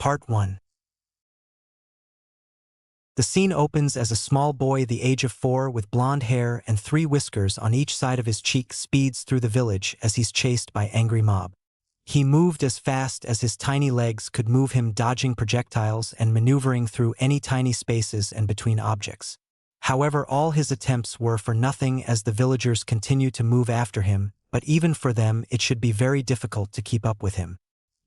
Part 1. The scene opens as a small boy the age of 4 with blonde hair and 3 whiskers on each side of his cheek speeds through the village as he's chased by angry mob. He moved as fast as his tiny legs could move him, dodging projectiles and maneuvering through any tiny spaces and between objects. However, all his attempts were for nothing as the villagers continued to move after him, but even for them it should be very difficult to keep up with him.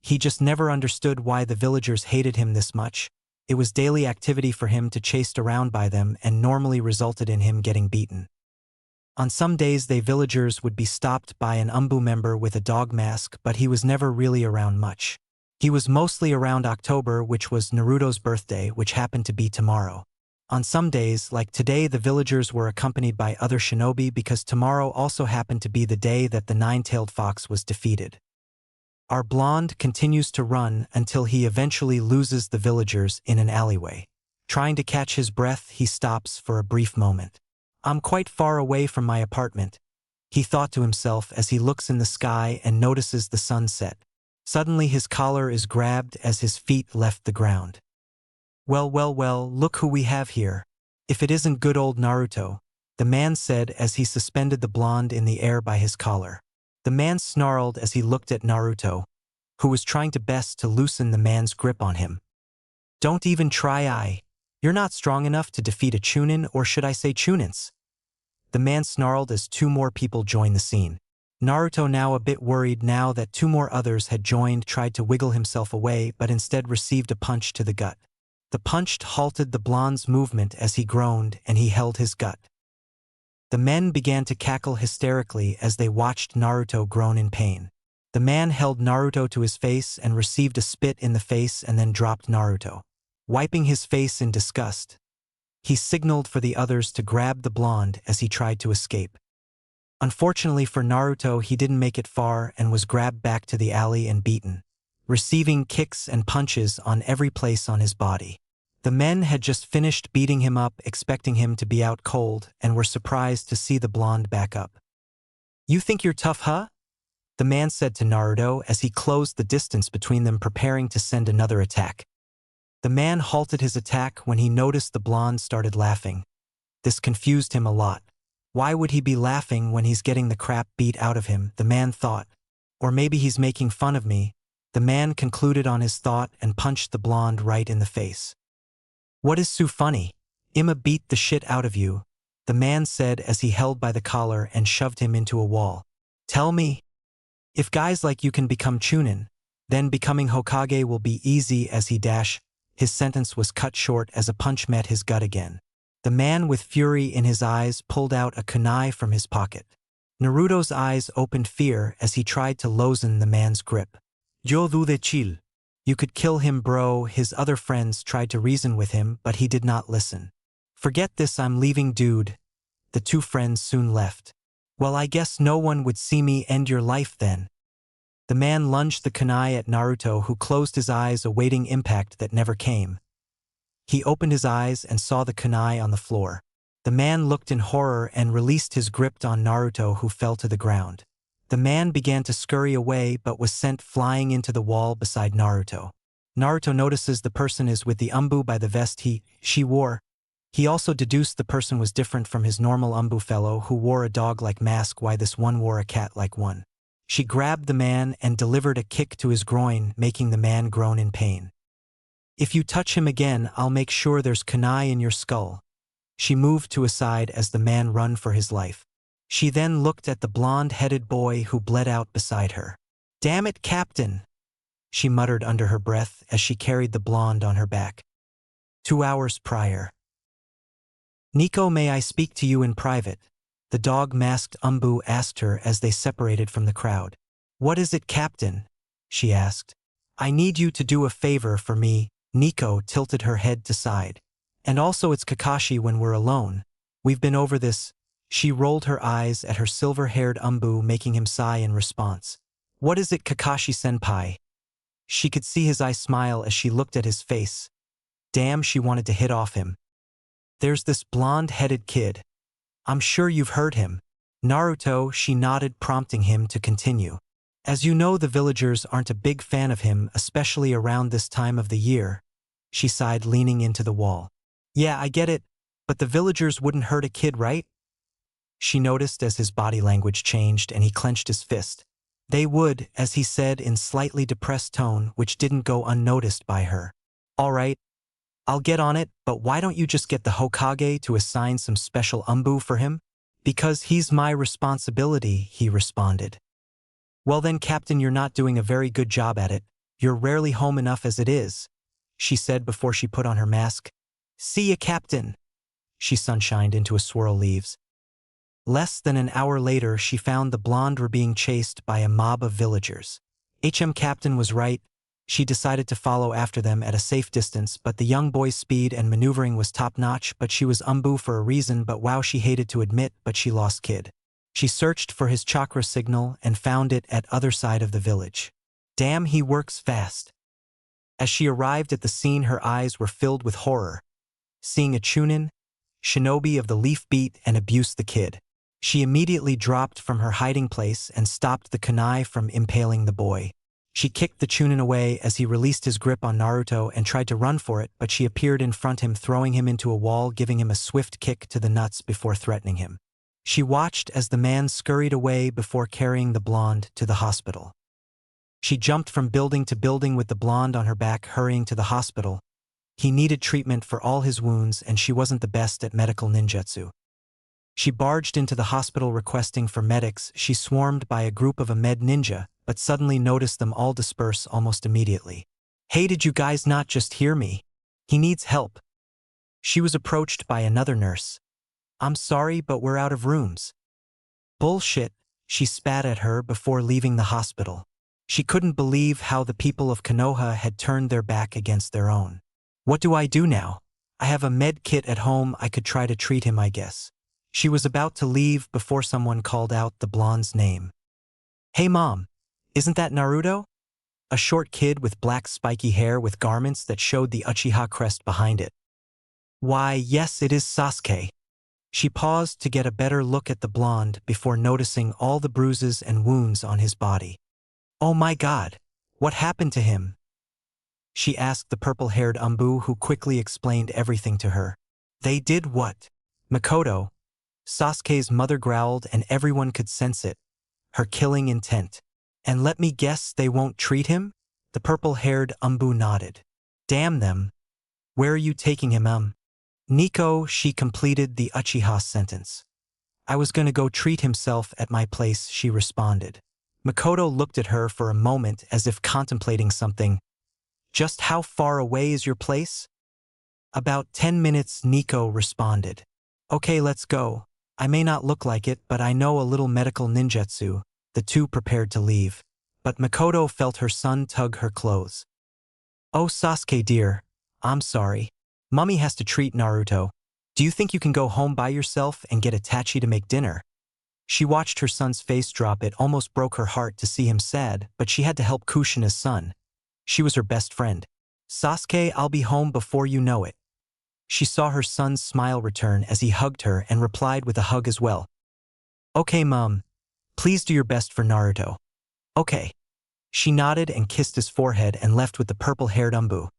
He just never understood why the villagers hated him this much. It was daily activity for him to chased around by them and normally resulted in him getting beaten. On some days they villagers would be stopped by an Umbu member with a dog mask, but he was never really around much. He was mostly around October, which was Naruto's birthday, which happened to be tomorrow. On some days, like today, the villagers were accompanied by other shinobi because tomorrow also happened to be the day that the nine-tailed fox was defeated. Our blonde continues to run until he eventually loses the villagers in an alleyway. Trying to catch his breath, he stops for a brief moment. I'm quite far away from my apartment, he thought to himself as he looks in the sky and notices the sunset. Suddenly his collar is grabbed as his feet left the ground. Well, look who we have here. If it isn't good old Naruto, the man said as he suspended the blonde in the air by his collar. The man snarled as he looked at Naruto, who was trying to best to loosen the man's grip on him. Don't even try. You're not strong enough to defeat a Chunin, or should I say Chunins? The man snarled as 2 more people joined the scene. Naruto, now a bit worried now that 2 more others had joined, tried to wiggle himself away but instead received a punch to the gut. The punch halted the blonde's movement as he groaned and he held his gut. The men began to cackle hysterically as they watched Naruto groan in pain. The man held Naruto to his face and received a spit in the face and then dropped Naruto. Wiping his face in disgust, he signaled for the others to grab the blonde as he tried to escape. Unfortunately for Naruto, he didn't make it far and was grabbed back to the alley and beaten, receiving kicks and punches on every place on his body. The men had just finished beating him up, expecting him to be out cold, and were surprised to see the blonde back up. You think you're tough, huh? The man said to Naruto as he closed the distance between them, preparing to send another attack. The man halted his attack when he noticed the blonde started laughing. This confused him a lot. Why would he be laughing when he's getting the crap beat out of him, the man thought. Or maybe he's making fun of me. The man concluded on his thought and punched the blonde right in the face. What is so funny? I'ma beat the shit out of you, the man said as he held by the collar and shoved him into a wall. Tell me, if guys like you can become Chunin, then becoming Hokage will be easy as he dash. His sentence was cut short as a punch met his gut again. The man with fury in his eyes pulled out a kunai from his pocket. Naruto's eyes opened fear as he tried to loosen the man's grip. Yo dude chill. You could kill him, bro. His other friends tried to reason with him, but he did not listen. Forget this, I'm leaving, dude. The 2 friends soon left. Well, I guess no one would see me end your life then. The man lunged the kunai at Naruto, who closed his eyes, awaiting impact that never came. He opened his eyes and saw the kunai on the floor. The man looked in horror and released his grip on Naruto, who fell to the ground. The man began to scurry away but was sent flying into the wall beside Naruto. Naruto notices the person is with the Umbu by the vest she wore. He also deduced the person was different from his normal Umbu fellow who wore a dog-like mask, while this one wore a cat-like one. She grabbed the man and delivered a kick to his groin, making the man groan in pain. If you touch him again, I'll make sure there's kunai in your skull. She moved to a side as the man ran for his life. She then looked at the blonde-headed boy who bled out beside her. Damn it, Captain, she muttered under her breath as she carried the blonde on her back. 2 hours prior. Nico, may I speak to you in private? The dog-masked Umbu asked her as they separated from the crowd. What is it, Captain? She asked. I need you to do a favor for me. Nico tilted her head to side. And also it's Kakashi when we're alone. We've been over this. She rolled her eyes at her silver-haired Umbu, making him sigh in response. What is it, Kakashi-senpai? She could see his eye smile as she looked at his face. Damn, she wanted to hit off him. There's this blonde-headed kid. I'm sure you've heard him. Naruto, she nodded, prompting him to continue. As you know, the villagers aren't a big fan of him, especially around this time of the year, she sighed, leaning into the wall. Yeah, I get it, but the villagers wouldn't hurt a kid, right? She noticed as his body language changed and he clenched his fist. They would, as he said in slightly depressed tone, which didn't go unnoticed by her. All right, I'll get on it, but why don't you just get the Hokage to assign some special umbu for him? Because he's my responsibility, he responded. Well then, Captain, you're not doing a very good job at it. You're rarely home enough as it is, she said before she put on her mask. See ya, Captain. She sunshined into a swirl leaves. Less than an hour later, she found the blonde were being chased by a mob of villagers. Captain was right. She decided to follow after them at a safe distance, but the young boy's speed and maneuvering was top-notch, but she was umbu for a reason, but wow, she hated to admit, but she lost kid. She searched for his chakra signal and found it at other side of the village. Damn, he works fast. As she arrived at the scene, her eyes were filled with horror, seeing a Chunin, shinobi of the leaf beat and abuse the kid. She immediately dropped from her hiding place and stopped the kunai from impaling the boy. She kicked the Chunin away as he released his grip on Naruto and tried to run for it, but she appeared in front of him, throwing him into a wall, giving him a swift kick to the nuts before threatening him. She watched as the man scurried away before carrying the blonde to the hospital. She jumped from building to building with the blonde on her back, hurrying to the hospital. He needed treatment for all his wounds, and she wasn't the best at medical ninjutsu. She barged into the hospital requesting for medics. She swarmed by a group of a med ninja, but suddenly noticed them all disperse almost immediately. Hey, did you guys not just hear me? He needs help. She was approached by another nurse. I'm sorry, but we're out of rooms. Bullshit, she spat at her before leaving the hospital. She couldn't believe how the people of Konoha had turned their back against their own. What do I do now? I have a med kit at home, I could try to treat him, I guess. She was about to leave before someone called out the blonde's name. Hey mom, isn't that Naruto? A short kid with black spiky hair with garments that showed the Uchiha crest behind it. Why, yes, it is Sasuke. She paused to get a better look at the blonde before noticing all the bruises and wounds on his body. Oh my god, what happened to him? She asked the purple-haired umbu, who quickly explained everything to her. They did what? Makoto, Sasuke's mother, growled, and everyone could sense it, her killing intent. And let me guess, they won't treat him? The purple-haired umbu nodded. Damn them. Where are you taking him, Nico, she completed the Uchiha sentence. I was gonna go treat himself at my place, she responded. Makoto looked at her for a moment as if contemplating something. Just how far away is your place? About 10 minutes, Nico responded. Okay, let's go. I may not look like it, but I know a little medical ninjutsu. The two prepared to leave. But Makoto felt her son tug her clothes. Oh, Sasuke dear, I'm sorry. Mummy has to treat Naruto. Do you think you can go home by yourself and get Itachi to make dinner? She watched her son's face drop. It almost broke her heart to see him sad, but she had to help Kushina's son. She was her best friend. Sasuke, I'll be home before you know it. She saw her son's smile return as he hugged her and replied with a hug as well. Okay, Mom. Please do your best for Naruto. Okay. She nodded and kissed his forehead and left with the purple-haired umbu.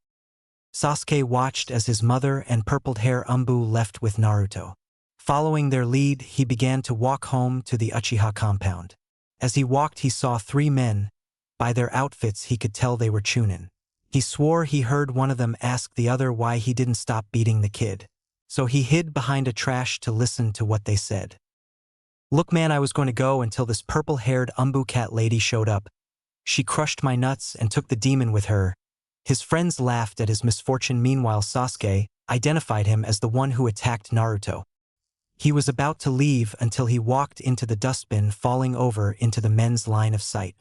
Sasuke watched as his mother and purple-haired umbu left with Naruto. Following their lead, he began to walk home to the Uchiha compound. As he walked, he saw 3 men. By their outfits, he could tell they were Chunin. He swore he heard one of them ask the other why he didn't stop beating the kid. So he hid behind a trash to listen to what they said. Look man, I was going to go until this purple-haired umbu cat lady showed up. She crushed my nuts and took the demon with her. His friends laughed at his misfortune. Meanwhile, Sasuke identified him as the one who attacked Naruto. He was about to leave until he walked into the dustbin, falling over into the men's line of sight.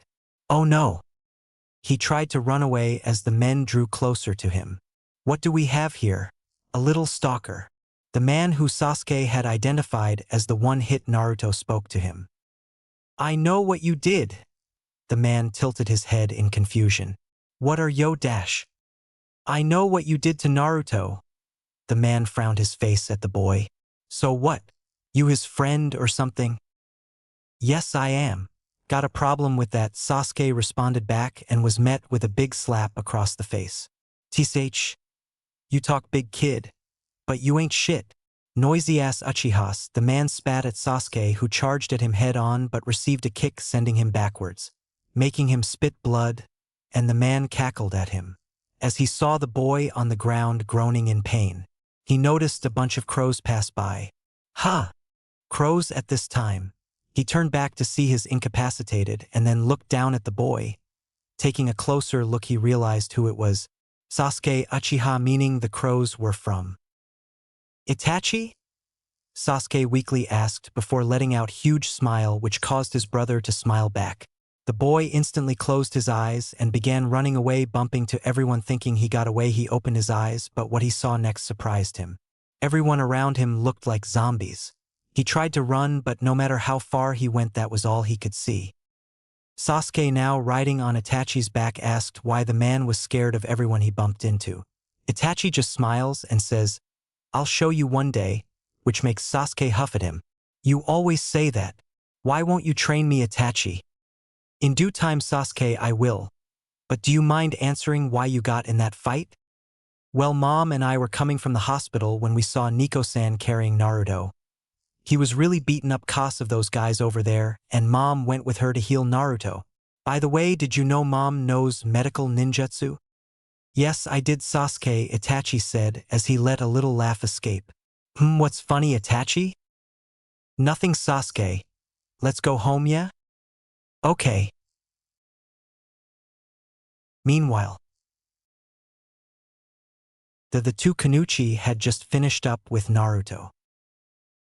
Oh no! He tried to run away as the men drew closer to him. What do we have here? A little stalker. The man who Sasuke had identified as the one hit Naruto spoke to him. I know what you did. The man tilted his head in confusion. What are yo dash? I know what you did to Naruto. The man frowned his face at the boy. So what? You his friend or something? Yes, I am. Got a problem with that, Sasuke responded back and was met with a big slap across the face. Tsh, you talk big kid, but you ain't shit. Noisy-ass Uchihas, the man spat at Sasuke who charged at him head-on but received a kick sending him backwards, making him spit blood, and the man cackled at him. As he saw the boy on the ground groaning in pain, he noticed a bunch of crows pass by. Ha! Crows at this time. He turned back to see his incapacitated and then looked down at the boy. Taking a closer look he realized who it was. Sasuke Uchiha, meaning the crows were from Itachi? Sasuke weakly asked before letting out a huge smile which caused his brother to smile back. The boy instantly closed his eyes and began running away, bumping to everyone. Thinking he got away, he opened his eyes, but what he saw next surprised him. Everyone around him looked like zombies. He tried to run, but no matter how far he went, that was all he could see. Sasuke, now riding on Itachi's back, asked why the man was scared of everyone he bumped into. Itachi just smiles and says, "I'll show you one day," which makes Sasuke huff at him. "You always say that. Why won't you train me, Itachi?" "In due time, Sasuke, I will. But do you mind answering why you got in that fight?" "Well, Mom and I were coming from the hospital when we saw Nico-san carrying Naruto. He was really beaten up cause of those guys over there, and Mom went with her to heal Naruto. By the way, did you know Mom knows medical ninjutsu?" "Yes, I did, Sasuke," Itachi said as he let a little laugh escape. What's funny, Itachi?" "Nothing, Sasuke. Let's go home, yeah?" "Okay." Meanwhile, the two Kanuchi had just finished up with Naruto.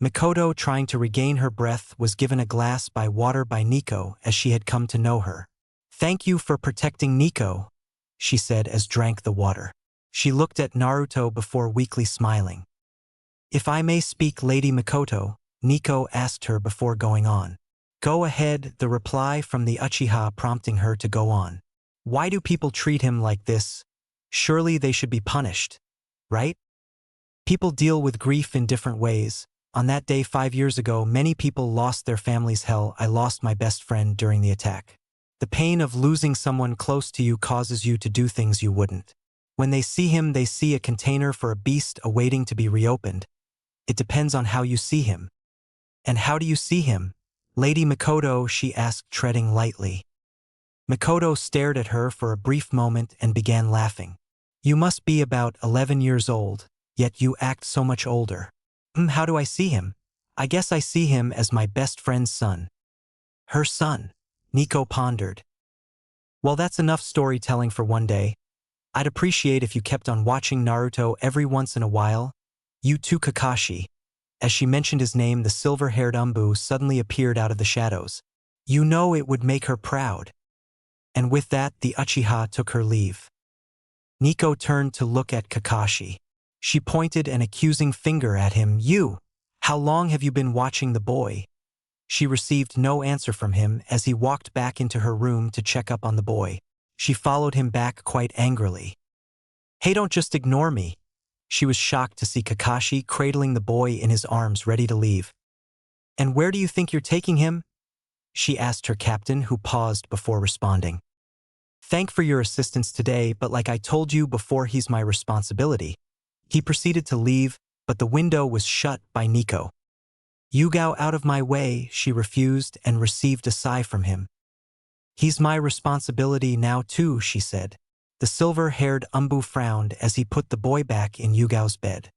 Mikoto, trying to regain her breath, was given a glass by water by Nico as she had come to know her. "Thank you for protecting Nico," she said as drank the water. She looked at Naruto before weakly smiling. "If I may speak, Lady Mikoto," Nico asked her before going on. "Go ahead," the reply from the Uchiha prompting her to go on. "Why do people treat him like this? Surely they should be punished, right? People deal with grief in different ways. On that day 5 years ago, many people lost their families. Hell, I lost my best friend during the attack. The pain of losing someone close to you causes you to do things you wouldn't. When they see him, they see a container for a beast awaiting to be reopened. It depends on how you see him." "And how do you see him, Lady Mikoto?" she asked, treading lightly. Mikoto stared at her for a brief moment and began laughing. "You must be about 11 years old, yet you act so much older." How do I see him? I guess I see him as my best friend's son." "Her son?" Nico pondered. "Well, that's enough storytelling for one day. I'd appreciate if you kept on watching Naruto every once in a while. You too, Kakashi." As she mentioned his name, the silver-haired Umbu suddenly appeared out of the shadows. "You know it would make her proud." And with that, the Uchiha took her leave. Nico turned to look at Kakashi. She pointed an accusing finger at him. "You! How long have you been watching the boy?" She received no answer from him as he walked back into her room to check up on the boy. She followed him back quite angrily. "Hey, don't just ignore me." She was shocked to see Kakashi cradling the boy in his arms, ready to leave. "And where do you think you're taking him?" she asked her captain, who paused before responding. "Thank for your assistance today, but like I told you before, he's my responsibility." He proceeded to leave, but the window was shut by Nico. "You go out of my way," she refused and received a sigh from him. "He's my responsibility now too," she said. The silver-haired Umbu frowned as he put the boy back in Yugao's bed.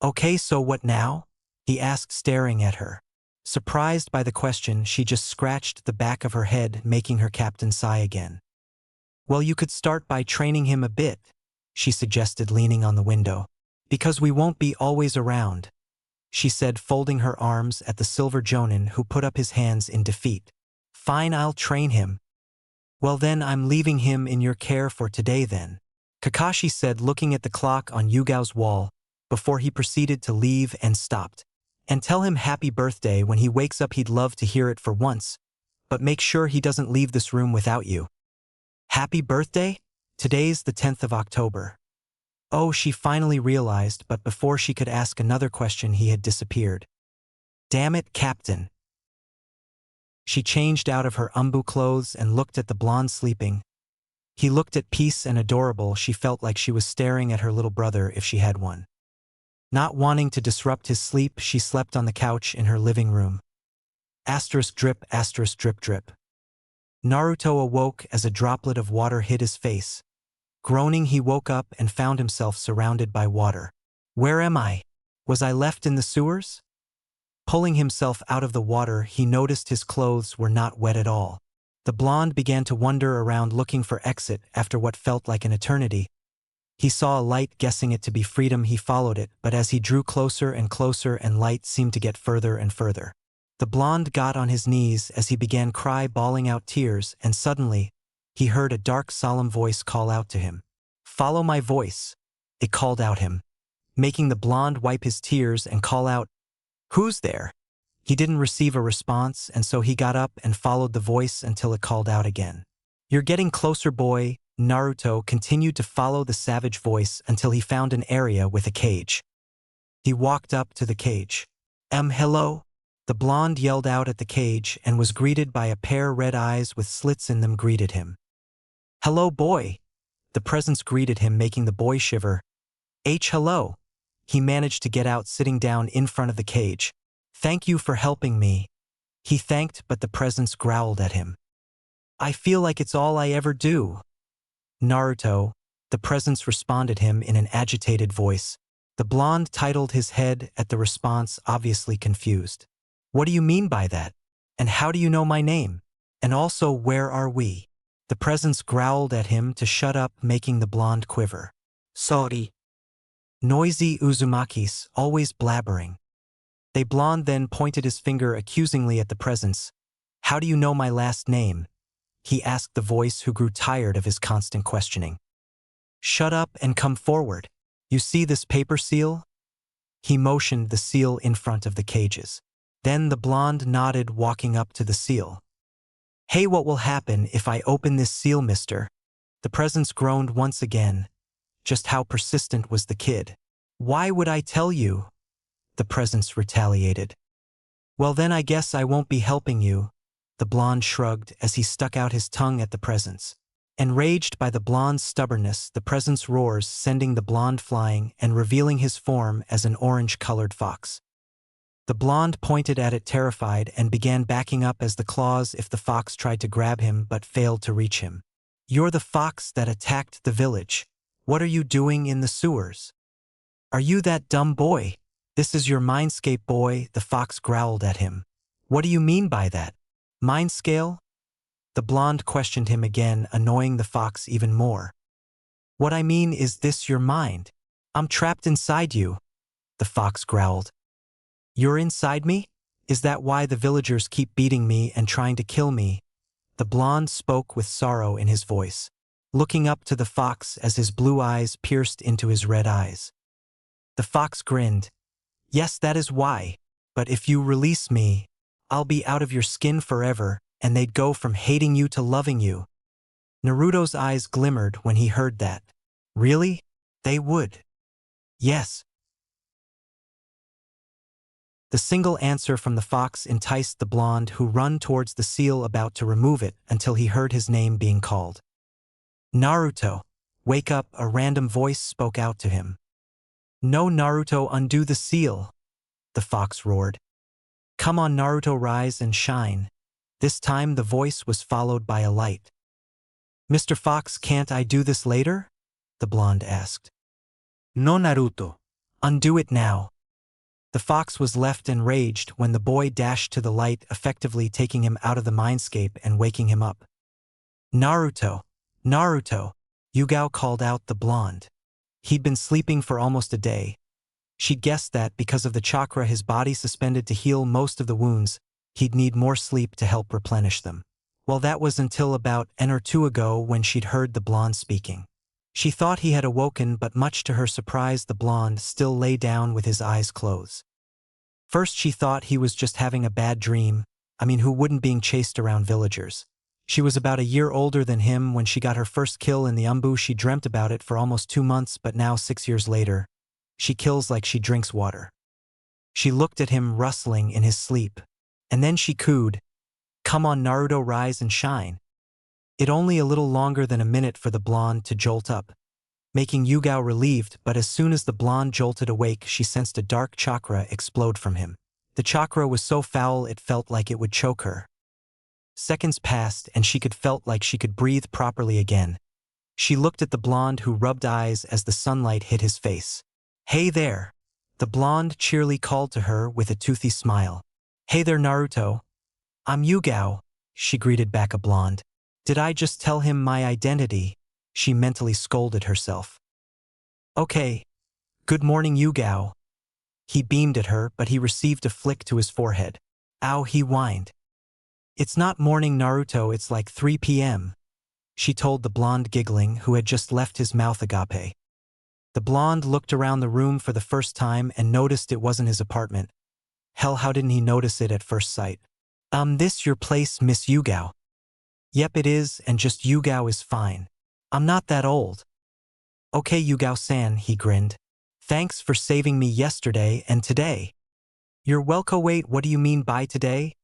"Okay, so what now?" he asked, staring at her. Surprised by the question, she just scratched the back of her head, making her captain sigh again. "Well, you could start by training him a bit," she suggested, leaning on the window. "Because we won't be always around," she said, folding her arms at the silver Jonin, who put up his hands in defeat. "Fine, I'll train him." "Well then, I'm leaving him in your care for today then," Kakashi said, looking at the clock on Yugao's wall, before he proceeded to leave and stopped. "And tell him happy birthday when he wakes up. He'd love to hear it for once, but make sure he doesn't leave this room without you." "Happy birthday? Today's the 10th of October. Oh, she finally realized, but before she could ask another question, he had disappeared. "Damn it, Captain." She changed out of her umbu clothes and looked at the blonde sleeping. He looked at peace and adorable. She felt like she was staring at her little brother if she had one. Not wanting to disrupt his sleep, she slept on the couch in her living room. Asterisk drip, asterisk drip drip. Naruto awoke as a droplet of water hit his face. Groaning, he woke up and found himself surrounded by water. Where am I? Was I left in the sewers? Pulling himself out of the water, he noticed his clothes were not wet at all. The blonde began to wander around looking for exit after what felt like an eternity. He saw a light, guessing it to be freedom. He followed it, but as he drew closer and closer and light seemed to get further and further. The blonde got on his knees as he began cry, bawling out tears, and suddenly, he heard a dark, solemn voice call out to him. Follow my voice, it called out him, making the blonde wipe his tears and call out, Who's there? He didn't receive a response, and so he got up and followed the voice until it called out again. You're getting closer, boy. Naruto continued to follow the savage voice until he found an area with a cage. He walked up to the cage. Hello? The blonde yelled out at the cage and was greeted by a pair of red eyes with slits in them greeted him. Hello, boy. The presence greeted him, making the boy shiver. Hello. He managed to get out, sitting down in front of the cage. Thank you for helping me. He thanked, but the presence growled at him. I feel like it's all I ever do. Naruto, the presence responded him in an agitated voice. The blonde titled his head at the response, obviously confused. What do you mean by that? And how do you know my name? And also, where are we? The presence growled at him to shut up, making the blonde quiver. Sorry. Noisy Uzumakis, always blabbering. The blonde then pointed his finger accusingly at the presence. How do you know my last name? He asked the voice, who grew tired of his constant questioning. Shut up and come forward. You see this paper seal? He motioned the seal in front of the cages. Then the blonde nodded, walking up to the seal. Hey, what will happen if I open this seal, mister? The presence groaned once again. Just how persistent was the kid? Why would I tell you? The presence retaliated. Well, then I guess I won't be helping you. The blonde shrugged as he stuck out his tongue at the presence. Enraged by the blonde's stubbornness, the presence roars, sending the blonde flying and revealing his form as an orange-colored fox. The blonde pointed at it, terrified, and began backing up as the claws if the fox tried to grab him but failed to reach him. You're the fox that attacked the village. What are you doing in the sewers? Are you that dumb boy? This is your mindscape, boy, the fox growled at him. What do you mean by that? Mind scale? The blonde questioned him again, annoying the fox even more. What I mean is this your mind? I'm trapped inside you. The fox growled. You're inside me? Is that why the villagers keep beating me and trying to kill me? The blonde spoke with sorrow in his voice, looking up to the fox as his blue eyes pierced into his red eyes. The fox grinned. Yes, that is why. But if you release me, I'll be out of your skin forever, and they'd go from hating you to loving you. Naruto's eyes glimmered when he heard that. Really? They would? Yes. The single answer from the fox enticed the blonde, who ran towards the seal about to remove it until he heard his name being called. Naruto, wake up, a random voice spoke out to him. No, Naruto, undo the seal, the fox roared. Come on, Naruto, rise and shine. This time the voice was followed by a light. Mr. Fox, can't I do this later? The blonde asked. No, Naruto. Undo it now. The fox was left enraged when the boy dashed to the light, effectively taking him out of the mindscape and waking him up. Naruto, Naruto, Yugao called out the blonde. He'd been sleeping for almost a day. She'd guessed that because of the chakra his body suspended to heal most of the wounds, he'd need more sleep to help replenish them. Well, that was until about an hour or two ago when she'd heard the blonde speaking. She thought he had awoken, but much to her surprise the blonde still lay down with his eyes closed. First she thought he was just having a bad dream. Who wouldn't, being chased around villagers? She was about a year older than him when she got her first kill in the umbu. She dreamt about it for almost 2 months, but now 6 years later, she kills like she drinks water. She looked at him rustling in his sleep. And then she cooed. Come on Naruto, rise and shine. It only a little longer than a minute for the blonde to jolt up, making Yugao relieved, but as soon as the blonde jolted awake she sensed a dark chakra explode from him. The chakra was so foul it felt like it would choke her. Seconds passed and she felt like she could breathe properly again. She looked at the blonde who rubbed eyes as the sunlight hit his face. Hey there! The blonde cheerily called to her with a toothy smile. Hey there Naruto. I'm Yugao, she greeted back a blonde. Did I just tell him my identity? She mentally scolded herself. Okay. Good morning Yugao. He beamed at her, but he received a flick to his forehead. Ow, he whined. It's not morning Naruto, it's like 3 p.m. She told the blonde giggling, who had just left his mouth agape. The blonde looked around the room for the first time and noticed it wasn't his apartment. Hell, how didn't he notice it at first sight? This your place, Miss Yugao? Yep it is, and just Yugao is fine. I'm not that old. Okay Yugao-san, he grinned. Thanks for saving me yesterday and today. You're welcome. Wait, what do you mean by today?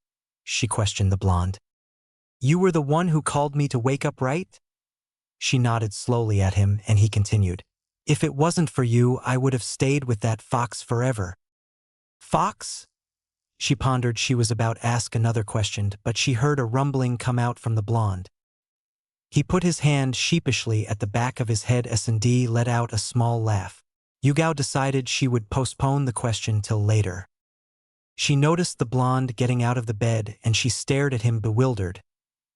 She questioned the blonde. You were the one who called me to wake up, right? She nodded slowly at him and he continued. If it wasn't for you, I would have stayed with that fox forever. Fox? She pondered. She was about to ask another question, but she heard a rumbling come out from the blonde. He put his hand sheepishly at the back of his head. S&D let out a small laugh. Yugao decided she would postpone the question till later. She noticed the blonde getting out of the bed and she stared at him bewildered.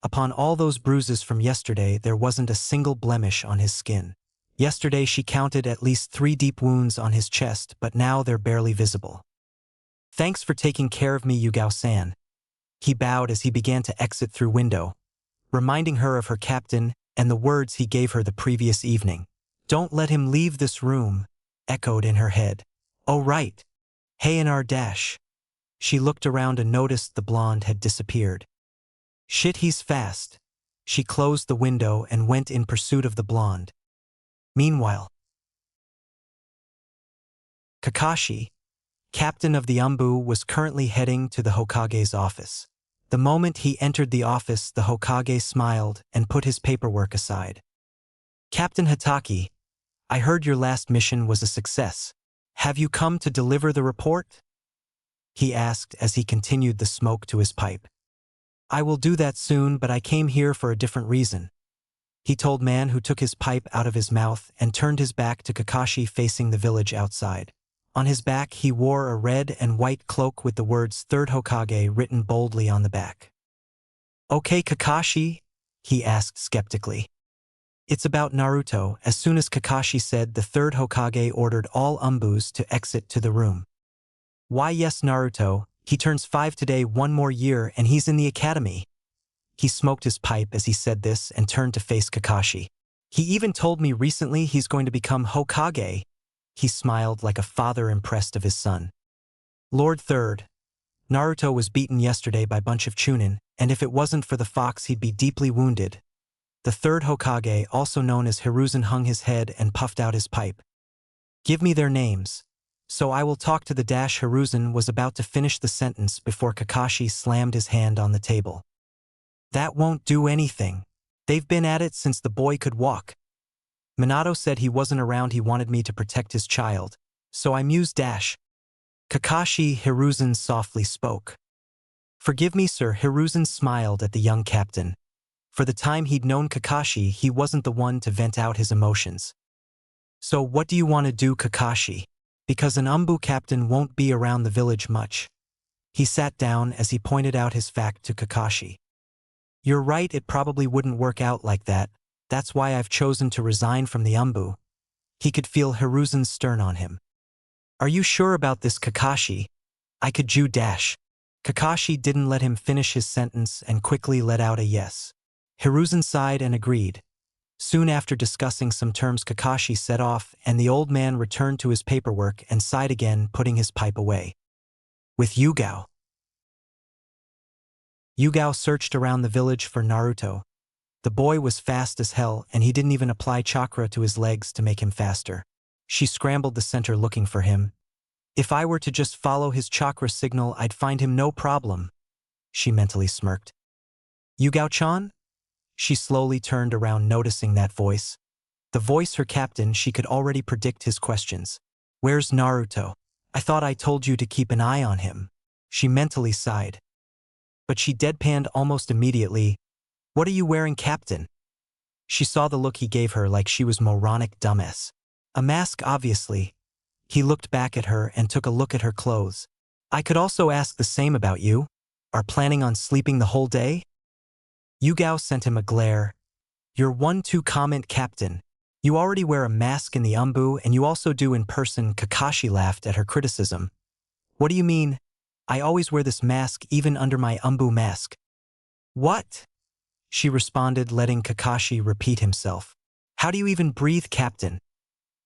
Upon all those bruises from yesterday, there wasn't a single blemish on his skin. Yesterday she counted at least 3 deep wounds on his chest, but now they're barely visible. Thanks for taking care of me, Yugao-san. He bowed as he began to exit through window, reminding her of her captain and the words he gave her the previous evening. Don't let him leave this room, echoed in her head. Oh right. Hey in our dash. She looked around and noticed the blonde had disappeared. Shit, he's fast. She closed the window and went in pursuit of the blonde. Meanwhile, Kakashi, captain of the Umbu, was currently heading to the Hokage's office. The moment he entered the office, the Hokage smiled and put his paperwork aside. Captain Hatake, I heard your last mission was a success. Have you come to deliver the report? He asked as he continued the smoke to his pipe. I will do that soon, but I came here for a different reason, he told man who took his pipe out of his mouth and turned his back to Kakashi facing the village outside. On his back he wore a red and white cloak with the words Third Hokage written boldly on the back. Okay Kakashi? He asked skeptically. It's about Naruto. As soon as Kakashi said, the Third Hokage ordered all Umbus to exit to the room. Why yes Naruto, he turns 5 today, 1 more year and he's in the academy. He smoked his pipe as he said this and turned to face Kakashi. He even told me recently he's going to become Hokage. He smiled like a father impressed of his son. Lord Third, Naruto was beaten yesterday by a bunch of Chunin, and if it wasn't for the fox he'd be deeply wounded. The Third Hokage, also known as Hiruzen, hung his head and puffed out his pipe. Give me their names. So I will talk to the dash. Hiruzen was about to finish the sentence before Kakashi slammed his hand on the table. That won't do anything. They've been at it since the boy could walk. Minato said he wasn't around, he wanted me to protect his child. So I mused dash. Kakashi, Hiruzen softly spoke. Forgive me sir. Hiruzen smiled at the young captain. For the time he'd known Kakashi, he wasn't the one to vent out his emotions. So what do you want to do Kakashi? Because an Umbu captain won't be around the village much. He sat down as he pointed out his fact to Kakashi. You're right, it probably wouldn't work out like that. That's why I've chosen to resign from the Umbu. He could feel Hiruzen's stern on him. Are you sure about this Kakashi? I could Jew dash. Kakashi didn't let him finish his sentence and quickly let out a yes. Hiruzen sighed and agreed. Soon after discussing some terms, Kakashi set off and the old man returned to his paperwork and sighed again, putting his pipe away. With Yugao. Yugao searched around the village for Naruto. The boy was fast as hell and he didn't even apply chakra to his legs to make him faster. She scrambled the center looking for him. If I were to just follow his chakra signal, I'd find him no problem. She mentally smirked. Yugao-chan? She slowly turned around, noticing that voice. The voice her captain, she could already predict his questions. Where's Naruto? I thought I told you to keep an eye on him. She mentally sighed. But she deadpanned almost immediately. What are you wearing, captain? She saw the look he gave her, like she was moronic dumbass. A mask, obviously. He looked back at her and took a look at her clothes. I could also ask the same about you. Are planning on sleeping the whole day? Yugao sent him a glare. You're one too comment, captain. You already wear a mask in the umbu, and you also do in person. Kakashi laughed at her criticism. What do you mean? I always wear this mask even under my umbu mask. What? She responded, letting Kakashi repeat himself. How do you even breathe, captain?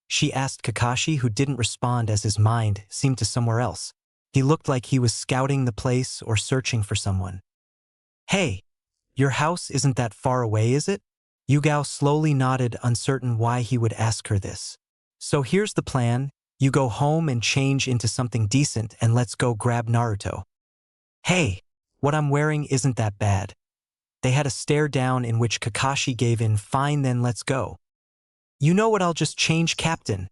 She asked Kakashi, who didn't respond as his mind seemed to somewhere else. He looked like he was scouting the place or searching for someone. Hey, your house isn't that far away, is it? Yugao slowly nodded, uncertain why he would ask her this. So here's the plan. You go home and change into something decent, and let's go grab Naruto. Hey, what I'm wearing isn't that bad. They had a stare down in which Kakashi gave in. Fine, then let's go. You know what, I'll just change, captain.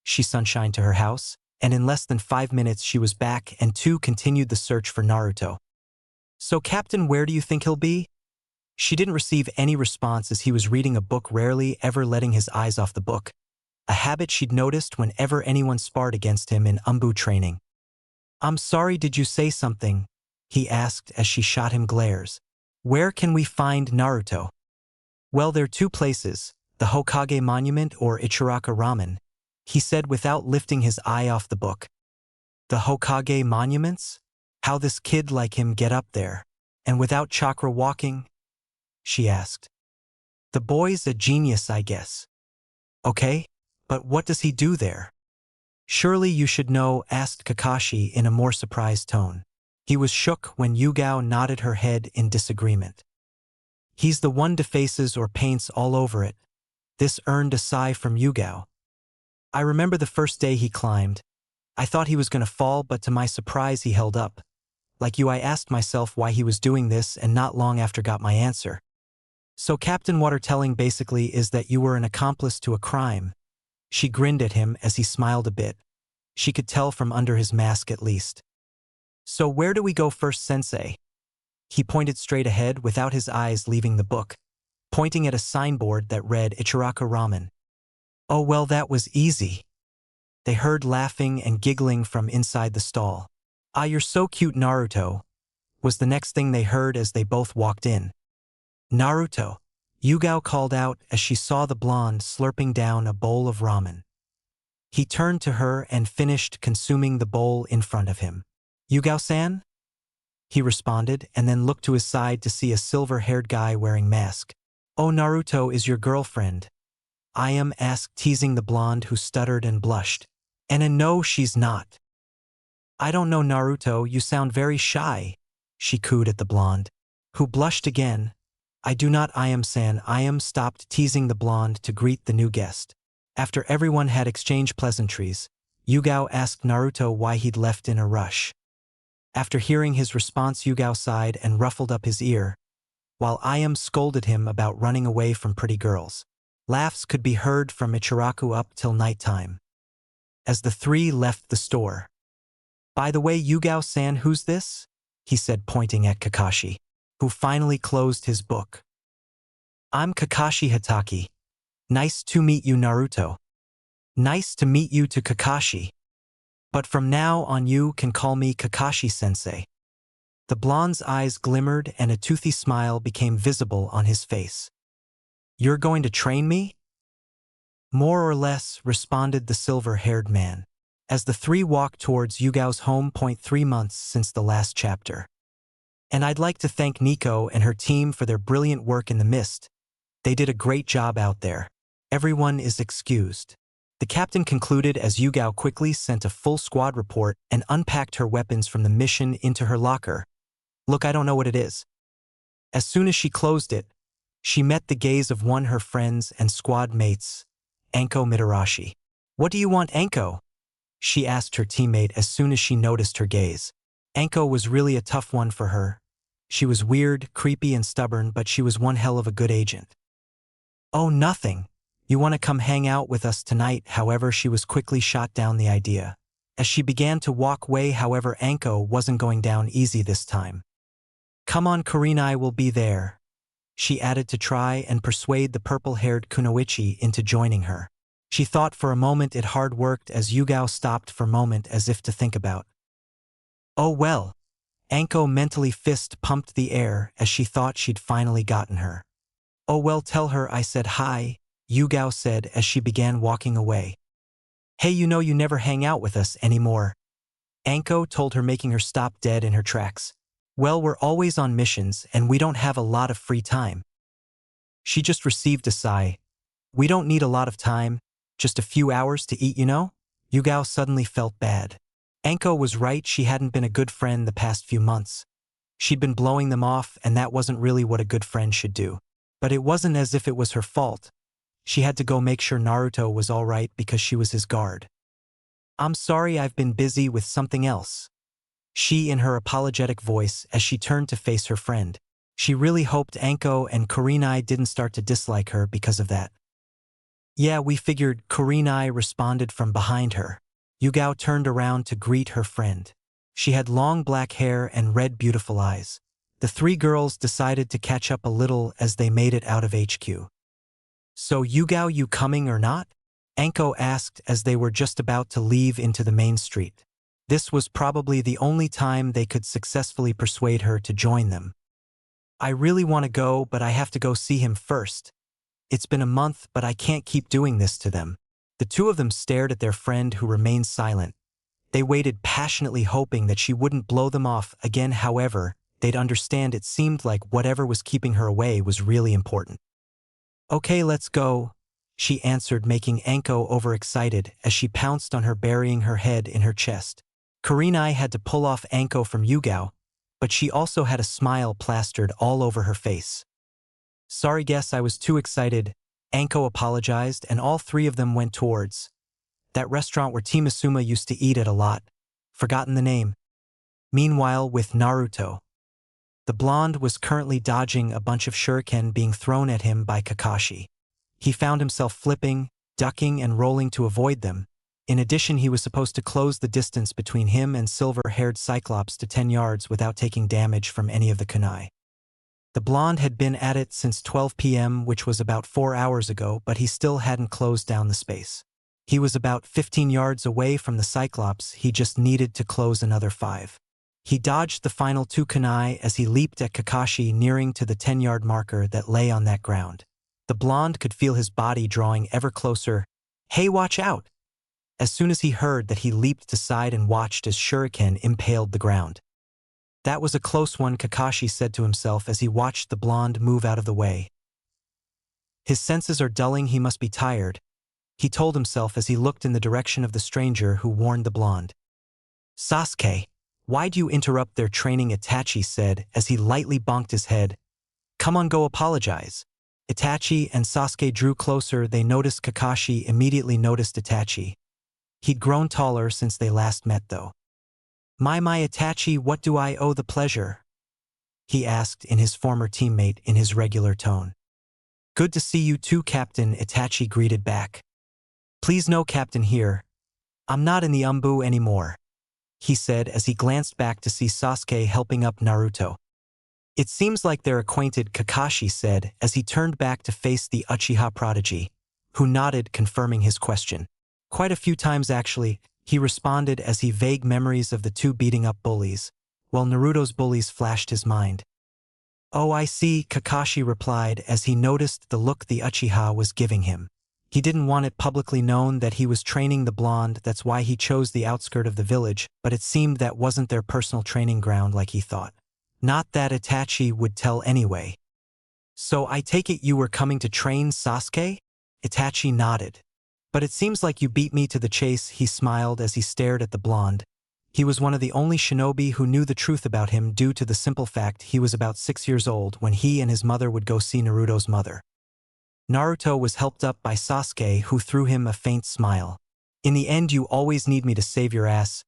She sunshined to her house, and in less than 5 minutes she was back, and two continued the search for Naruto. So captain, where do you think he'll be? She didn't receive any response as he was reading a book, rarely ever letting his eyes off the book, a habit she'd noticed whenever anyone sparred against him in umbu training. I'm sorry, did you say something? He asked as she shot him glares. Where can we find Naruto? Well, there are two places, the Hokage Monument or Ichiraka Ramen, he said without lifting his eye off the book. The Hokage monuments? How this kid like him get up there? And without chakra walking? She asked. The boy's a genius, I guess. Okay, but what does he do there? Surely you should know, asked Kakashi in a more surprised tone. He was shook when Yugao nodded her head in disagreement. He's the one defaces or paints all over it. This earned a sigh from Yugao. I remember the first day he climbed. I thought he was going to fall, but to my surprise he held up. Like you, I asked myself why he was doing this, and not long after got my answer. So Captain Watertelling basically is that you were an accomplice to a crime. She grinned at him as he smiled a bit. She could tell from under his mask at least. So where do we go first, sensei? He pointed straight ahead without his eyes leaving the book, pointing at a signboard that read Ichiraka Ramen. Oh well, that was easy. They heard laughing and giggling from inside the stall. Ah, you're so cute, Naruto, was the next thing they heard as they both walked in. Naruto, Yugao called out as she saw the blonde slurping down a bowl of ramen. He turned to her and finished consuming the bowl in front of him. Yugao-san? He responded and then looked to his side to see a silver-haired guy wearing mask. Oh, Naruto is your girlfriend? I am, asked, teasing the blonde who stuttered and blushed. And no, she's not. I don't know, Naruto, you sound very shy, she cooed at the blonde, who blushed again. I do not, I am stopped teasing the blonde to greet the new guest. After everyone had exchanged pleasantries, Yugao asked Naruto why he'd left in a rush. After hearing his response, Yugao sighed and ruffled up his ear, while I scolded him about running away from pretty girls. Laughs could be heard from Ichiraku up till nighttime. As the three left the store. By the way, Yugao-san, who's this? He said, pointing at Kakashi, who finally closed his book. I'm Kakashi Hatake. Nice to meet you, Naruto. Nice to meet you to Kakashi. But from now on you can call me Kakashi-sensei. The blonde's eyes glimmered and a toothy smile became visible on his face. You're going to train me? More or less, responded the silver-haired man, as the three walked towards Yugao's home. 3 months since the last chapter. And I'd like to thank Nico and her team for their brilliant work in the mist. They did a great job out there. Everyone is excused. The captain concluded as Yugao quickly sent a full squad report and unpacked her weapons from the mission into her locker. Look, I don't know what it is. As soon as she closed it, she met the gaze of one of her friends and squad mates, Anko Mitarashi. What do you want, Anko? She asked her teammate as soon as she noticed her gaze. Anko was really a tough one for her. She was weird, creepy, and stubborn, but she was one hell of a good agent. Oh, nothing. You want to come hang out with us tonight? However, she was quickly shot down the idea. As she began to walk away, however, Anko wasn't going down easy this time. Come on, Kurenai will be there, she added to try and persuade the purple-haired Kunoichi into joining her. She thought for a moment it hard worked as Yugao stopped for a moment as if to think about. Oh well. Anko mentally fist pumped the air as she thought she'd finally gotten her. Oh well, tell her I said hi, Yugao said as she began walking away. Hey, you know you never hang out with us anymore, Anko told her, making her stop dead in her tracks. Well, we're always on missions and we don't have a lot of free time. She just received a sigh. We don't need a lot of time, just a few hours to eat, you know? Yugao suddenly felt bad. Anko was right, she hadn't been a good friend the past few months. She'd been blowing them off, and that wasn't really what a good friend should do. But it wasn't as if it was her fault. She had to go make sure Naruto was all right because she was his guard. I'm sorry, I've been busy with something else, she in her apologetic voice as she turned to face her friend. She really hoped Anko and Kurenai didn't start to dislike her because of that. Yeah, we figured, Kurenai responded from behind her. Yugao turned around to greet her friend. She had long black hair and red beautiful eyes. The three girls decided to catch up a little as they made it out of HQ. So Yugao, you coming or not? Anko asked as they were just about to leave into the main street. This was probably the only time they could successfully persuade her to join them. I really want to go, but I have to go see him first. It's been a month, but I can't keep doing this to them. The two of them stared at their friend, who remained silent. They waited passionately, hoping that she wouldn't blow them off again. However, they'd understand it seemed like whatever was keeping her away was really important. Okay, let's go, she answered, making Anko overexcited as she pounced on her, burying her head in her chest. Kurenai had to pull off Anko from Yugao, but she also had a smile plastered all over her face. Sorry, guess I was too excited, Anko apologized, and all three of them went towards that restaurant where Team Asuma used to eat at a lot. Forgotten the name. Meanwhile, with Naruto, the blonde was currently dodging a bunch of shuriken being thrown at him by Kakashi. He found himself flipping, ducking, and rolling to avoid them. In addition, he was supposed to close the distance between him and silver-haired Cyclops to 10 yards without taking damage from any of the kunai. The blonde had been at it since 12 p.m., which was about 4 hours ago, but he still hadn't closed down the space. He was about 15 yards away from the Cyclops, he just needed to close another 5. He dodged the final 2 kunai as he leaped at Kakashi, nearing to the 10-yard marker that lay on that ground. The blonde could feel his body drawing ever closer. Hey, watch out! As soon as he heard that, he leaped aside and watched as shuriken impaled the ground. That was a close one, Kakashi said to himself as he watched the blonde move out of the way. His senses are dulling, he must be tired, he told himself as he looked in the direction of the stranger who warned the blonde. Sasuke, why'd you interrupt their training? Itachi said as he lightly bonked his head. Come on, go apologize. Itachi and Sasuke drew closer. They noticed Kakashi, immediately noticed Itachi. He'd grown taller since they last met, though. My Itachi, what do I owe the pleasure? He asked in his former teammate in his regular tone. Good to see you too, Captain, Itachi greeted back. Please no Captain here. I'm not in the Umbu anymore, he said as he glanced back to see Sasuke helping up Naruto. It seems like they're acquainted, Kakashi said as he turned back to face the Uchiha prodigy, who nodded, confirming his question. Quite a few times, actually, he responded as he vague memories of the two beating up bullies, while Naruto's bullies flashed his mind. Oh, I see, Kakashi replied as he noticed the look the Uchiha was giving him. He didn't want it publicly known that he was training the blonde, that's why he chose the outskirt of the village, but it seemed that wasn't their personal training ground like he thought. Not that Itachi would tell anyway. So I take it you were coming to train Sasuke? Itachi nodded. But it seems like you beat me to the chase, he smiled as he stared at the blonde. He was one of the only shinobi who knew the truth about him due to the simple fact he was about 6 years old when he and his mother would go see Naruto's mother. Naruto was helped up by Sasuke, who threw him a faint smile. In the end, you always need me to save your ass.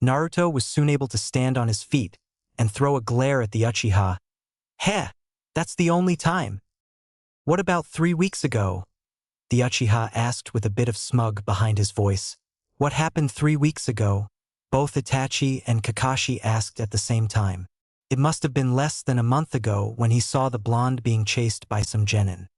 Naruto was soon able to stand on his feet, and throw a glare at the Uchiha. Heh, that's the only time. What about 3 weeks ago? The Uchiha asked with a bit of smug behind his voice. What happened 3 weeks ago? Both Itachi and Kakashi asked at the same time. It must have been less than a month ago when he saw the blonde being chased by some genin.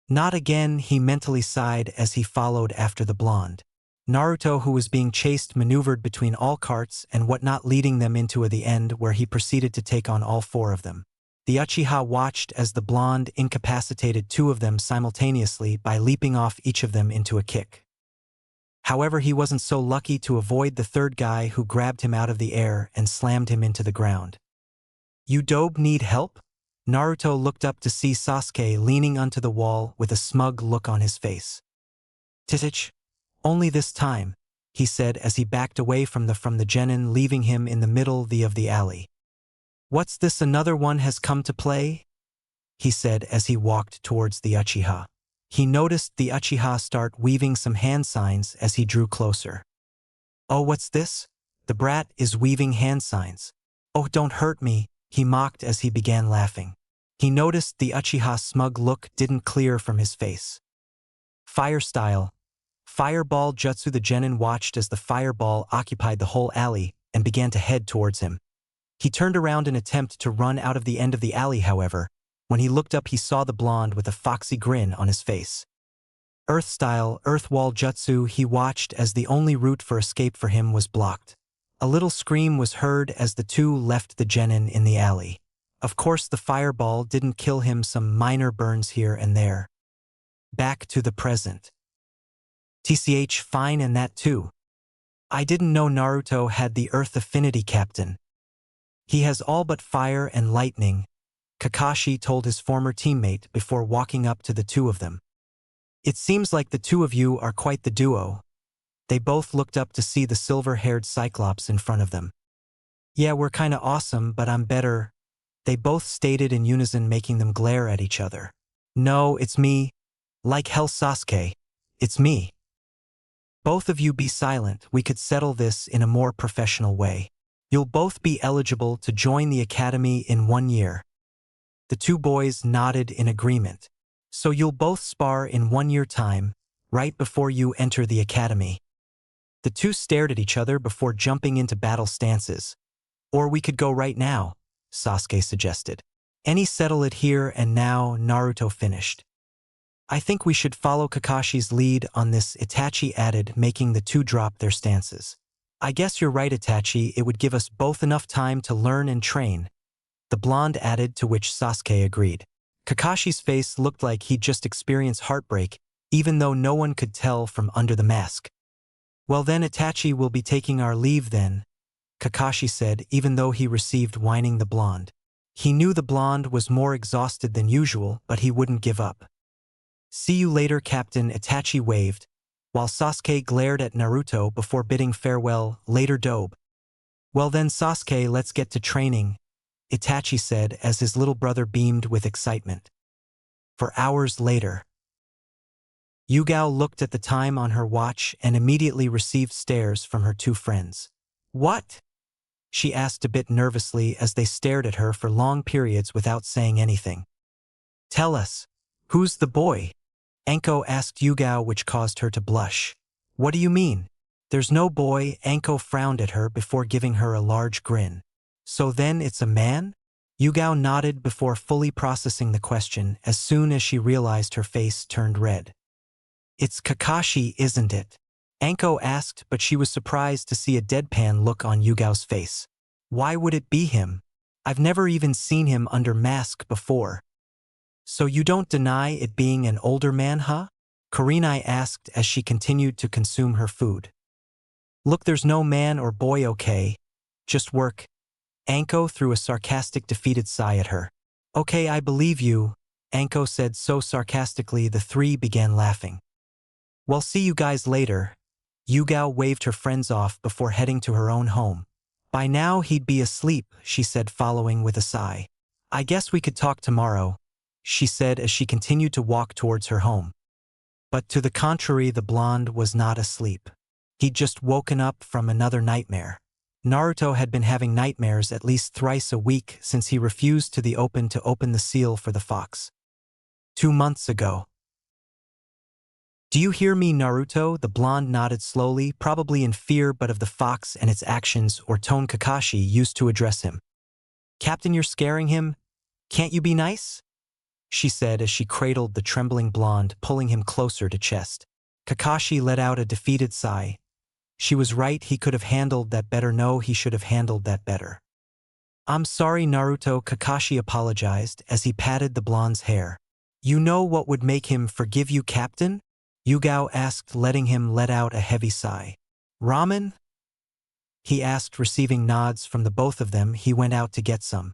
Not again, he mentally sighed as he followed after the blonde. Naruto, who was being chased, maneuvered between all carts and whatnot, leading them into the end where he proceeded to take on all 4 of them. The Uchiha watched as the blonde incapacitated 2 of them simultaneously by leaping off each of them into a kick. However, he wasn't so lucky to avoid the 3rd guy, who grabbed him out of the air and slammed him into the ground. You dobe need help? Naruto looked up to see Sasuke leaning onto the wall with a smug look on his face. Titich, only this time, he said as he backed away from the genin, leaving him in the middle of the alley. What's this, another one has come to play? He said as he walked towards the Uchiha. He noticed the Uchiha start weaving some hand signs as he drew closer. Oh, what's this? The brat is weaving hand signs. Oh, don't hurt me, he mocked as he began laughing. He noticed the Uchiha's smug look didn't clear from his face. Fire style. Fireball jutsu. The genin watched as the fireball occupied the whole alley and began to head towards him. He turned around in an attempt to run out of the end of the alley. However, when he looked up, he saw the blonde with a foxy grin on his face. Earth style, earth wall jutsu. He watched as the only route for escape for him was blocked. A little scream was heard as the 2 left the genin in the alley. Of course, the fireball didn't kill him, some minor burns here and there. Back to the present. TCH, fine, and that too. I didn't know Naruto had the earth affinity, Captain. He has all but fire and lightning, Kakashi told his former teammate before walking up to the 2 of them. It seems like the 2 of you are quite the duo. They both looked up to see the silver-haired Cyclops in front of them. Yeah, we're kinda awesome, but I'm better, they both stated in unison, making them glare at each other. No, it's me. Like hell, Sasuke. It's me. Both of you be silent, we could settle this in a more professional way. You'll both be eligible to join the academy in 1 year. The 2 boys nodded in agreement. So you'll both spar in 1 year time, right before you enter the academy. The 2 stared at each other before jumping into battle stances. Or we could go right now, Sasuke suggested. Any settle it here and now, Naruto finished. I think we should follow Kakashi's lead on this, Itachi added, making the 2 drop their stances. I guess you're right, Itachi, it would give us both enough time to learn and train. The blonde added, to which Sasuke agreed. Kakashi's face looked like he'd just experienced heartbreak, even though no one could tell from under the mask. Well then, Itachi will be taking our leave then, Kakashi said, even though he received whining the blonde. He knew the blonde was more exhausted than usual, but he wouldn't give up. See you later, Captain, Itachi waved, while Sasuke glared at Naruto before bidding farewell, later dobe. Well then, Sasuke, let's get to training, Itachi said as his little brother beamed with excitement. For hours later, Yugao looked at the time on her watch and immediately received stares from her 2 friends. What? She asked a bit nervously as they stared at her for long periods without saying anything. Tell us, who's the boy? Anko asked Yugao, which caused her to blush. What do you mean? There's no boy, Anko frowned at her before giving her a large grin. So then it's a man? Yugao nodded before fully processing the question as soon as she realized her face turned red. It's Kakashi, isn't it? Anko asked, but she was surprised to see a deadpan look on Yugao's face. Why would it be him? I've never even seen him under mask before. So you don't deny it being an older man, huh? Kurenai asked as she continued to consume her food. Look, there's no man or boy, okay? Just work. Anko threw a sarcastic, defeated sigh at her. Okay, I believe you, Anko said so sarcastically the 3 began laughing. Well, see you guys later. Yugao waved her friends off before heading to her own home. By now he'd be asleep, she said, following with a sigh. I guess we could talk tomorrow, she said as she continued to walk towards her home. But to the contrary, the blonde was not asleep. He'd just woken up from another nightmare. Naruto had been having nightmares at least thrice a week since he refused to open the seal for the fox. 2 months ago. Do you hear me, Naruto? The blonde nodded slowly, probably in fear but of the fox and its actions or tone Kakashi used to address him. Captain, you're scaring him? Can't you be nice? She said as she cradled the trembling blonde, pulling him closer to chest. Kakashi let out a defeated sigh. She was right, he could have handled that better. No, he should have handled that better. I'm sorry, Naruto, Kakashi apologized as he patted the blonde's hair. You know what would make him forgive you, Captain? Yugao asked, letting him let out a heavy sigh. Ramen? He asked, receiving nods from the both of them. He went out to get some.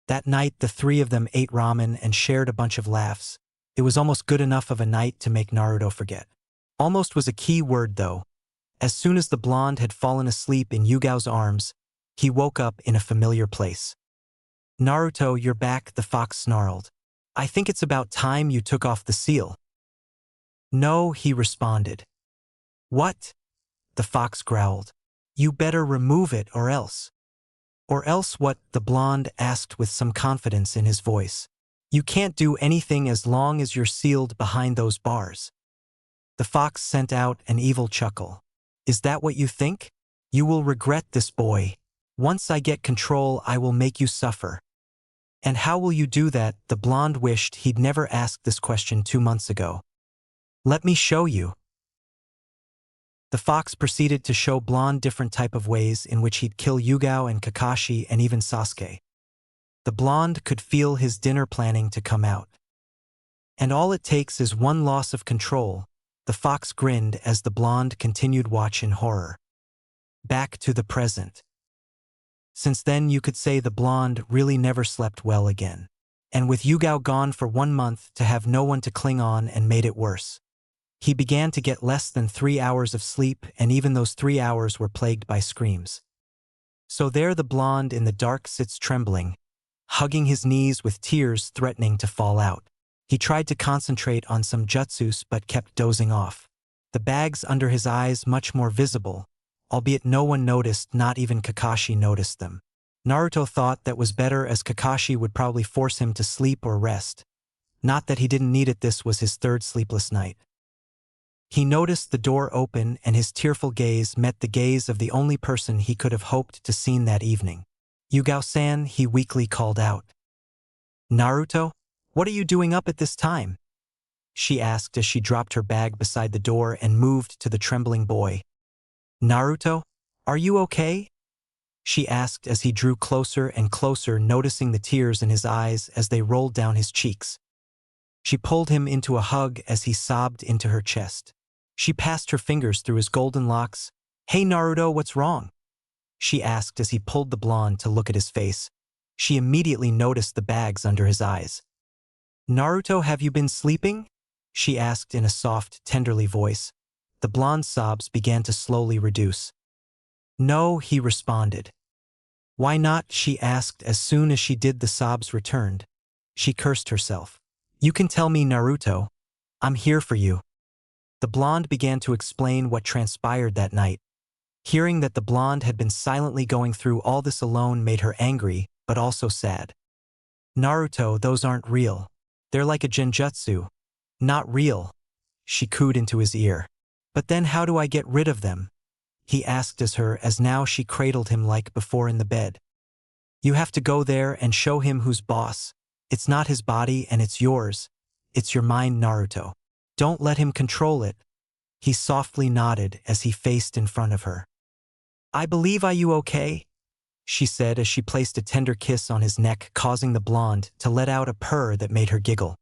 That night, the three of them ate ramen and shared a bunch of laughs. It was almost good enough of a night to make Naruto forget. Almost was a key word, though. As soon as the blonde had fallen asleep in Yugao's arms, he woke up in a familiar place. Naruto, you're back, the fox snarled. I think it's about time you took off the seal. No, he responded. What? The fox growled. You better remove it or else. Or else what? The blonde asked with some confidence in his voice. You can't do anything as long as you're sealed behind those bars. The fox sent out an evil chuckle. Is that what you think? You will regret this, boy. Once I get control, I will make you suffer. And how will you do that? The blonde wished he'd never asked this question 2 months ago. Let me show you. The fox proceeded to show blonde different type of ways in which he'd kill Yugao and Kakashi and even Sasuke. The blonde could feel his dinner planning to come out. And all it takes is one loss of control. The fox grinned as the blonde continued watch in horror. Back to the present. Since then you could say the blonde really never slept well again. And with Yugao gone for 1 month to have no one to cling on and made it worse. He began to get less than 3 hours of sleep, and even those 3 hours were plagued by screams. So there the blonde in the dark sits trembling, hugging his knees with tears threatening to fall out. He tried to concentrate on some jutsus but kept dozing off. The bags under his eyes much more visible, albeit no one noticed, not even Kakashi noticed them. Naruto thought that was better as Kakashi would probably force him to sleep or rest. Not that he didn't need it, this was his 3rd sleepless night. He noticed the door open and his tearful gaze met the gaze of the only person he could have hoped to see that evening. Yugao-san, he weakly called out. Naruto? What are you doing up at this time? She asked as she dropped her bag beside the door and moved to the trembling boy. Naruto, are you okay? She asked as he drew closer and closer, noticing the tears in his eyes as they rolled down his cheeks. She pulled him into a hug as he sobbed into her chest. She passed her fingers through his golden locks. Hey Naruto, what's wrong? She asked as he pulled the blonde to look at his face. She immediately noticed the bags under his eyes. Naruto, have you been sleeping? She asked in a soft, tenderly voice. The blonde's sobs began to slowly reduce. No, he responded. Why not? She asked as soon as she did the sobs returned. She cursed herself. You can tell me, Naruto. I'm here for you. The blonde began to explain what transpired that night. Hearing that the blonde had been silently going through all this alone made her angry, but also sad. Naruto, those aren't real. They're like a genjutsu. Not real. She cooed into his ear. But then how do I get rid of them? He asked as now she cradled him like before in the bed. You have to go there and show him who's boss. It's not his body and it's yours. It's your mind, Naruto. Don't let him control it. He softly nodded as he faced in front of her. I believe. Are you okay? She said as she placed a tender kiss on his neck, causing the blonde to let out a purr that made her giggle.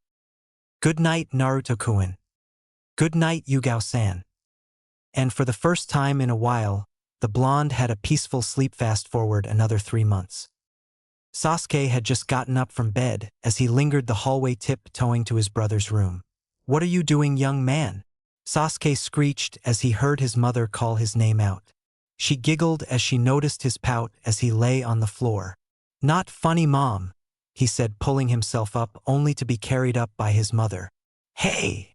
Good night, Naruto-kun. Good night, Yugao-san. And for the first time in a while, the blonde had a peaceful sleep. Fast forward another 3 months. Sasuke had just gotten up from bed as he lingered the hallway tiptoeing to his brother's room. What are you doing, young man? Sasuke screeched as he heard his mother call his name out. She giggled as she noticed his pout as he lay on the floor. Not funny, Mom, he said, pulling himself up only to be carried up by his mother. Hey!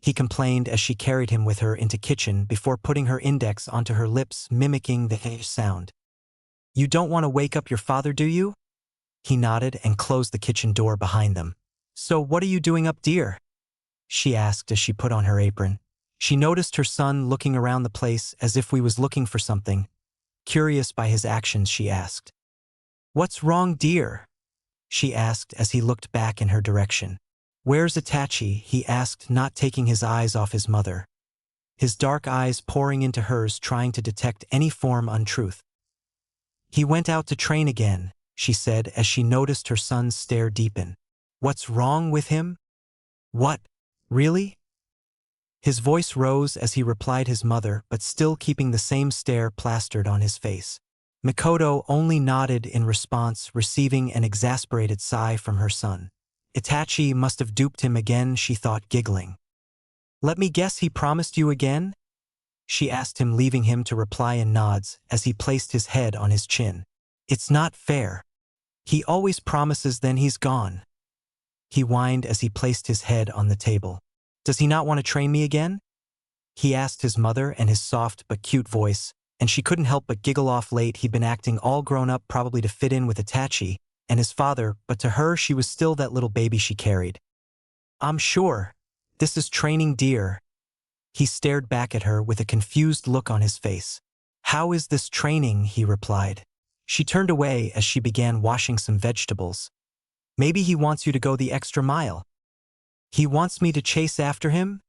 he complained as she carried him with her into kitchen before putting her index onto her lips, mimicking the h sound. You don't want to wake up your father, do you? He nodded and closed the kitchen door behind them. So what are you doing up, dear? She asked as she put on her apron. She noticed her son looking around the place as if we was looking for something. Curious by his actions, she asked. What's wrong, dear? She asked as he looked back in her direction. Where's Itachi? He asked, not taking his eyes off his mother. His dark eyes pouring into hers, trying to detect any form untruth. He went out to train again, she said as she noticed her son's stare deepen. What's wrong with him? What? Really? His voice rose as he replied his mother, but still keeping the same stare plastered on his face. Mikoto only nodded in response, receiving an exasperated sigh from her son. Itachi must have duped him again, she thought, giggling. Let me guess, he promised you again? She asked him, leaving him to reply in nods as he placed his head on his chin. It's not fair. He always promises, then he's gone. He whined as he placed his head on the table. Does he not want to train me again? He asked his mother in his soft but cute voice, and she couldn't help but giggle off. Late he'd been acting all grown up, probably to fit in with Itachi and his father, but to her she was still that little baby she carried. I'm sure. This is training, dear. He stared back at her with a confused look on his face. How is this training? He replied. She turned away as she began washing some vegetables. Maybe he wants you to go the extra mile. He wants me to chase after him?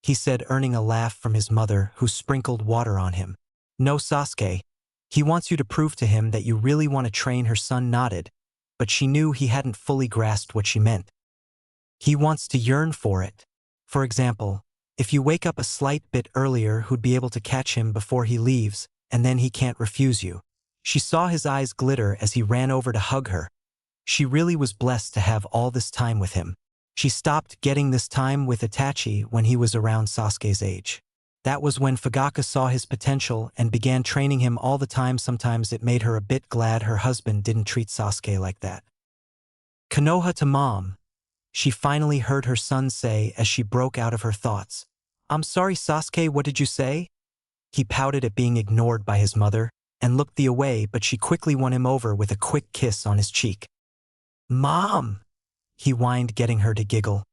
He said, earning a laugh from his mother, who sprinkled water on him. No, Sasuke. He wants you to prove to him that you really want to train. Her son nodded, but she knew he hadn't fully grasped what she meant. He wants to yearn for it. For example, if you wake up a slight bit earlier, who'd be able to catch him before he leaves, and then he can't refuse you. She saw his eyes glitter as he ran over to hug her. She really was blessed to have all this time with him. She stopped getting this time with Itachi when he was around Sasuke's age. That was when Fugaka saw his potential and began training him all the time. Sometimes it made her a bit glad her husband didn't treat Sasuke like that. Konoha to mom, she finally heard her son say as she broke out of her thoughts. I'm sorry, Sasuke, what did you say? He pouted at being ignored by his mother and looked the away, but she quickly won him over with a quick kiss on his cheek. Mom, he whined, getting her to giggle.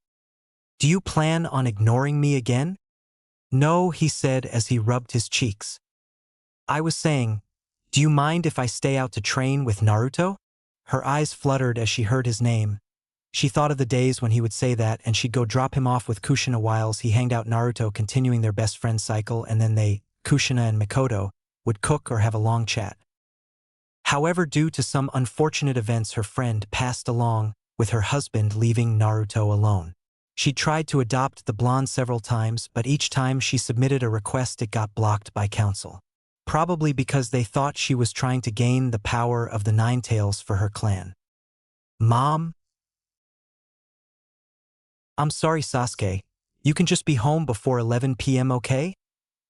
Do you plan on ignoring me again? No, he said as he rubbed his cheeks. I was saying, do you mind if I stay out to train with Naruto? Her eyes fluttered as she heard his name. She thought of the days when he would say that and she'd go drop him off with Kushina whilst he hanged out Naruto, continuing their best friend cycle, and then they, Kushina and Mikoto, would cook or have a long chat. However, due to some unfortunate events, her friend passed along, with her husband leaving Naruto alone. She tried to adopt the blonde several times, but each time she submitted a request it got blocked by council. Probably because they thought she was trying to gain the power of the Nine Tails for her clan. Mom? I'm sorry, Sasuke. You can just be home before 11 p.m., okay?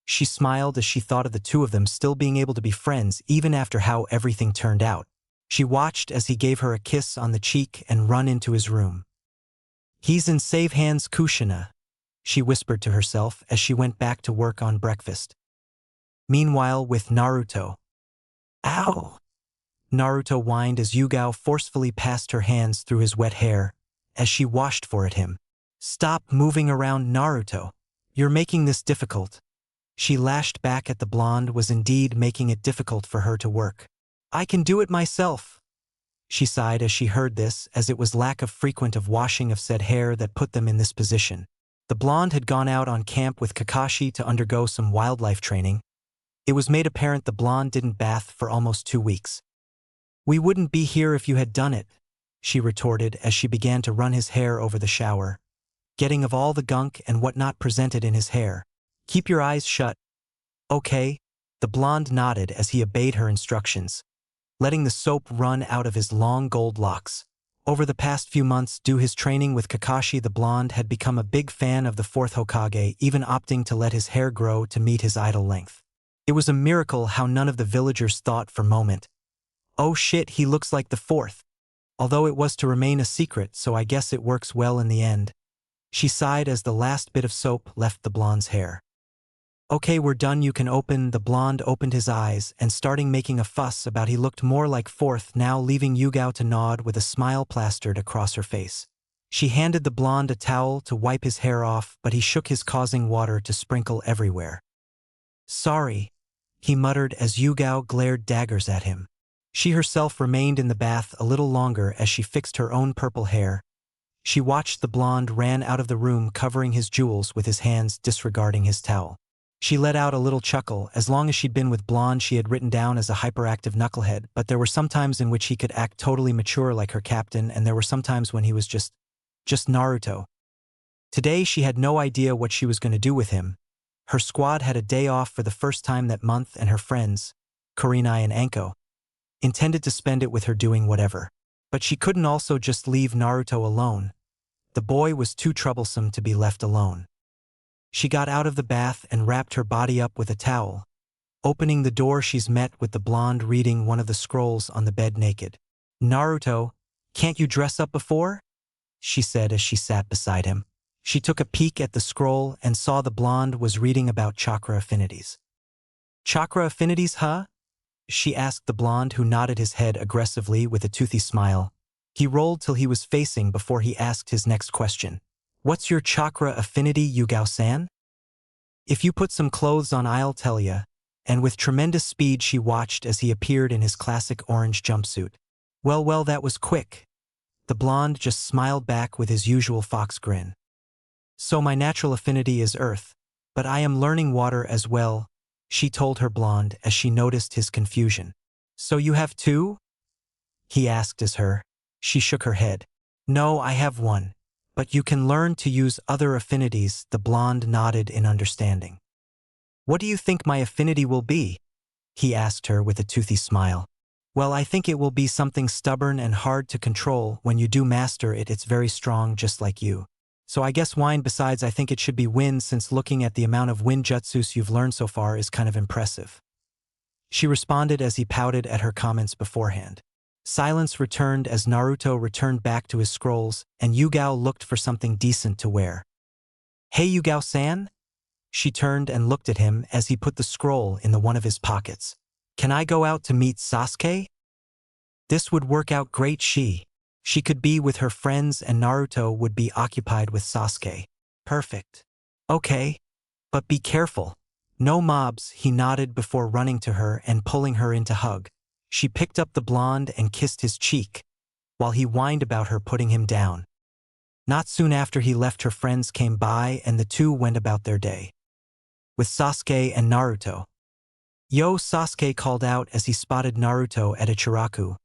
She smiled as she thought of the two of them still being able to be friends even after how everything turned out. She watched as he gave her a kiss on the cheek and run into his room. He's in safe hands, Kushina, she whispered to herself as she went back to work on breakfast. Meanwhile, with Naruto. Ow! Naruto whined as Yugao forcefully passed her hands through his wet hair as she washed for it him. Stop moving around, Naruto. You're making this difficult. She lashed back at the blonde was indeed making it difficult for her to work. I can do it myself. She sighed as she heard this, as it was lack of frequent of washing of said hair that put them in this position. The blonde had gone out on camp with Kakashi to undergo some wildlife training. It was made apparent the blonde didn't bath for almost 2 weeks. We wouldn't be here if you had done it, she retorted as she began to run his hair over the shower, getting of all the gunk and whatnot presented in his hair. Keep your eyes shut. Okay, the blonde nodded as he obeyed her instructions, letting the soap run out of his long gold locks. Over the past few months, due his training with Kakashi, the blonde had become a big fan of the fourth Hokage, even opting to let his hair grow to meet his idol length. It was a miracle how none of the villagers thought for a moment, oh shit, he looks like the fourth. Although it was to remain a secret, so I guess it works well in the end. She sighed as the last bit of soap left the blonde's hair. Okay, we're done, you can open. The blonde opened his eyes and starting making a fuss about he looked more like fourth now, leaving Yugao to nod with a smile plastered across her face. She handed the blonde a towel to wipe his hair off, but he shook his, causing water to sprinkle everywhere. Sorry, he muttered as Yugao glared daggers at him. She herself remained in the bath a little longer as she fixed her own purple hair. She watched the blonde ran out of the room covering his jewels with his hands, disregarding his towel. She let out a little chuckle. As long as she'd been with blonde, she had written down as a hyperactive knucklehead, but there were some times in which he could act totally mature like her captain, and there were some times when he was just Naruto. Today she had no idea what she was going to do with him. Her squad had a day off for the first time that month, and her friends, Kurenai and Anko, intended to spend it with her doing whatever. But she couldn't also just leave Naruto alone. The boy was too troublesome to be left alone. She got out of the bath and wrapped her body up with a towel. Opening the door, she's met with the blonde reading one of the scrolls on the bed naked. Naruto, can't you dress up before? She said as she sat beside him. She took a peek at the scroll and saw the blonde was reading about chakra affinities. Chakra affinities, huh? She asked the blonde, who nodded his head aggressively with a toothy smile. He rolled till he was facing before he asked his next question. What's your chakra affinity, Yugao-san? If you put some clothes on, I'll tell ya. And with tremendous speed she watched as he appeared in his classic orange jumpsuit. Well, that was quick. The blonde just smiled back with his usual fox grin. So my natural affinity is earth, but I am learning water as well, she told her blonde as she noticed his confusion. So you have two? He asked she shook her head. No, I have one. But you can learn to use other affinities, the blonde nodded in understanding. What do you think my affinity will be? He asked her with a toothy smile. Well, I think it will be something stubborn and hard to control. When you do master it, it's very strong, just like you. So I guess wind. Besides, I think it should be wind, since looking at the amount of wind jutsus you've learned so far is kind of impressive. She responded as he pouted at her comments beforehand. Silence returned as Naruto returned back to his scrolls, and Yugao looked for something decent to wear. Hey Yugao-san? She turned and looked at him as he put the scroll in one of his pockets. Can I go out to meet Sasuke? This would work out great. She could be with her friends and Naruto would be occupied with Sasuke. Perfect. Okay. But be careful. No mobs, he nodded before running to her and pulling her in to hug. She picked up the blonde and kissed his cheek, while he whined about her putting him down. Not soon after he left, her friends came by and the two went about their day. With Sasuke and Naruto. Yo, Sasuke called out as he spotted Naruto at Ichiraku.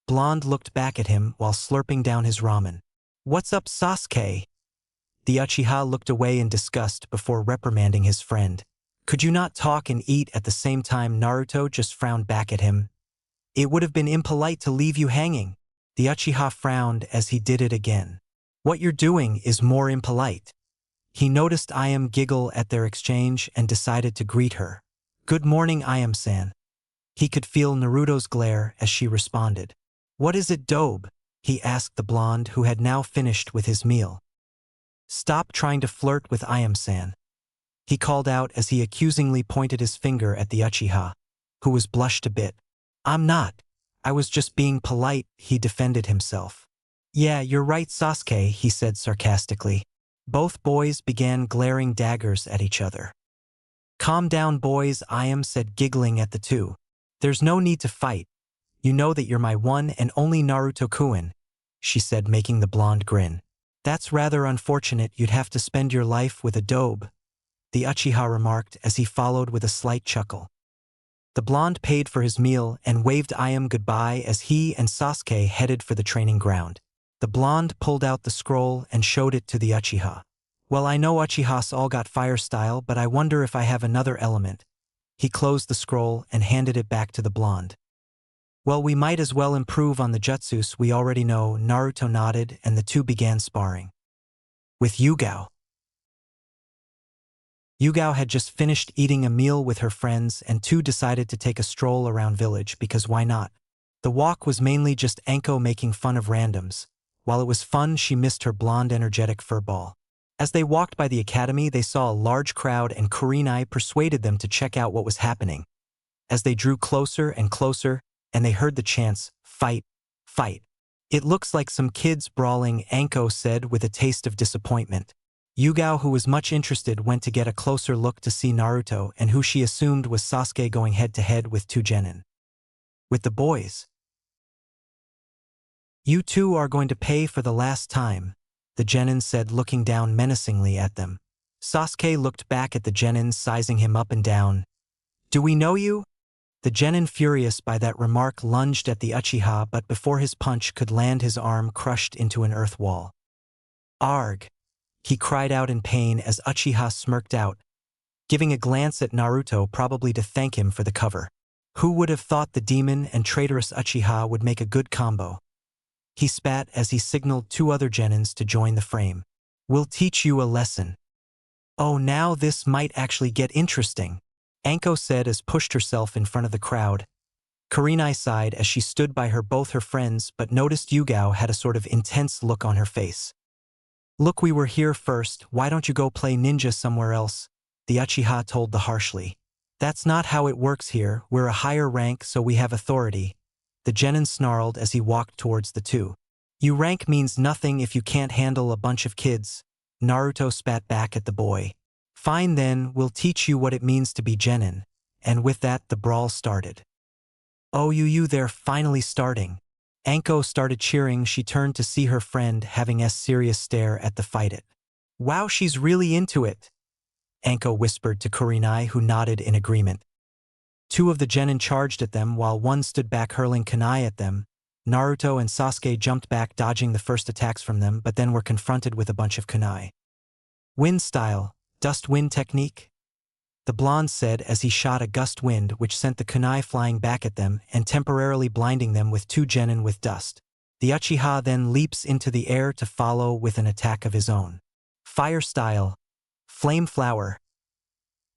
Blonde looked back at him while slurping down his ramen. What's up, Sasuke? The Uchiha looked away in disgust before reprimanding his friend. Could you not talk and eat at the same time? Naruto just frowned back at him. It would have been impolite to leave you hanging. The Uchiha frowned as he did it again. What you're doing is more impolite. He noticed Ayame giggle at their exchange and decided to greet her. Good morning, Ayame-san. He could feel Naruto's glare as she responded. What is it, Dobe? He asked the blonde, who had now finished with his meal. Stop trying to flirt with Ayame-san, he called out as he accusingly pointed his finger at the Uchiha, who was blushed a bit. I'm not. I was just being polite, he defended himself. Yeah, you're right, Sasuke, he said sarcastically. Both boys began glaring daggers at each other. Calm down, boys, Ayame said, giggling at the two. There's no need to fight. You know that you're my one and only Naruto-kun, she said, making the blonde grin. That's rather unfortunate. You'd have to spend your life with a Dobe, the Uchiha remarked as he followed with a slight chuckle. The blonde paid for his meal and waved Ayame goodbye as he and Sasuke headed for the training ground. The blonde pulled out the scroll and showed it to the Uchiha. Well, I know Uchihas all got fire style, but I wonder if I have another element. He closed the scroll and handed it back to the blonde. Well, we might as well improve on the jutsus we already know. Naruto nodded and the two began sparring. With Yugao. Yugao had just finished eating a meal with her friends, and two decided to take a stroll around village because why not? The walk was mainly just Anko making fun of randoms. While it was fun, she missed her blonde energetic furball. As they walked by the academy, they saw a large crowd and Kurenai persuaded them to check out what was happening. As they drew closer and closer, and they heard the chants, "Fight, fight." "It looks like some kids brawling," Anko said with a taste of disappointment. Yugao, who was much interested, went to get a closer look to see Naruto and who she assumed was Sasuke going head-to-head with two genin. With the boys. "You two are going to pay for the last time," the genin said, looking down menacingly at them. Sasuke looked back at the genin, sizing him up and down. "Do we know you?" The genin, furious by that remark, lunged at the Uchiha, but before his punch could land, his arm crushed into an earth wall. "Arg!" he cried out in pain as Uchiha smirked out, giving a glance at Naruto, probably to thank him for the cover. Who would have thought the demon and traitorous Uchiha would make a good combo? He spat as he signaled two other genins to join the frame. "We'll teach you a lesson." "Oh, now this might actually get interesting," Anko said as pushed herself in front of the crowd. Kurenai sighed as she stood by both her friends, but noticed Yugao had a sort of intense look on her face. "Look, we were here first, why don't you go play ninja somewhere else?" the Uchiha told them harshly. "That's not how it works here, we're a higher rank so we have authority," the genin snarled as he walked towards the two. "You rank means nothing if you can't handle a bunch of kids," Naruto spat back at the boy. "Fine then, we'll teach you what it means to be genin," and with that the brawl started. "Oh, you, they're finally starting." Anko started cheering. She turned to see her friend having a serious stare at the fight. "Wow, she's really into it," Anko whispered to Kurenai, who nodded in agreement. Two of the genin charged at them while one stood back hurling kunai at them. Naruto and Sasuke jumped back, dodging the first attacks from them, but then were confronted with a bunch of kunai. "Wind style, dust wind technique," the blonde said as he shot a gust wind which sent the kunai flying back at them and temporarily blinding them with two genin with dust. The Uchiha then leaps into the air to follow with an attack of his own. "Fire style, flame flower."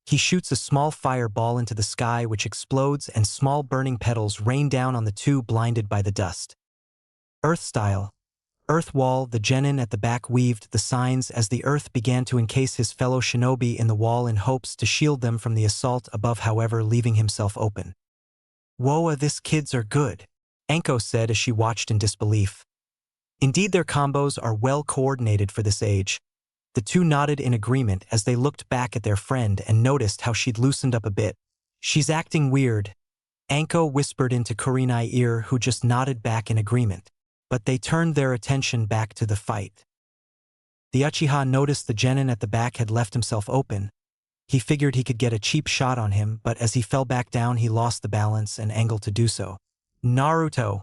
He shoots a small fireball into the sky which explodes and small burning petals rain down on the two blinded by the dust. "Earth style, earth wall." The genin at the back weaved the signs as the earth began to encase his fellow shinobi in the wall in hopes to shield them from the assault above, however leaving himself open. "Whoa, this kids are good," Anko said as she watched in disbelief. Indeed, their combos are well coordinated for this age. The two nodded in agreement as they looked back at their friend and noticed how she'd loosened up a bit. "She's acting weird," Anko whispered into Kurenai's ear, who just nodded back in agreement. But they turned their attention back to the fight. The Uchiha noticed the genin at the back had left himself open. He figured he could get a cheap shot on him, but as he fell back down he lost the balance and angle to do so. "Naruto!"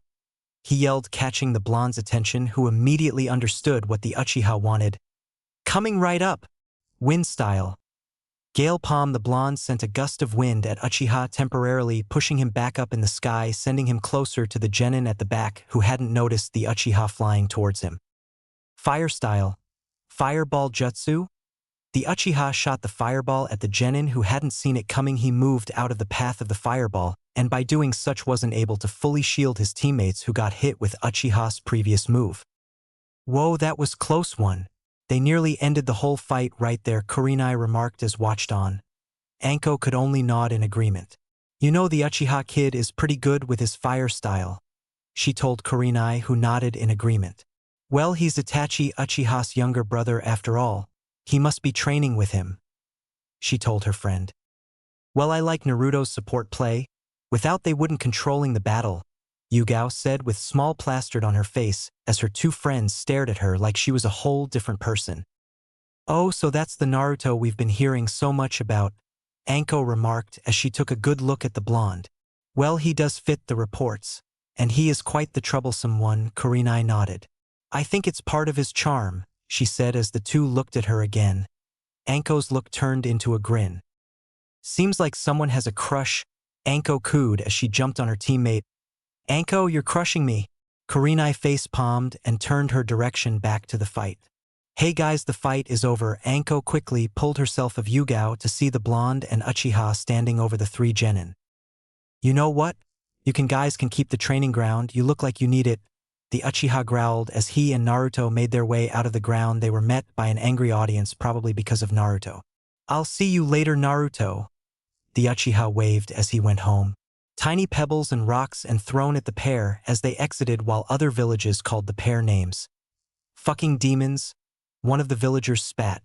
he yelled, catching the blonde's attention, who immediately understood what the Uchiha wanted. "Coming right up!" Wind style. Gale palm. The blonde sent a gust of wind at Uchiha, temporarily pushing him back up in the sky, sending him closer to the genin at the back, who hadn't noticed the Uchiha flying towards him. "Fire style, fireball jutsu." The Uchiha shot the fireball at the genin, who hadn't seen it coming. He moved out of the path of the fireball, and by doing such wasn't able to fully shield his teammates, who got hit with Uchiha's previous move. "Whoa, that was close one. They nearly ended the whole fight right there," Kurenai remarked as watched on. Anko could only nod in agreement. "You know, the Uchiha kid is pretty good with his fire style," she told Kurenai, who nodded in agreement. "Well, he's Itachi Uchiha's younger brother after all. He must be training with him," she told her friend. "Well, I like Naruto's support play. Without they wouldn't controlling the battle," Yugao said with small plastered on her face as her two friends stared at her like she was a whole different person. "Oh, so that's the Naruto we've been hearing so much about," Anko remarked as she took a good look at the blonde. "Well, he does fit the reports. And he is quite the troublesome one," Kurenai nodded. "I think it's part of his charm," she said as the two looked at her again. Anko's look turned into a grin. "Seems like someone has a crush," Anko cooed as she jumped on her teammate. "Anko, you're crushing me." Kurenai face-palmed and turned her direction back to the fight. "Hey guys, the fight is over." Anko quickly pulled herself of Yugao to see the blonde and Uchiha standing over the three genin. "You know what? You guys can keep the training ground. You look like you need it," the Uchiha growled as he and Naruto made their way out of the ground. They were met by an angry audience, probably because of Naruto. "I'll see you later, Naruto," the Uchiha waved as he went home. Tiny pebbles and rocks and thrown at the pair as they exited, while other villages called the pair names. "Fucking demons," one of the villagers spat.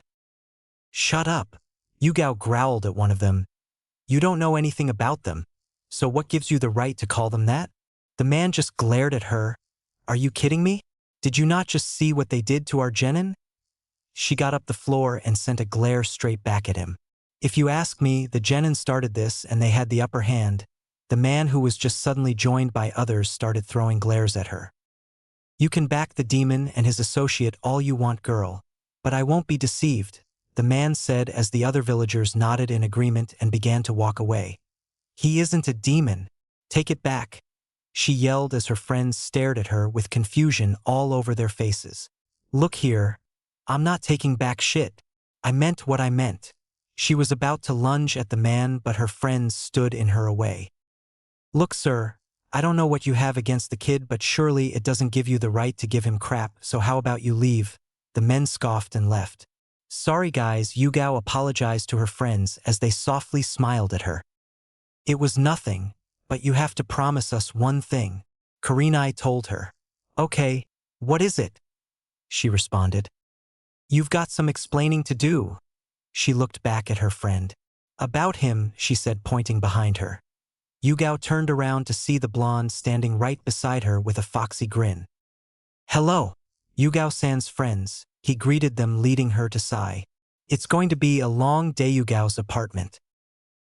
"Shut up," Yugao growled at one of them. "You don't know anything about them. So what gives you the right to call them that?" The man just glared at her. "Are you kidding me? Did you not just see what they did to our genin?" She got up the floor and sent a glare straight back at him. "If you ask me, the genin started this and they had the upper hand." The man, who was just suddenly joined by others, started throwing glares at her. "You can back the demon and his associate all you want, girl. But I won't be deceived," the man said as the other villagers nodded in agreement and began to walk away. "He isn't a demon. Take it back," she yelled as her friends stared at her with confusion all over their faces. "Look here. I'm not taking back shit. I meant what I meant." She was about to lunge at the man, but her friends stood in her way. "Look, sir, I don't know what you have against the kid, but surely it doesn't give you the right to give him crap, so how about you leave?" The men scoffed and left. "Sorry guys," Yugao apologized to her friends as they softly smiled at her. "It was nothing, but you have to promise us one thing," Kurenai told her. "Okay, what is it?" she responded. "You've got some explaining to do." She looked back at her friend. "About him," she said, pointing behind her. Yugao turned around to see the blonde standing right beside her with a foxy grin. "Hello, Yugao-san's friends," he greeted them, leading her to Sai. "It's going to be a long day." Yugao's apartment.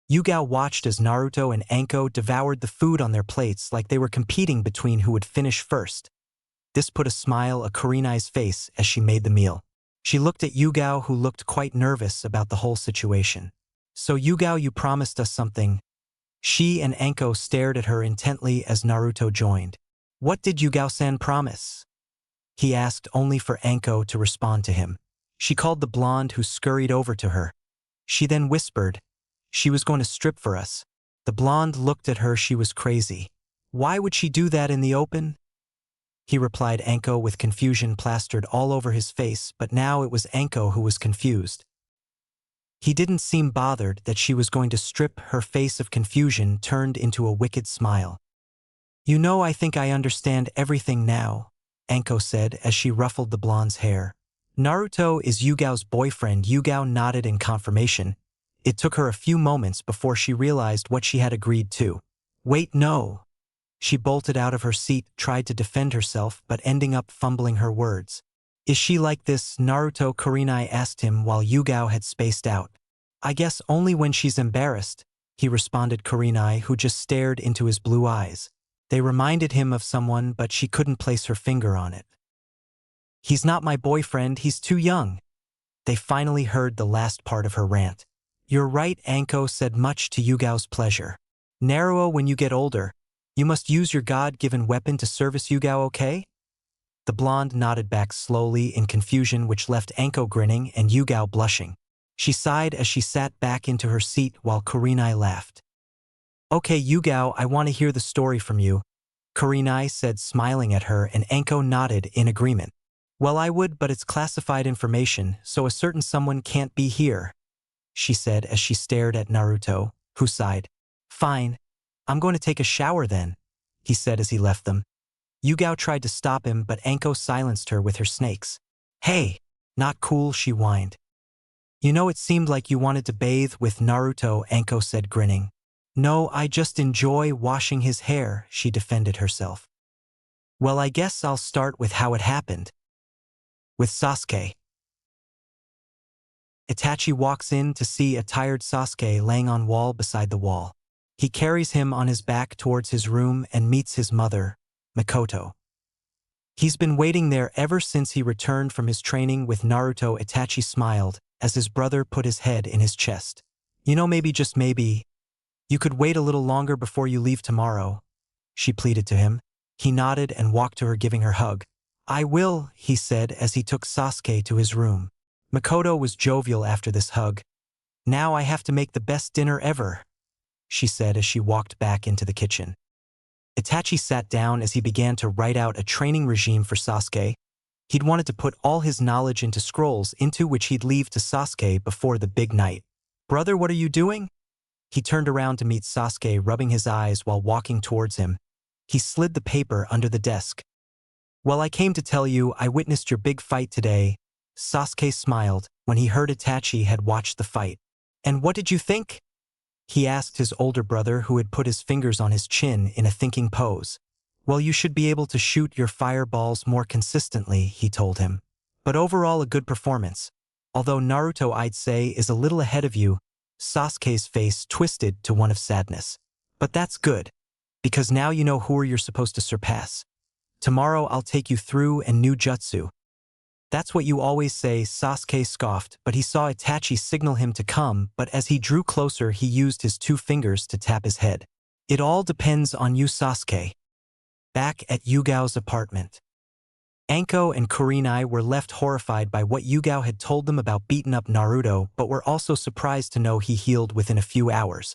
Yugao watched as Naruto and Anko devoured the food on their plates like they were competing between who would finish first. This put a smile on Kurenai's face as she made the meal. She looked at Yugao, who looked quite nervous about the whole situation. "So Yugao, you promised us something." She and Anko stared at her intently as Naruto joined. "What did Yugao-san promise?" he asked, only for Anko to respond to him. She called the blonde, who scurried over to her. She then whispered, "She was going to strip for us." The blonde looked at her. She was crazy. "Why would she do that in the open?" he replied. Anko, with confusion plastered all over his face, but now it was Anko who was confused. He didn't seem bothered that she was going to strip. Her face of confusion turned into a wicked smile. "You know, I think I understand everything now," Anko said as she ruffled the blonde's hair. "Naruto is Yugao's boyfriend." Yugao nodded in confirmation. It took her a few moments before she realized what she had agreed to. "Wait, no." She bolted out of her seat, tried to defend herself, but ending up fumbling her words. "Is she like this, Naruto?" Kurenai asked him while Yugao had spaced out. "I guess only when she's embarrassed," he responded. Kurenai, who just stared into his blue eyes. They reminded him of someone, but she couldn't place her finger on it. "He's not my boyfriend, he's too young." They finally heard the last part of her rant. "You're right," Anko said, much to Yugao's pleasure. "Naruto, when you get older, you must use your God-given weapon to service Yugao, okay?" The blonde nodded back slowly in confusion, which left Anko grinning and Yugao blushing. She sighed as she sat back into her seat while Kurenai laughed. "Okay, Yugao, I want to hear the story from you," Kurenai said, smiling at her, and Anko nodded in agreement. "Well, I would, but it's classified information, so a certain someone can't be here," she said as she stared at Naruto, who sighed. "Fine. I'm going to take a shower then," he said as he left them. Yugao tried to stop him, but Anko silenced her with her snakes. "Hey, not cool," she whined. "You know, it seemed like you wanted to bathe with Naruto," Anko said, grinning. "No, I just enjoy washing his hair," she defended herself. "Well, I guess I'll start with how it happened. With Sasuke." Itachi walks in to see a tired Sasuke laying on wall beside the wall. He carries him on his back towards his room and meets his mother, Mikoto. He's been waiting there ever since he returned from his training with Naruto. Itachi smiled as his brother put his head in his chest. "You know, maybe, just maybe, you could wait a little longer before you leave tomorrow," she pleaded to him. He nodded and walked to her, giving her a hug. "I will," he said as he took Sasuke to his room. Mikoto was jovial after this hug. "Now I have to make the best dinner ever," she said as she walked back into the kitchen. Itachi sat down as he began to write out a training regime for Sasuke. He'd wanted to put all his knowledge into scrolls into which he'd leave to Sasuke before the big night. "Brother, what are you doing?" He turned around to meet Sasuke, rubbing his eyes while walking towards him. He slid the paper under the desk. "Well, I came to tell you I witnessed your big fight today." Sasuke smiled when he heard Itachi had watched the fight. "And what did you think?" he asked his older brother, who had put his fingers on his chin in a thinking pose. "Well, you should be able to shoot your fireballs more consistently," he told him. "But overall a good performance. Although Naruto, I'd say, is a little ahead of you." Sasuke's face twisted to one of sadness. "But that's good, because now you know who you're supposed to surpass. Tomorrow I'll take you through a new jutsu." "That's what you always say," Sasuke scoffed, but he saw Itachi signal him to come, but as he drew closer he used his 2 fingers to tap his head. "It all depends on you, Sasuke." Back at Yugao's apartment, Anko and Kurenai were left horrified by what Yugao had told them about beating up Naruto, but were also surprised to know he healed within a few hours.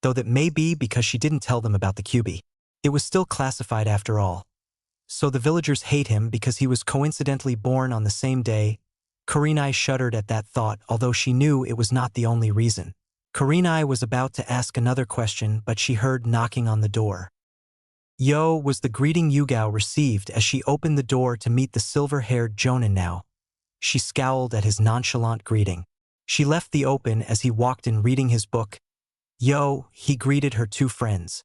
Though that may be because she didn't tell them about the Kyuubi. It was still classified after all. So the villagers hate him because he was coincidentally born on the same day. Kurenai shuddered at that thought, although she knew it was not the only reason. Kurenai was about to ask another question, but she heard knocking on the door. "Yo" was the greeting Yugao received as she opened the door to meet the silver-haired Jonin now. She scowled at his nonchalant greeting. She left the open as he walked in reading his book. "Yo," he greeted her 2 friends.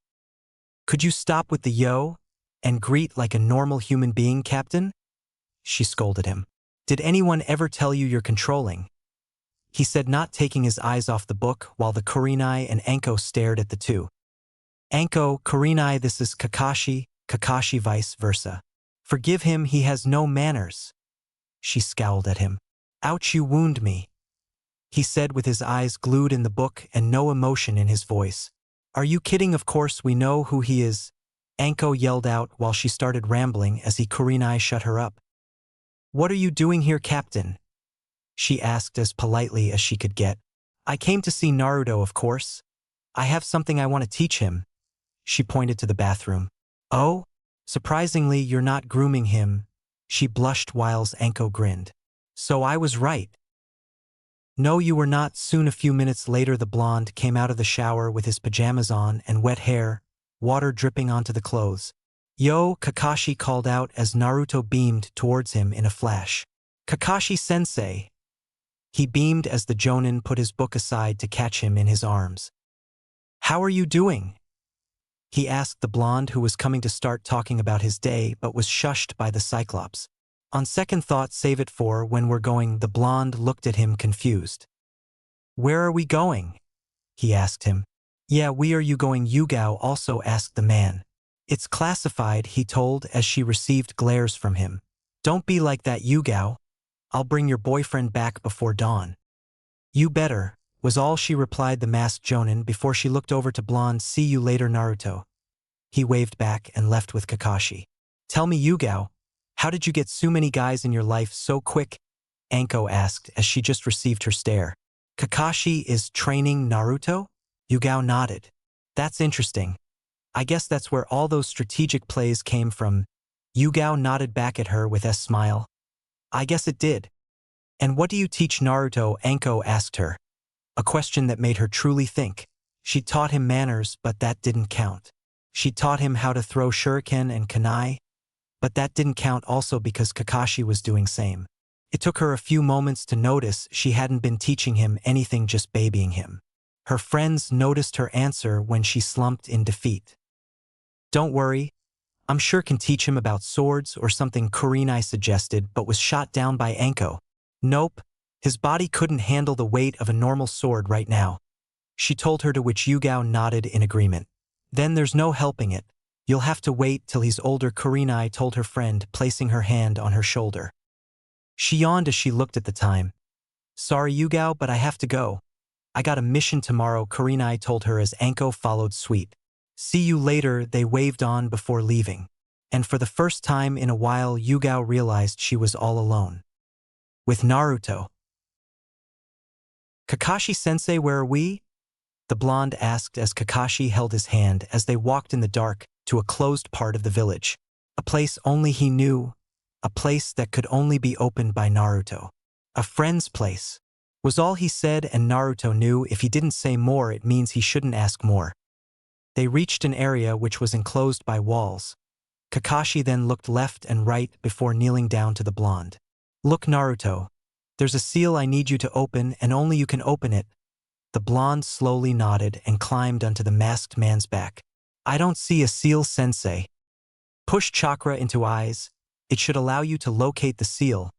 "Could you stop with the yo and greet like a normal human being, Captain?" she scolded him. "Did anyone ever tell you you're controlling?" he said, not taking his eyes off the book, while the Kurenai and Anko stared at the two. "Anko, Kurenai, this is Kakashi, Kakashi vice versa. Forgive him, he has no manners." She scowled at him. "Ouch, you wound me," he said with his eyes glued in the book and no emotion in his voice. "Are you kidding? Of course we know who he is," Anko yelled out while she started rambling as Kurenai shut her up. "What are you doing here, Captain?" she asked as politely as she could get. "I came to see Naruto, of course. I have something I want to teach him." She pointed to the bathroom. "Oh? Surprisingly, you're not grooming him," she blushed whilst Anko grinned. "So I was right." "No, you were not." Soon, a few minutes later, the blonde came out of the shower with his pajamas on and wet hair, water dripping onto the clothes. "Yo," Kakashi called out as Naruto beamed towards him in a flash. "Kakashi-sensei." He beamed as the Jonin put his book aside to catch him in his arms. "How are you doing?" he asked the blonde, who was coming to start talking about his day but was shushed by the Cyclops. "On second thought, save it for when we're going." The blonde looked at him confused. "Where are we going?" he asked him. "Yeah, where are you going?" Yugao also asked the man. "It's classified," he told as she received glares from him. "Don't be like that, Yugao. I'll bring your boyfriend back before dawn." "You better," was all she replied, the masked Jonin, before she looked over to blonde. "See you later, Naruto." He waved back and left with Kakashi. "Tell me, Yugao, how did you get so many guys in your life so quick?" Anko asked as she just received her stare. "Kakashi is training Naruto?" Yugao nodded. "That's interesting. I guess that's where all those strategic plays came from." Yugao nodded back at her with a smile. "I guess it did." "And what do you teach Naruto?" Anko asked her. A question that made her truly think. She taught him manners, but that didn't count. She taught him how to throw shuriken and kunai, but that didn't count also because Kakashi was doing same. It took her a few moments to notice she hadn't been teaching him anything, just babying him. Her friends noticed her answer when she slumped in defeat. "Don't worry, I'm sure can teach him about swords or something," Kurenai suggested, but was shot down by Anko. "Nope, his body couldn't handle the weight of a normal sword right now," she told her, to which Yugao nodded in agreement. "Then there's no helping it. You'll have to wait till he's older," Kurenai told her friend, placing her hand on her shoulder. She yawned as she looked at the time. "Sorry, Yugao, but I have to go. I got a mission tomorrow," Kurenai told her as Anko followed suit. "See you later," they waved on before leaving. And for the first time in a while, Yugao realized she was all alone. With Naruto. "Kakashi-sensei, where are we?" the blonde asked as Kakashi held his hand as they walked in the dark, to a closed part of the village. A place only he knew, a place that could only be opened by Naruto. A friend's place was all he said, and Naruto knew if he didn't say more it means he shouldn't ask more. They reached an area which was enclosed by walls. Kakashi then looked left and right before kneeling down to the blonde. "Look, Naruto. There's a seal I need you to open, and only you can open it." The blonde slowly nodded and climbed onto the masked man's back. "I don't see a seal, sensei." "Push chakra into eyes. It should allow you to locate the seal."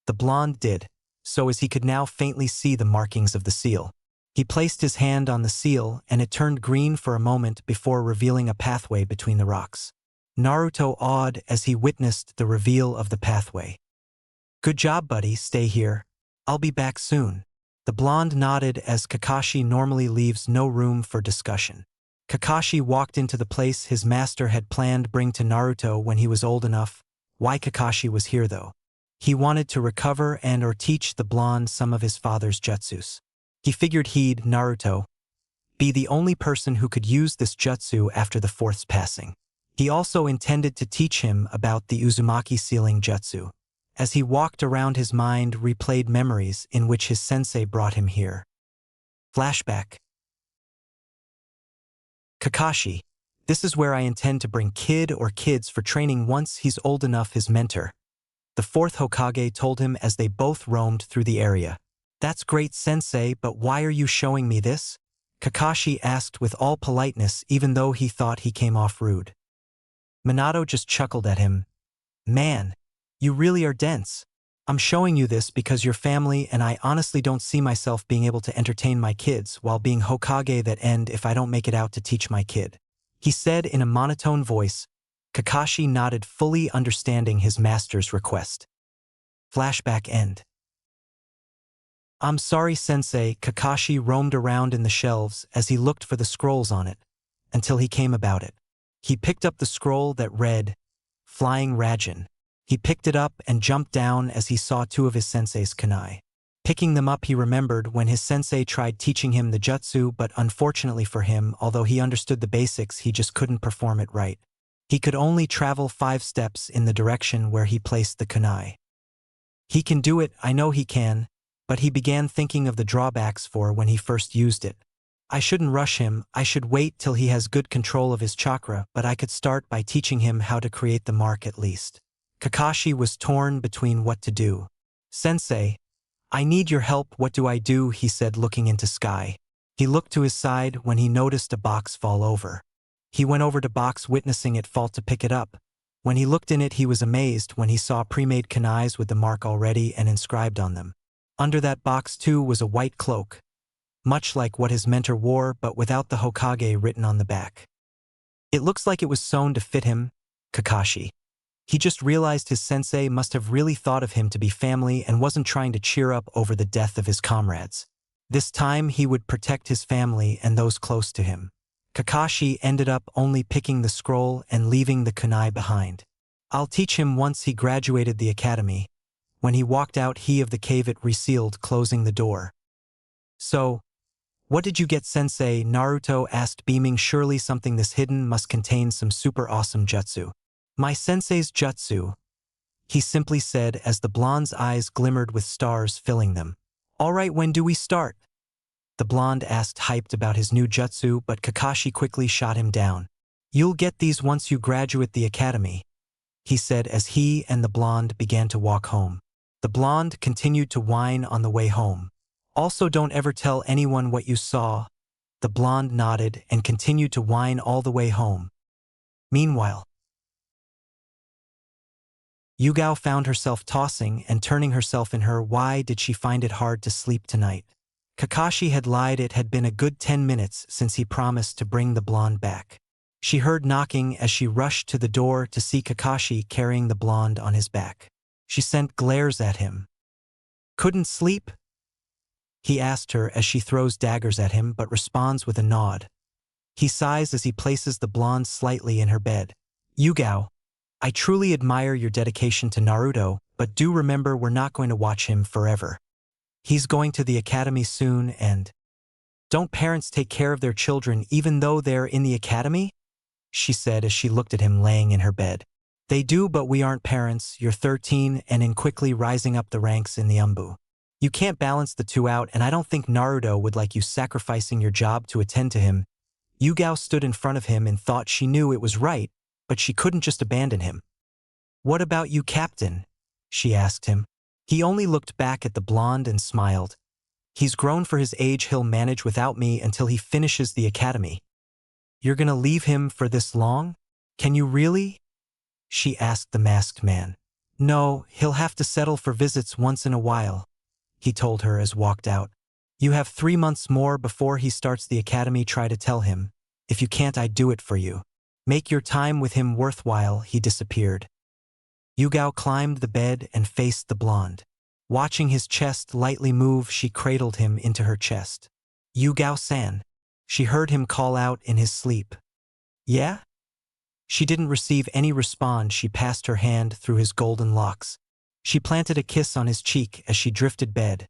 The blonde did, so as he could now faintly see the markings of the seal. He placed his hand on the seal, and it turned green for a moment before revealing a pathway between the rocks. Naruto awed as he witnessed the reveal of the pathway. "Good job, buddy. Stay here. I'll be back soon." The blonde nodded as Kakashi normally leaves no room for discussion. Kakashi walked into the place his master had planned bring to Naruto when he was old enough. Why Kakashi was here though? He wanted to recover and or teach the blonde some of his father's jutsus. He figured he'd, Naruto, be the only person who could use this jutsu after the fourth's passing. He also intended to teach him about the Uzumaki sealing jutsu. As he walked around, his mind replayed memories in which his sensei brought him here. Flashback. "Kakashi, this is where I intend to bring kid or kids for training once he's old enough," his mentor, the fourth Hokage, told him as they both roamed through the area. "That's great, sensei, but why are you showing me this?" Kakashi asked with all politeness, even though he thought he came off rude. Minato just chuckled at him. "Man, you really are dense. I'm showing you this because you're family, and I honestly don't see myself being able to entertain my kids while being Hokage that end if I don't make it out to teach my kid," he said in a monotone voice. Kakashi nodded, fully understanding his master's request. Flashback end. "I'm sorry, sensei." Kakashi roamed around in the shelves as he looked for the scrolls on it, until he came about it. He picked up the scroll that read, "Flying Raijin." He picked it up and jumped down as he saw two of his sensei's kunai. Picking them up, he remembered when his sensei tried teaching him the jutsu, but unfortunately for him, although he understood the basics, he just couldn't perform it right. He could only travel 5 steps in the direction where he placed the kunai. "He can do it, I know he can," but he began thinking of the drawbacks for when he first used it. "I shouldn't rush him. I should wait till he has good control of his chakra, but I could start by teaching him how to create the mark at least." Kakashi was torn between what to do. "Sensei, I need your help. What do I do?" he said, looking into sky. He looked to his side when he noticed a box fall over. He went over to box, witnessing it fall, to pick it up. When he looked in it, he was amazed when he saw pre-made kunais with the mark already and inscribed on them. Under that box too was a white cloak, much like what his mentor wore, but without the Hokage written on the back. "It looks like it was sewn to fit him, Kakashi." He just realized his sensei must have really thought of him to be family and wasn't trying to cheer up over the death of his comrades. This time he would protect his family and those close to him. Kakashi ended up only picking the scroll and leaving the kunai behind. "I'll teach him once he graduated the academy." When he walked out, he of the cave it resealed, closing the door. "So, what did you get, sensei?" Naruto asked, beaming. "Surely something this hidden must contain some super awesome jutsu." "My sensei's jutsu," he simply said as the blonde's eyes glimmered with stars filling them. "All right, when do we start?" the blonde asked, hyped about his new jutsu, but Kakashi quickly shot him down. "You'll get these once you graduate the academy," he said as he and the blonde began to walk home. The blonde continued to whine on the way home. "Also, don't ever tell anyone what you saw." The blonde nodded and continued to whine all the way home. Meanwhile, Yugao found herself tossing and turning herself in her. Why did she find it hard to sleep tonight? Kakashi had lied. It had been a good 10 minutes since he promised to bring the blonde back. She heard knocking as she rushed to the door to see Kakashi carrying the blonde on his back. She sent glares at him. "Couldn't sleep?" he asked her as she throws daggers at him but responds with a nod. He sighs as he places the blonde slightly in her bed. "Yugao, I truly admire your dedication to Naruto, but do remember we're not going to watch him forever. He's going to the academy soon, and don't parents take care of their children even though they're in the academy?" she said as she looked at him laying in her bed. They do, but we aren't parents. You're 13 and in quickly rising up the ranks in the umbu. You can't balance the two out, and I don't think Naruto would like you sacrificing your job to attend to him. Yugao stood in front of him and thought she knew it was right, but she couldn't just abandon him. What about you, Captain? She asked him. He only looked back at the blonde and smiled. He's grown for his age. He'll manage without me until he finishes the academy. You're gonna leave him for this long? Can you really? She asked the masked man. No, he'll have to settle for visits once in a while, he told her as walked out. You have 3 months more before he starts the academy. Try to tell him. If you can't, I do it for you. Make your time with him worthwhile. He disappeared. Yugao climbed the bed and faced the blonde. Watching his chest lightly move, she cradled him into her chest. Yugao-san. She heard him call out in his sleep. Yeah? She didn't receive any response. She passed her hand through his golden locks. She planted a kiss on his cheek as she drifted bed.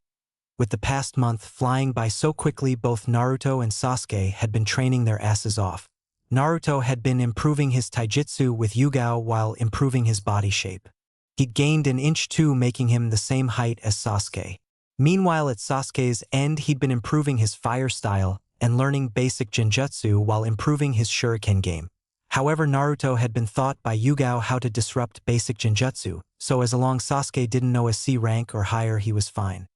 With the past month flying by so quickly, both Naruto and Sasuke had been training their asses off. Naruto had been improving his taijutsu with Yugao while improving his body shape. He'd gained an inch too, making him the same height as Sasuke. Meanwhile, at Sasuke's end, he'd been improving his fire style and learning basic genjutsu while improving his shuriken game. However, Naruto had been taught by Yugao how to disrupt basic genjutsu, so as long as Sasuke didn't know a C rank or higher, he was fine.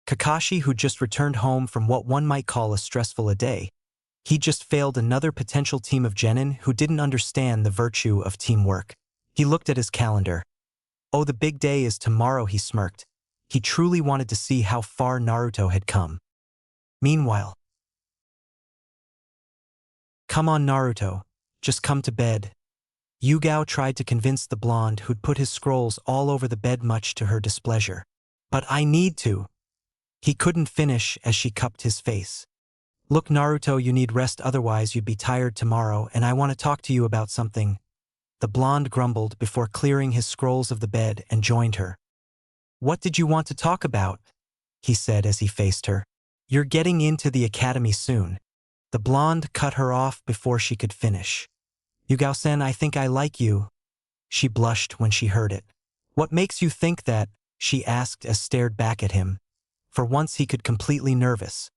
Kakashi, who just returned home from what one might call a stressful day, he just failed another potential team of genin who didn't understand the virtue of teamwork. He looked at his calendar. Oh, the big day is tomorrow, he smirked. He truly wanted to see how far Naruto had come. Meanwhile, come on, Naruto, just come to bed. Yugao tried to convince the blonde, who'd put his scrolls all over the bed much to her displeasure. But I need to. He couldn't finish as she cupped his face. Look, Naruto, you need rest, otherwise you'd be tired tomorrow, and I want to talk to you about something. The blonde grumbled before clearing his scrolls of the bed and joined her. What did you want to talk about? He said as he faced her. You're getting into the academy soon. The blonde cut her off before she could finish. Yugao-san, I think I like you. She blushed when she heard it. What makes you think that? She asked as stared back at him. For once he could completely nervous.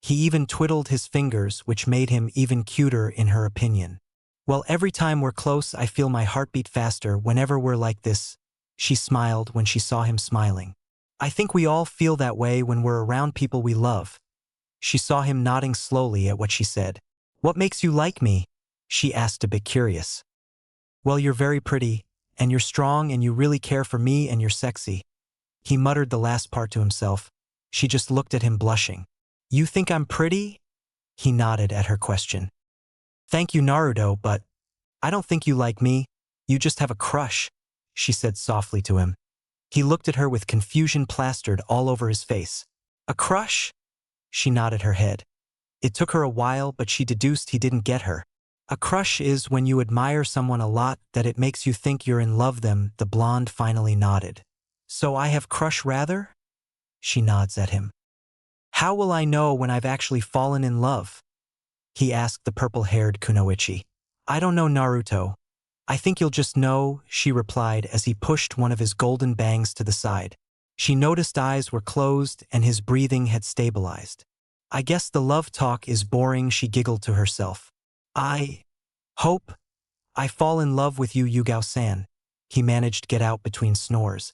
He even twiddled his fingers, which made him even cuter in her opinion. Well, every time we're close, I feel my heart beat faster whenever we're like this. She smiled when she saw him smiling. I think we all feel that way when we're around people we love. She saw him nodding slowly at what she said. What makes you like me? She asked, a bit curious. Well, you're very pretty, and you're strong, and you really care for me, and you're sexy. He muttered the last part to himself. She just looked at him blushing. You think I'm pretty? He nodded at her question. Thank you, Naruto, but I don't think you like me. You just have a crush, she said softly to him. He looked at her with confusion plastered all over his face. A crush? She nodded her head. It took her a while, but she deduced he didn't get her. A crush is when you admire someone a lot that it makes you think you're in love them. The blonde finally nodded. So I have crush rather? She nods at him. How will I know when I've actually fallen in love? He asked the purple-haired Kunoichi. I don't know, Naruto. I think you'll just know, she replied as he pushed one of his golden bangs to the side. She noticed eyes were closed and his breathing had stabilized. I guess the love talk is boring, she giggled to herself. I hope I fall in love with you, Yugao-san. He managed to get out between snores.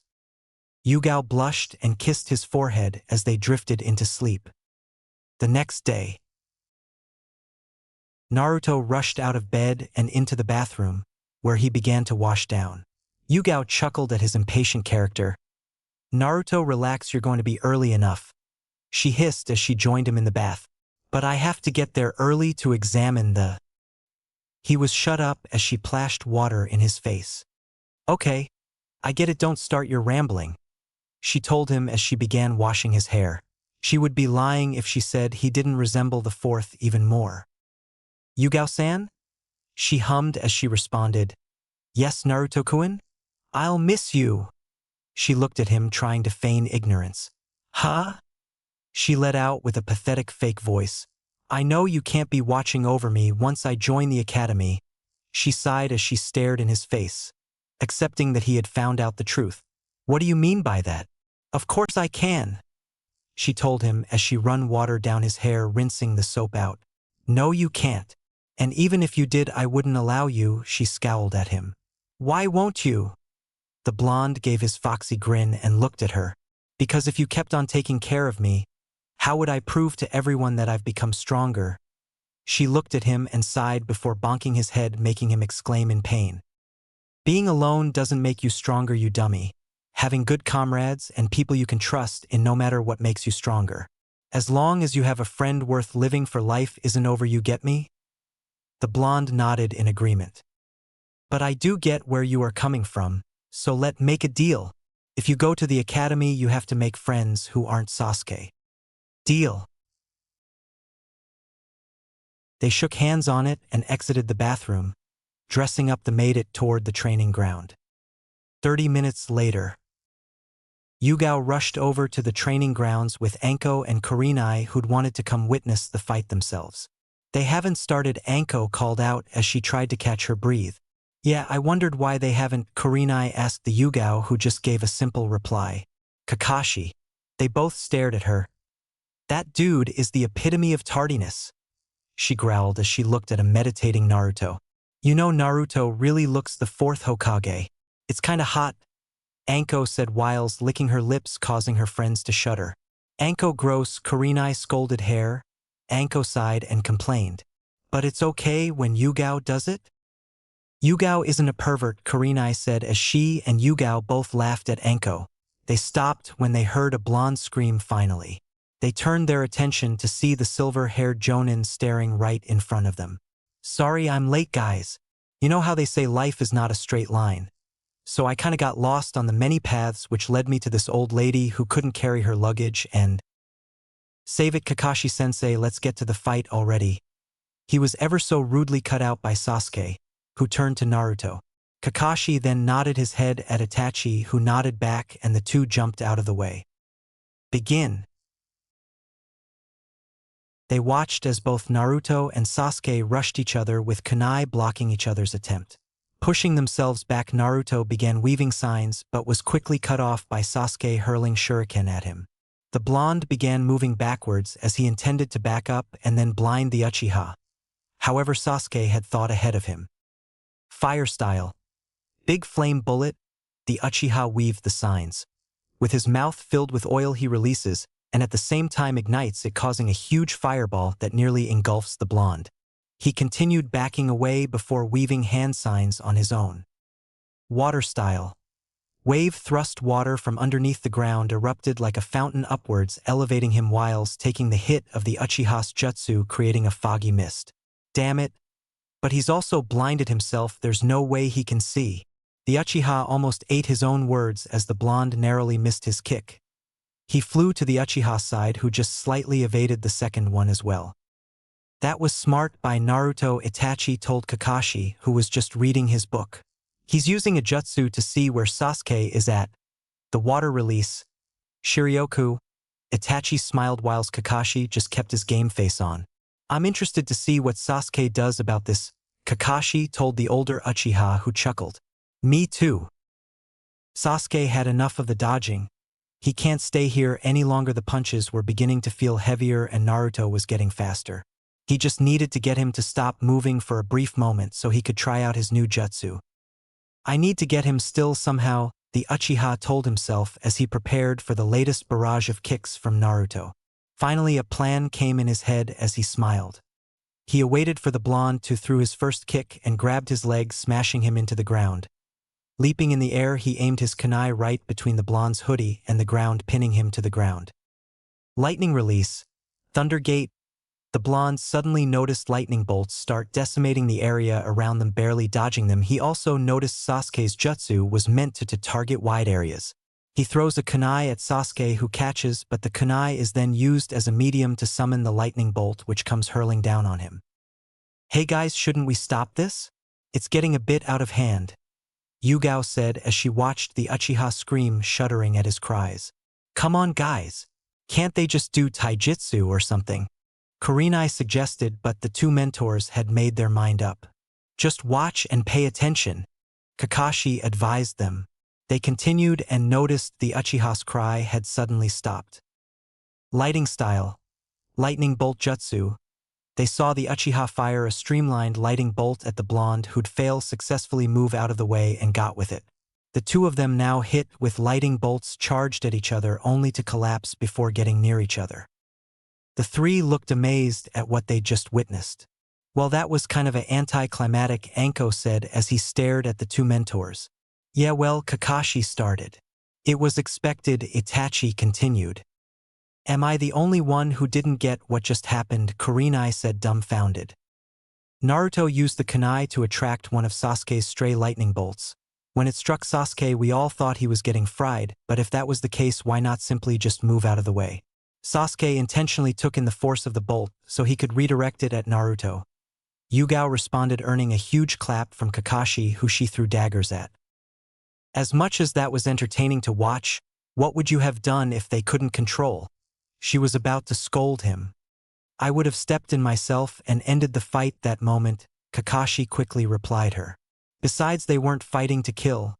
Yugao blushed and kissed his forehead as they drifted into sleep. The next day, Naruto rushed out of bed and into the bathroom, where he began to wash down. Yugao chuckled at his impatient character. Naruto, relax, you're going to be early enough. She hissed as she joined him in the bath. But I have to get there early to examine the... He was shut up as she plashed water in his face. Okay, I get it, don't start your rambling, she told him as she began washing his hair. She would be lying if she said he didn't resemble the fourth even more. Yugao-san? She hummed as she responded. Yes, Naruto-kun? I'll miss you. She looked at him, trying to feign ignorance. Huh? She let out with a pathetic fake voice. I know you can't be watching over me once I join the academy. She sighed as she stared in his face, accepting that he had found out the truth. What do you mean by that? Of course I can, she told him as she run water down his hair, rinsing the soap out. No, you can't. And even if you did, I wouldn't allow you, she scowled at him. Why won't you? The blonde gave his foxy grin and looked at her. Because if you kept on taking care of me, how would I prove to everyone that I've become stronger? She looked at him and sighed before bonking his head, making him exclaim in pain. Being alone doesn't make you stronger, you dummy. Having good comrades and people you can trust in no matter what makes you stronger. As long as you have a friend worth living for, life isn't over, you get me? The blonde nodded in agreement. But I do get where you are coming from, so let's make a deal. If you go to the academy, you have to make friends who aren't Sasuke. Deal. They shook hands on it and exited the bathroom, dressing up, made it toward the training ground. 30 minutes later, Yugao rushed over to the training grounds with Anko and Kurenai, who'd wanted to come witness the fight themselves. They haven't started, Anko called out as she tried to catch her breath. Yeah, I wondered why they haven't, Kurenai asked the Yugao, who just gave a simple reply. Kakashi. They both stared at her. That dude is the epitome of tardiness, she growled as she looked at a meditating Naruto. You know, Naruto really looks the fourth Hokage. It's kinda hot, Anko said whilst licking her lips, causing her friends to shudder. Anko gross, Kurenai scolded hair. Anko sighed and complained. But it's okay when Yugao does it? Yugao isn't a pervert, Kurenai said as she and Yugao both laughed at Anko. They stopped when they heard a blonde scream finally. They turned their attention to see the silver-haired Jonin staring right in front of them. Sorry I'm late, guys. You know how they say life is not a straight line. So I kinda got lost on the many paths which led me to this old lady who couldn't carry her luggage and… Save it, Kakashi-sensei, let's get to the fight already. He was ever so rudely cut out by Sasuke, who turned to Naruto. Kakashi then nodded his head at Itachi, who nodded back, and the two jumped out of the way. Begin. They watched as both Naruto and Sasuke rushed each other, with kunai blocking each other's attempt. Pushing themselves back, Naruto began weaving signs but was quickly cut off by Sasuke hurling shuriken at him. The blonde began moving backwards as he intended to back up and then blind the Uchiha. However, Sasuke had thought ahead of him. Fire style. Big flame bullet. The Uchiha weaved the signs. With his mouth filled with oil, he releases, and at the same time ignites it, causing a huge fireball that nearly engulfs the blonde. He continued backing away before weaving hand signs on his own. Water style. Wave thrust water from underneath the ground erupted like a fountain upwards, elevating him whilst taking the hit of the Uchiha's jutsu, creating a foggy mist. Damn it. But he's also blinded himself, there's no way he can see. The Uchiha almost ate his own words as the blonde narrowly missed his kick. He flew to the Uchiha side, who just slightly evaded the second one as well. That was smart by Naruto, Itachi told Kakashi, who was just reading his book. He's using a jutsu to see where Sasuke is at. The water release. Shiryoku. Itachi smiled whilst Kakashi just kept his game face on. I'm interested to see what Sasuke does about this, Kakashi told the older Uchiha, who chuckled. Me too. Sasuke had enough of the dodging. He can't stay here any longer. The punches were beginning to feel heavier and Naruto was getting faster. He just needed to get him to stop moving for a brief moment so he could try out his new jutsu. I need to get him still somehow, the Uchiha told himself as he prepared for the latest barrage of kicks from Naruto. Finally, a plan came in his head as he smiled. He awaited for the blonde to throw his first kick and grabbed his leg, smashing him into the ground. Leaping in the air, he aimed his kunai right between the blonde's hoodie and the ground, pinning him to the ground. Lightning release. Thunder gate. The blonde suddenly noticed lightning bolts start decimating the area around them, barely dodging them. He also noticed Sasuke's jutsu was meant to target wide areas. He throws a kunai at Sasuke, who catches, but the kunai is then used as a medium to summon the lightning bolt, which comes hurling down on him. Hey guys, shouldn't we stop this? It's getting a bit out of hand, Yugao said as she watched the Uchiha scream, shuddering at his cries. Come on guys, can't they just do taijutsu or something? Kurenai suggested, but the two mentors had made their mind up. Just watch and pay attention, Kakashi advised them. They continued and noticed the Uchiha's cry had suddenly stopped. Lighting style. Lightning bolt jutsu. They saw the Uchiha fire a streamlined lighting bolt at the blonde who'd fail successfully move out of the way and got with it. The two of them now hit with lighting bolts charged at each other only to collapse before getting near each other. The three looked amazed at what they'd just witnessed. Well, that was kind of an anticlimactic, Anko said as he stared at the two mentors. Yeah, well, Kakashi started. It was expected, Itachi continued. Am I the only one who didn't get what just happened? Kurenai said dumbfounded. Naruto used the kunai to attract one of Sasuke's stray lightning bolts. When it struck Sasuke, we all thought he was getting fried, but if that was the case, why not simply just move out of the way? Sasuke intentionally took in the force of the bolt so he could redirect it at Naruto. Yugao responded, earning a huge clap from Kakashi, who she threw daggers at. As much as that was entertaining to watch, what would you have done if they couldn't control? She was about to scold him. I would have stepped in myself and ended the fight that moment, Kakashi quickly replied her. Besides, they weren't fighting to kill.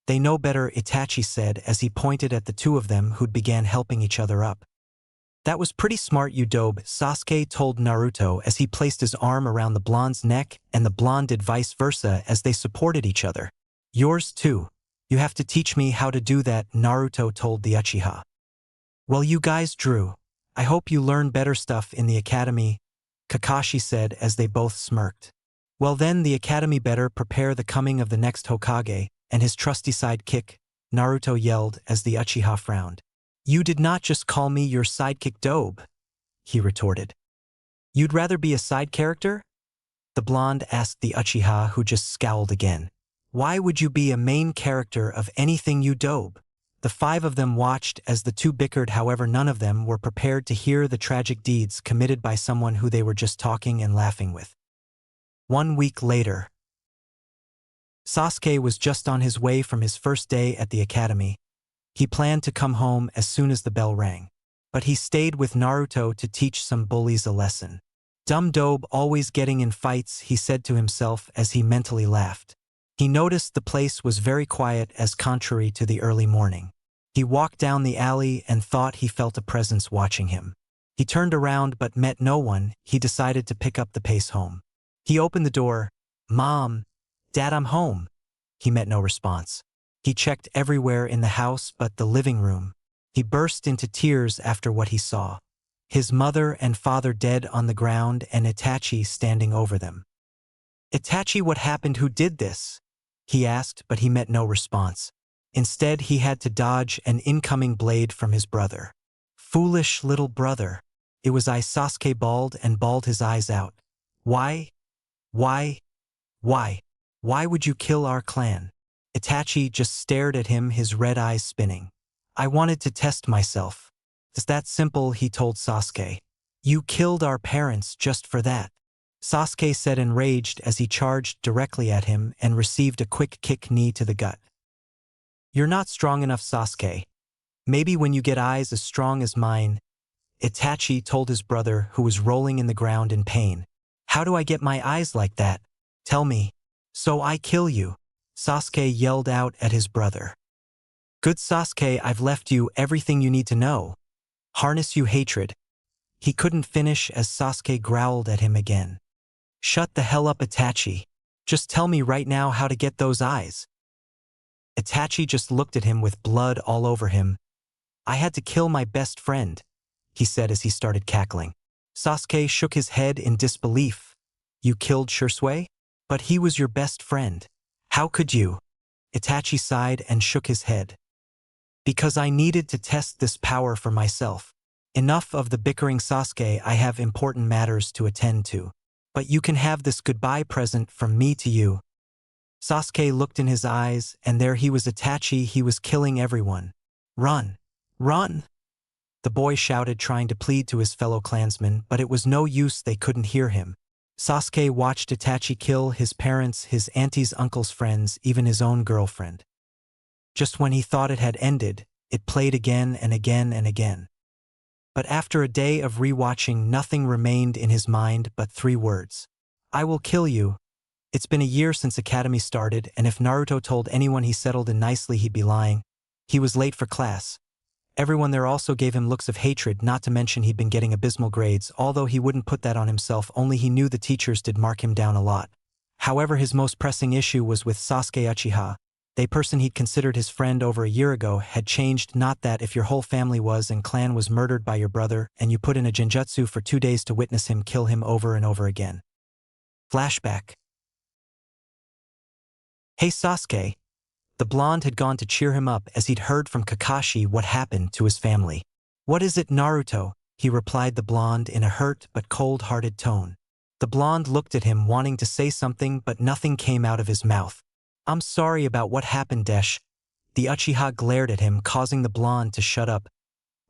They know better, Itachi said as he pointed at the two of them who'd began helping each other up. That was pretty smart, you dope, Sasuke told Naruto as he placed his arm around the blonde's neck, and the blonde did vice versa as they supported each other. Yours too. You have to teach me how to do that, Naruto told the Uchiha. Well, you guys drew. I hope you learn better stuff in the academy, Kakashi said as they both smirked. Well then, the academy better prepare the coming of the next Hokage and his trusty sidekick, Naruto yelled as the Uchiha frowned. You did not just call me your sidekick, dobe, he retorted. You'd rather be a side character? The blonde asked the Uchiha, who just scowled again. Why would you be a main character of anything, you dobe? The five of them watched as the two bickered, however none of them were prepared to hear the tragic deeds committed by someone who they were just talking and laughing with. 1 week later. Sasuke was just on his way from his first day at the academy. He planned to come home as soon as the bell rang. But he stayed with Naruto to teach some bullies a lesson. Dumb dobe, always getting in fights, he said to himself as he mentally laughed. He noticed the place was very quiet as contrary to the early morning. He walked down the alley and thought he felt a presence watching him. He turned around but met no one. He decided to pick up the pace home. He opened the door. Mom, Dad, I'm home. He met no response. He checked everywhere in the house but the living room. He burst into tears after what he saw. His mother and father dead on the ground and Itachi standing over them. Itachi, what happened? Who did this? He asked, but he met no response. Instead, he had to dodge an incoming blade from his brother. Foolish little brother. It was I. Sasuke bawled and bawled his eyes out. Why? Why? Why? Why would you kill our clan? Itachi just stared at him, his red eyes spinning. I wanted to test myself. It's that simple, he told Sasuke. You killed our parents just for that. Sasuke said, enraged as he charged directly at him and received a quick kick knee to the gut. You're not strong enough, Sasuke. Maybe when you get eyes as strong as mine, Itachi told his brother, who was rolling in the ground in pain. How do I get my eyes like that? Tell me. So I kill you. Sasuke yelled out at his brother. Good, Sasuke, I've left you everything you need to know. Harness you hatred. He couldn't finish as Sasuke growled at him again. Shut the hell up, Itachi. Just tell me right now how to get those eyes. Itachi just looked at him with blood all over him. I had to kill my best friend, he said as he started cackling. Sasuke shook his head in disbelief. You killed Shisui? But he was your best friend. How could you? Itachi sighed and shook his head. Because I needed to test this power for myself. Enough of the bickering, Sasuke, I have important matters to attend to. But you can have this goodbye present from me to you. Sasuke looked in his eyes, and there he was, Itachi. He was killing everyone. Run! Run! The boy shouted, trying to plead to his fellow clansmen, but it was no use, they couldn't hear him. Sasuke watched Itachi kill his parents, his auntie's uncle's friends, even his own girlfriend. Just when he thought it had ended, it played again and again and again. But after a day of rewatching, nothing remained in his mind but 3 words. I will kill you. It's been a year since Academy started, and if Naruto told anyone he settled in nicely, he'd be lying. He was late for class. Everyone there also gave him looks of hatred, not to mention he'd been getting abysmal grades, although he wouldn't put that on himself, only he knew the teachers did mark him down a lot. However, his most pressing issue was with Sasuke Uchiha. The person he'd considered his friend over a year ago had changed. Not that if your whole family was and clan was murdered by your brother and you put in a genjutsu for 2 days to witness him kill him over and over again. Flashback. Hey Sasuke. The blonde had gone to cheer him up as he'd heard from Kakashi what happened to his family. What is it, Naruto? He replied, the blonde, in a hurt but cold-hearted tone. The blonde looked at him, wanting to say something, but nothing came out of his mouth. I'm sorry about what happened, Desh. The Uchiha glared at him, causing the blonde to shut up.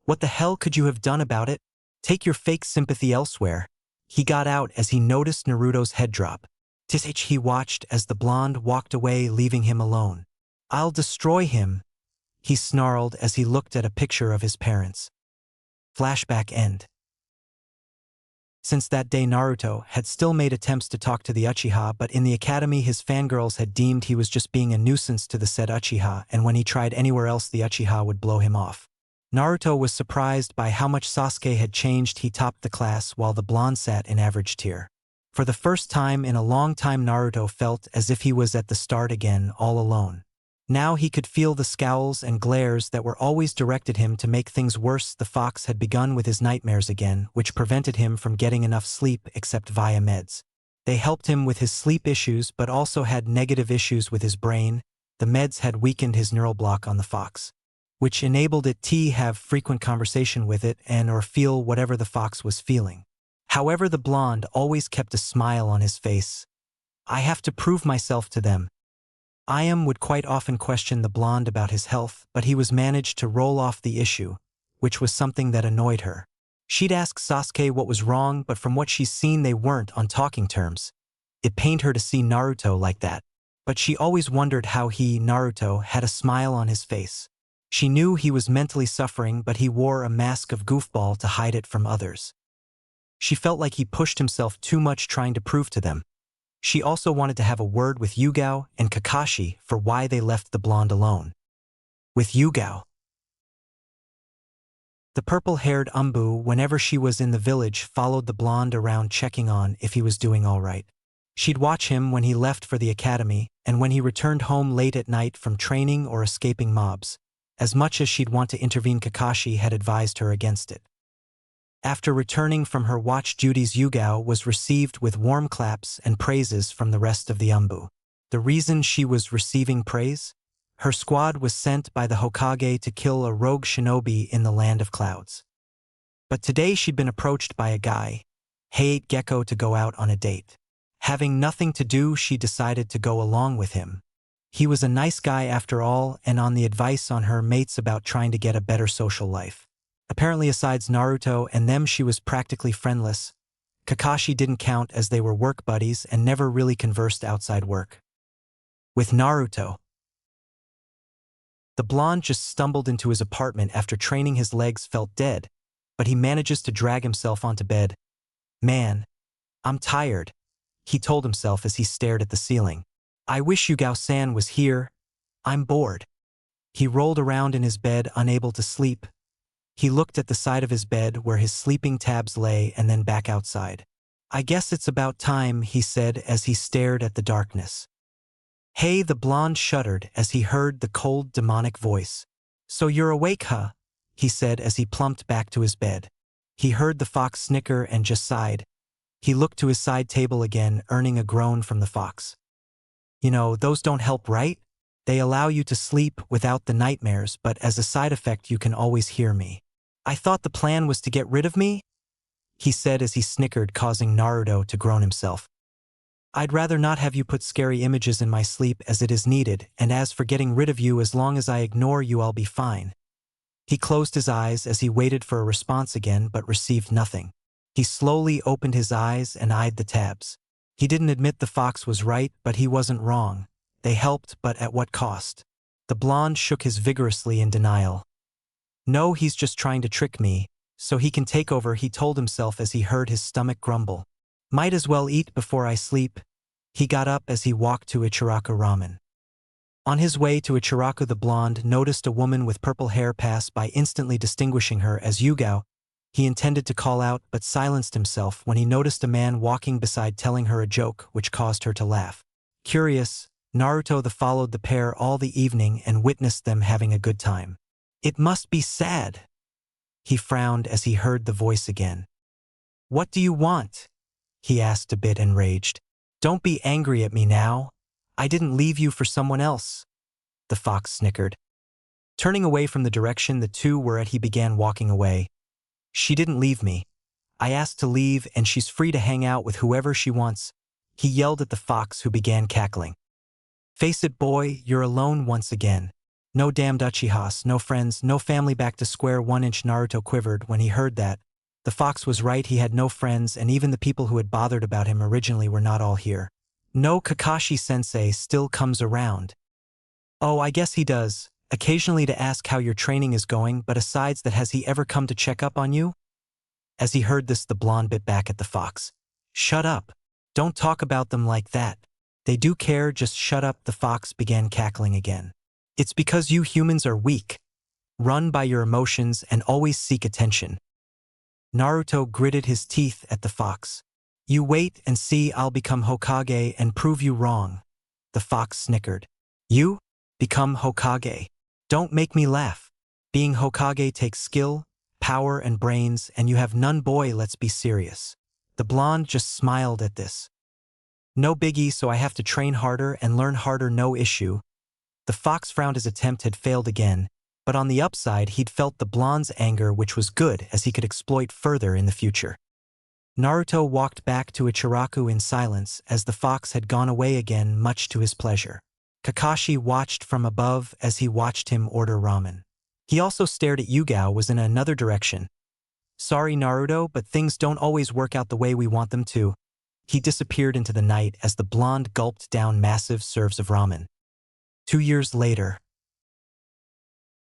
What the hell could you have done about it? Take your fake sympathy elsewhere. He got out as he noticed Naruto's head drop. He watched as the blonde walked away, leaving him alone. I'll destroy him, he snarled as he looked at a picture of his parents. Flashback end. Since that day, Naruto had still made attempts to talk to the Uchiha, but in the academy his fangirls had deemed he was just being a nuisance to the said Uchiha, and when he tried anywhere else the Uchiha would blow him off. Naruto was surprised by how much Sasuke had changed. He topped the class while the blonde sat in average tier. For the first time in a long time, Naruto felt as if he was at the start again, all alone. Now he could feel the scowls and glares that were always directed him. To make things worse, the fox had begun with his nightmares again, which prevented him from getting enough sleep except via meds. They helped him with his sleep issues but also had negative issues with his brain. The meds had weakened his neural block on the fox, which enabled it to have frequent conversation with it and or feel whatever the fox was feeling. However, the blonde always kept a smile on his face. I have to prove myself to them. Ayam would quite often question the blonde about his health, but he was managed to roll off the issue, which was something that annoyed her. She'd ask Sasuke what was wrong, but from what she's seen they weren't on talking terms. It pained her to see Naruto like that, but she always wondered how he, Naruto, had a smile on his face. She knew he was mentally suffering, but he wore a mask of goofball to hide it from others. She felt like he pushed himself too much trying to prove to them. She also wanted to have a word with Yugao and Kakashi for why they left the blonde alone. With Yugao, the purple-haired Umbu, whenever she was in the village, followed the blonde around checking on if he was doing all right. She'd watch him when he left for the academy and when he returned home late at night from training or escaping mobs. As much as she'd want to intervene, Kakashi had advised her against it. After returning from her watch duties, Yugao was received with warm claps and praises from the rest of the Umbu. The reason she was receiving praise? Her squad was sent by the Hokage to kill a rogue shinobi in the Land of Clouds. But today she'd been approached by a guy, Hayate Gecko, to go out on a date. Having nothing to do, she decided to go along with him. He was a nice guy after all, and on the advice on her mates about trying to get a better social life. Apparently, asides Naruto and them, she was practically friendless. Kakashi didn't count as they were work buddies and never really conversed outside work. With Naruto, the blonde just stumbled into his apartment after training. His legs felt dead, but he manages to drag himself onto bed. Man, I'm tired, he told himself as he stared at the ceiling. I wish Yugao-san was here. I'm bored. He rolled around in his bed, unable to sleep. He looked at the side of his bed where his sleeping tabs lay and then back outside. I guess it's about time, he said as he stared at the darkness. Hey, the blonde shuddered as he heard the cold, demonic voice. So you're awake, huh? He said as he plumped back to his bed. He heard the fox snicker and just sighed. He looked to his side table again, earning a groan from the fox. You know, those don't help, right? They allow you to sleep without the nightmares, but as a side effect you can always hear me. I thought the plan was to get rid of me? He said as he snickered, causing Naruto to groan himself. I'd rather not have you put scary images in my sleep as it is needed, and as for getting rid of you, as long as I ignore you I'll be fine. He closed his eyes as he waited for a response again but received nothing. He slowly opened his eyes and eyed the tabs. He didn't admit the fox was right, but he wasn't wrong. They helped, but at what cost? The blonde shook his vigorously in denial. No, he's just trying to trick me, so he can take over, he told himself as he heard his stomach grumble. Might as well eat before I sleep. He got up as he walked to Ichiraku Ramen. On his way to Ichiraku, the blonde noticed a woman with purple hair pass by, instantly distinguishing her as Yugao. He intended to call out but silenced himself when he noticed a man walking beside telling her a joke, which caused her to laugh. Curious, Naruto followed the pair all the evening and witnessed them having a good time. It must be sad. He frowned as he heard the voice again. What do you want? He asked, a bit enraged. Don't be angry at me now. I didn't leave you for someone else. The fox snickered. Turning away from the direction the two were at, he began walking away. She didn't leave me. I asked to leave and she's free to hang out with whoever she wants. He yelled at the fox, who began cackling. Face it, boy, you're alone once again. No damned Uchihas, no friends, no family, back to square one. Naruto quivered when he heard that. The fox was right, he had no friends, and even the people who had bothered about him originally were not all here. No, Kakashi-sensei still comes around. Oh, I guess he does, occasionally, to ask how your training is going, but asides that, has he ever come to check up on you? As he heard this, the blonde bit back at the fox. Shut up. Don't talk about them like that. They do care, just shut up. The fox began cackling again. It's because you humans are weak, run by your emotions, and always seek attention. Naruto gritted his teeth at the fox. You wait and see, I'll become Hokage and prove you wrong. The fox snickered. You? Become Hokage? Don't make me laugh. Being Hokage takes skill, power, and brains, and you have none, boy, let's be serious. The blonde just smiled at this. No biggie, so I have to train harder and learn harder, no issue. The fox frowned. His attempt had failed again, but on the upside he'd felt the blonde's anger, which was good, as he could exploit further in the future. Naruto walked back to Ichiraku in silence as the fox had gone away again, much to his pleasure. Kakashi watched from above as he watched him order ramen. He also stared at Yugao, was in another direction. Sorry, Naruto, but things don't always work out the way we want them to. He disappeared into the night as the blonde gulped down massive serves of ramen. 2 years later.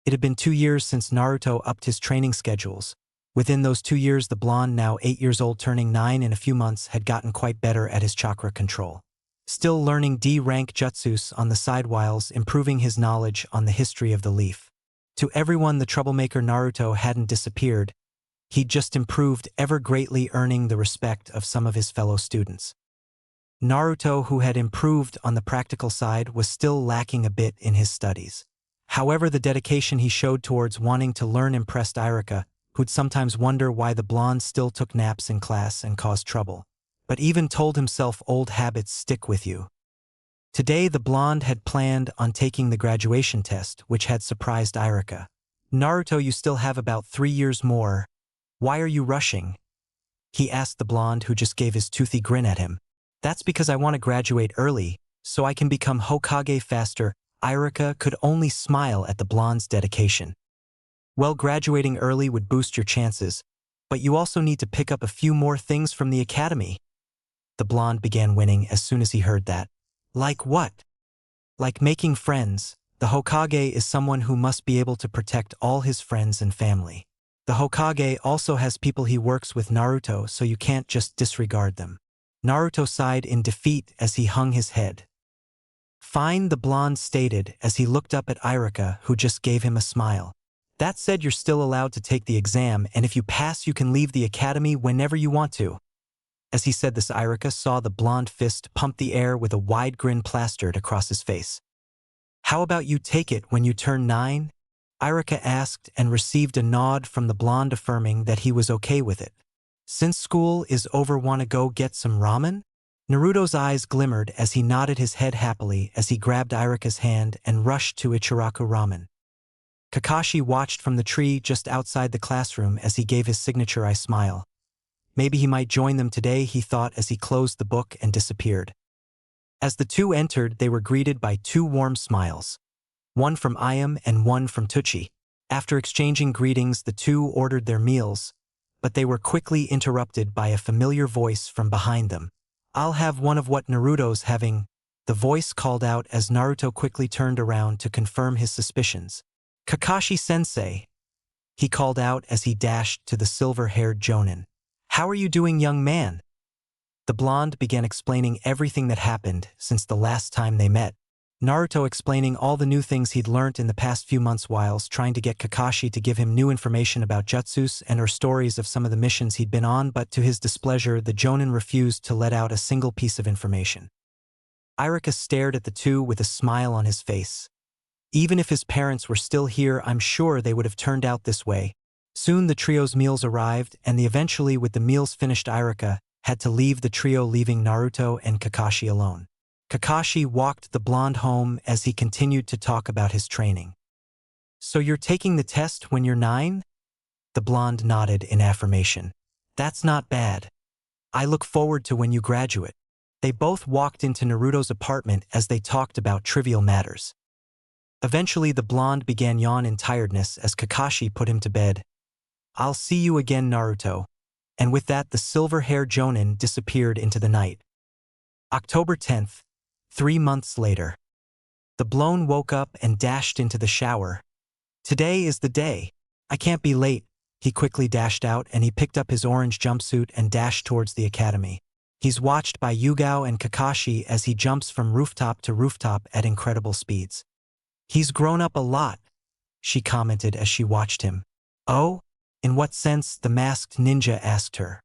It had been 2 years since Naruto upped his training schedules. Within those 2 years, the blonde, now 8 years old, turning 9 in a few months, had gotten quite better at his chakra control. Still learning D-rank jutsus on the side whiles improving his knowledge on the history of the leaf. To everyone, the troublemaker Naruto hadn't disappeared. He'd just improved ever greatly, earning the respect of some of his fellow students. Naruto, who had improved on the practical side, was still lacking a bit in his studies. However, the dedication he showed towards wanting to learn impressed Irika, who'd sometimes wonder why the blonde still took naps in class and caused trouble, but even told himself old habits stick with you. Today, the blonde had planned on taking the graduation test, which had surprised Irika. Naruto, you still have about 3 years more. Why are you rushing? He asked the blonde, who just gave his toothy grin at him. That's because I want to graduate early, so I can become Hokage faster. Irika could only smile at the blonde's dedication. Well, graduating early would boost your chances, but you also need to pick up a few more things from the academy. The blonde began winning as soon as he heard that. Like what? Like making friends. The Hokage is someone who must be able to protect all his friends and family. The Hokage also has people he works with, Naruto, so you can't just disregard them. Naruto sighed in defeat as he hung his head. Fine, the blonde stated as he looked up at Irika, who just gave him a smile. That said, you're still allowed to take the exam, and if you pass, you can leave the academy whenever you want to. As he said this, Irika saw the blonde fist pump the air with a wide grin plastered across his face. How about you take it when you turn 9? Irika asked and received a nod from the blonde affirming that he was okay with it. Since school is over, wanna go get some ramen? Naruto's eyes glimmered as he nodded his head happily as he grabbed Irika's hand and rushed to Ichiraku Ramen. Kakashi watched from the tree just outside the classroom as he gave his signature eye smile. Maybe he might join them today, he thought as he closed the book and disappeared. As the two entered, they were greeted by 2 warm smiles. One from Ayam and one from Tucci. After exchanging greetings, the two ordered their meals, but they were quickly interrupted by a familiar voice from behind them. I'll have one of what Naruto's having, the voice called out as Naruto quickly turned around to confirm his suspicions. Kakashi-sensei, he called out as he dashed to the silver-haired Jonin. How are you doing, young man? The blonde began explaining everything that happened since the last time they met. Naruto explaining all the new things he'd learnt in the past few months whilst trying to get Kakashi to give him new information about jutsus and or stories of some of the missions he'd been on, but to his displeasure, the Jonin refused to let out a single piece of information. Iruka stared at the two with a smile on his face. Even if his parents were still here, I'm sure they would have turned out this way. Soon the trio's meals arrived, and eventually with the meals finished, Iruka had to leave the trio, leaving Naruto and Kakashi alone. Kakashi walked the blonde home as he continued to talk about his training. So you're taking the test when you're 9? The blonde nodded in affirmation. That's not bad. I look forward to when you graduate. They both walked into Naruto's apartment as they talked about trivial matters. Eventually the blonde began yawn in tiredness as Kakashi put him to bed. I'll see you again, Naruto. And with that, the silver-haired Jonin disappeared into the night. October 10th, 3 months later. The blonde woke up and dashed into the shower. Today is the day. I can't be late. He quickly dashed out and he picked up his orange jumpsuit and dashed towards the academy. He's watched by Yugao and Kakashi as he jumps from rooftop to rooftop at incredible speeds. He's grown up a lot, she commented as she watched him. Oh? In what sense? The masked ninja asked her.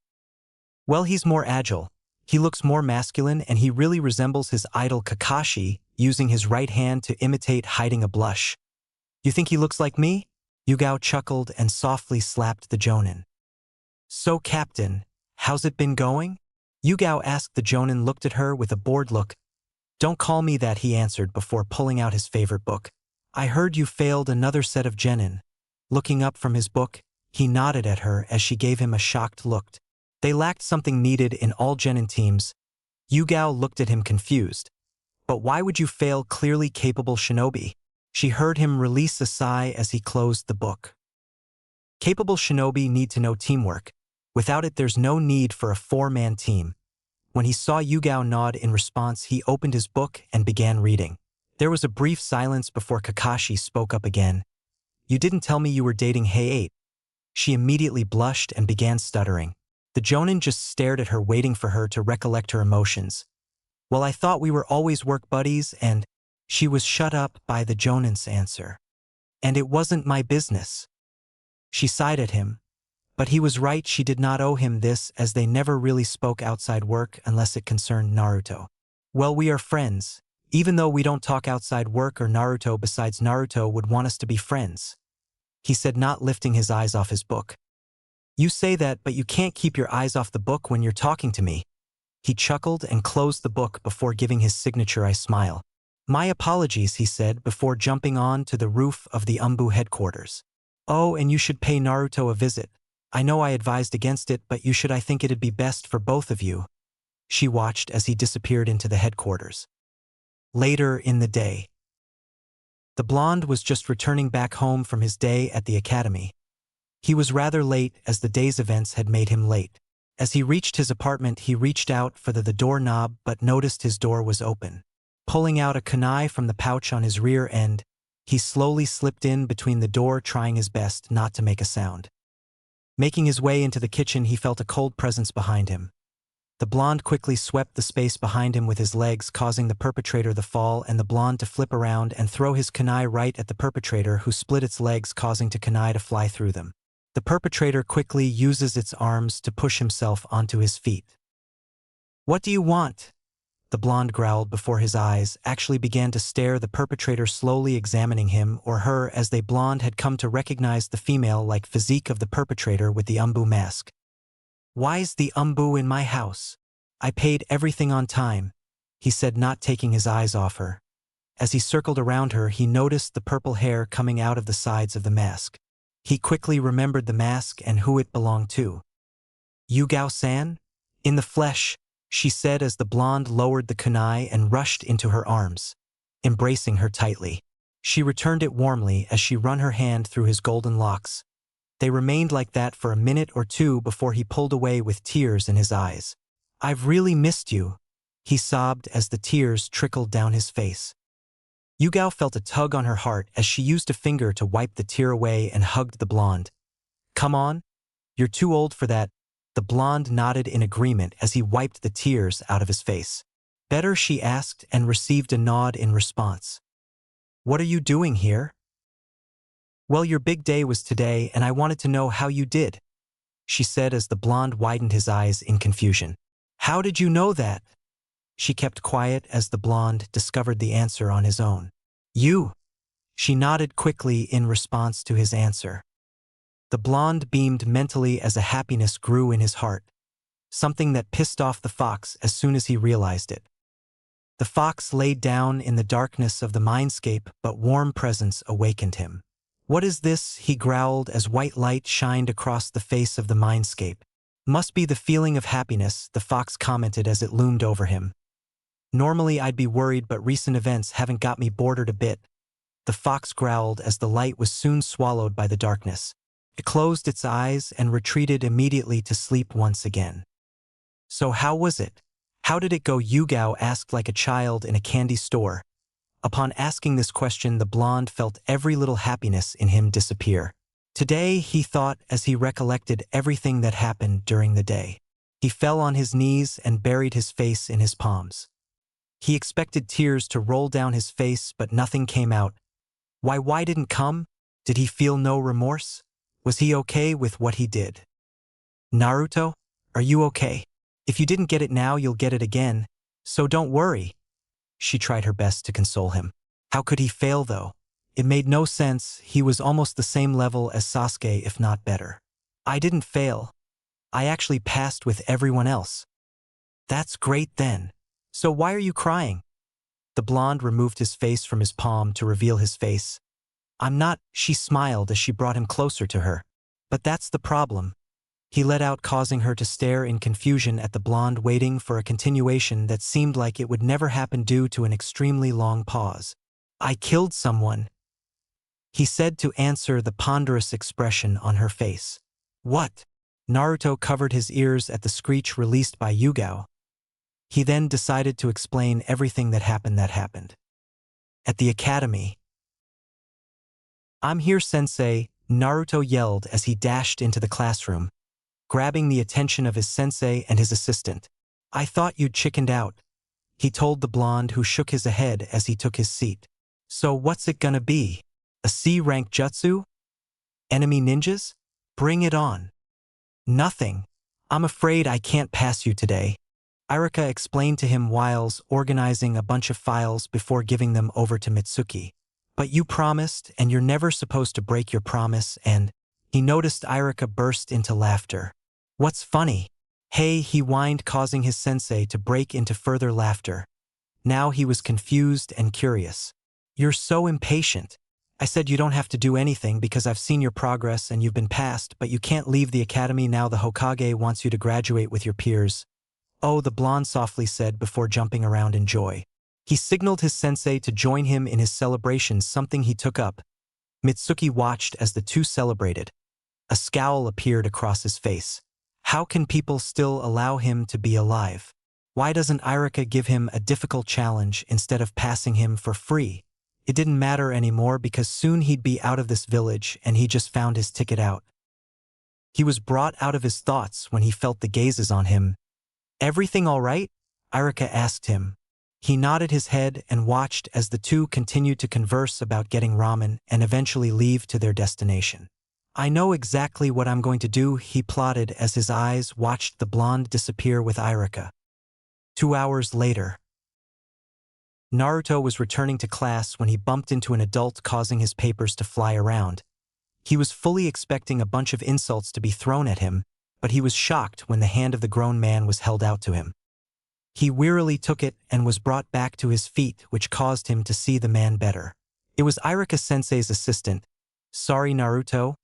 Well, he's more agile. He looks more masculine and he really resembles his idol Kakashi, using his right hand to imitate hiding a blush. You think he looks like me? Yugao chuckled and softly slapped the Jonin. So, Captain, how's it been going? Yugao asked. The Jonin looked at her with a bored look. Don't call me that, he answered before pulling out his favorite book. I heard you failed another set of genin. Looking up from his book, he nodded at her as she gave him a shocked look. They lacked something needed in all genin teams. Yugao looked at him confused. But why would you fail clearly capable shinobi? She heard him release a sigh as he closed the book. Capable shinobi need to know teamwork. Without it, there's no need for a 4-man team. When he saw Yugao nod in response, he opened his book and began reading. There was a brief silence before Kakashi spoke up again. You didn't tell me you were dating Hey-8. She immediately blushed and began stuttering. The Jonin just stared at her, waiting for her to recollect her emotions. Well, I thought we were always work buddies, and she was shut up by the Jonin's answer. And it wasn't my business. She sighed at him. But he was right, she did not owe him this, as they never really spoke outside work unless it concerned Naruto. Well, we are friends. Even though we don't talk outside work or Naruto, besides Naruto would want us to be friends, he said, not lifting his eyes off his book. You say that, but you can't keep your eyes off the book when you're talking to me. He chuckled and closed the book before giving his signature eye smile. My apologies, he said before jumping on to the roof of the Umbu headquarters. Oh, and you should pay Naruto a visit. I know I advised against it, but you should. I think it'd be best for both of you. She watched as he disappeared into the headquarters. Later in the day. The blonde was just returning back home from his day at the academy. He was rather late as the day's events had made him late. As he reached his apartment, he reached out for the doorknob but noticed his door was open. Pulling out a kunai from the pouch on his rear end, he slowly slipped in between the door, trying his best not to make a sound. Making his way into the kitchen, he felt a cold presence behind him. The blonde quickly swept the space behind him with his legs, causing the perpetrator to fall and the blonde to flip around and throw his kunai right at the perpetrator, who split its legs, causing the kunai to fly through them. The perpetrator quickly uses its arms to push himself onto his feet. What do you want? The blonde growled before his eyes actually began to stare, the perpetrator slowly examining him or her, as the blonde had come to recognize the female-like physique of the perpetrator with the Umbu mask. Why's the Umbu in my house? I paid everything on time, he said, not taking his eyes off her. As he circled around her, he noticed the purple hair coming out of the sides of the mask. He quickly remembered the mask and who it belonged to. Yugao-san? In the flesh, she said as the blonde lowered the kunai and rushed into her arms, embracing her tightly. She returned it warmly as she ran her hand through his golden locks. They remained like that for a minute or two before he pulled away with tears in his eyes. I've really missed you, he sobbed as the tears trickled down his face. Yugao felt a tug on her heart as she used a finger to wipe the tear away and hugged the blonde. Come on, you're too old for that. The blonde nodded in agreement as he wiped the tears out of his face. Better, she asked and received a nod in response. What are you doing here? Well, your big day was today and I wanted to know how you did, she said as the blonde widened his eyes in confusion. How did you know that? She kept quiet as the blonde discovered the answer on his own. You. She nodded quickly in response to his answer. The blonde beamed mentally as a happiness grew in his heart, something that pissed off the fox as soon as he realized it. The fox laid down in the darkness of the mindscape, but warm presence awakened him. What is this? He growled as white light shined across the face of the mindscape. Must be the feeling of happiness, the fox commented as it loomed over him. Normally I'd be worried, but recent events haven't got me bothered a bit. The fox growled as the light was soon swallowed by the darkness. It closed its eyes and retreated immediately to sleep once again. So how was it? How did it go? Yugao asked like a child in a candy store. Upon asking this question, the blonde felt every little happiness in him disappear. Today, he thought as he recollected everything that happened during the day. He fell on his knees and buried his face in his palms. He expected tears to roll down his face, but nothing came out. Why didn't come? Did he feel no remorse? Was he okay with what he did? Naruto, are you okay? If you didn't get it now, you'll get it again, so don't worry. She tried her best to console him. How could he fail, though? It made no sense. He was almost the same level as Sasuke, if not better. I didn't fail. I actually passed with everyone else. That's great then. So why are you crying? The blonde removed his face from his palm to reveal his face. I'm not, she smiled as she brought him closer to her. But that's the problem. He let out, causing her to stare in confusion at the blonde, waiting for a continuation that seemed like it would never happen due to an extremely long pause. I killed someone, he said to answer the ponderous expression on her face. What? Naruto covered his ears at the screech released by Yugao. He then decided to explain everything that happened. At the academy. I'm here, sensei, Naruto yelled as he dashed into the classroom, grabbing the attention of his sensei and his assistant. I thought you'd chickened out, he told the blonde, who shook his head as he took his seat. So what's it gonna be? A C-rank jutsu? Enemy ninjas? Bring it on. Nothing. I'm afraid I can't pass you today, Irika explained to him whilst organizing a bunch of files before giving them over to Mitsuki. But you promised, and you're never supposed to break your promise, and… He noticed Irika burst into laughter. What's funny? Hey, he whined, causing his sensei to break into further laughter. Now he was confused and curious. You're so impatient. I said you don't have to do anything because I've seen your progress and you've been passed, but you can't leave the academy now. The Hokage wants you to graduate with your peers. Oh, the blonde softly said before jumping around in joy. He signaled his sensei to join him in his celebration, something he took up. Mitsuki watched as the two celebrated. A scowl appeared across his face. How can people still allow him to be alive? Why doesn't Irika give him a difficult challenge instead of passing him for free? It didn't matter anymore because soon he'd be out of this village and he just found his ticket out. He was brought out of his thoughts when he felt the gazes on him. Everything all right? Irika asked him. He nodded his head and watched as the two continued to converse about getting ramen and eventually leave to their destination. I know exactly what I'm going to do, he plotted as his eyes watched the blonde disappear with Irika. 2 hours later. Naruto was returning to class when he bumped into an adult, causing his papers to fly around. He was fully expecting a bunch of insults to be thrown at him, but he was shocked when the hand of the grown man was held out to him. He wearily took it and was brought back to his feet, which caused him to see the man better. It was Irika-sensei's assistant. Sorry, Naruto.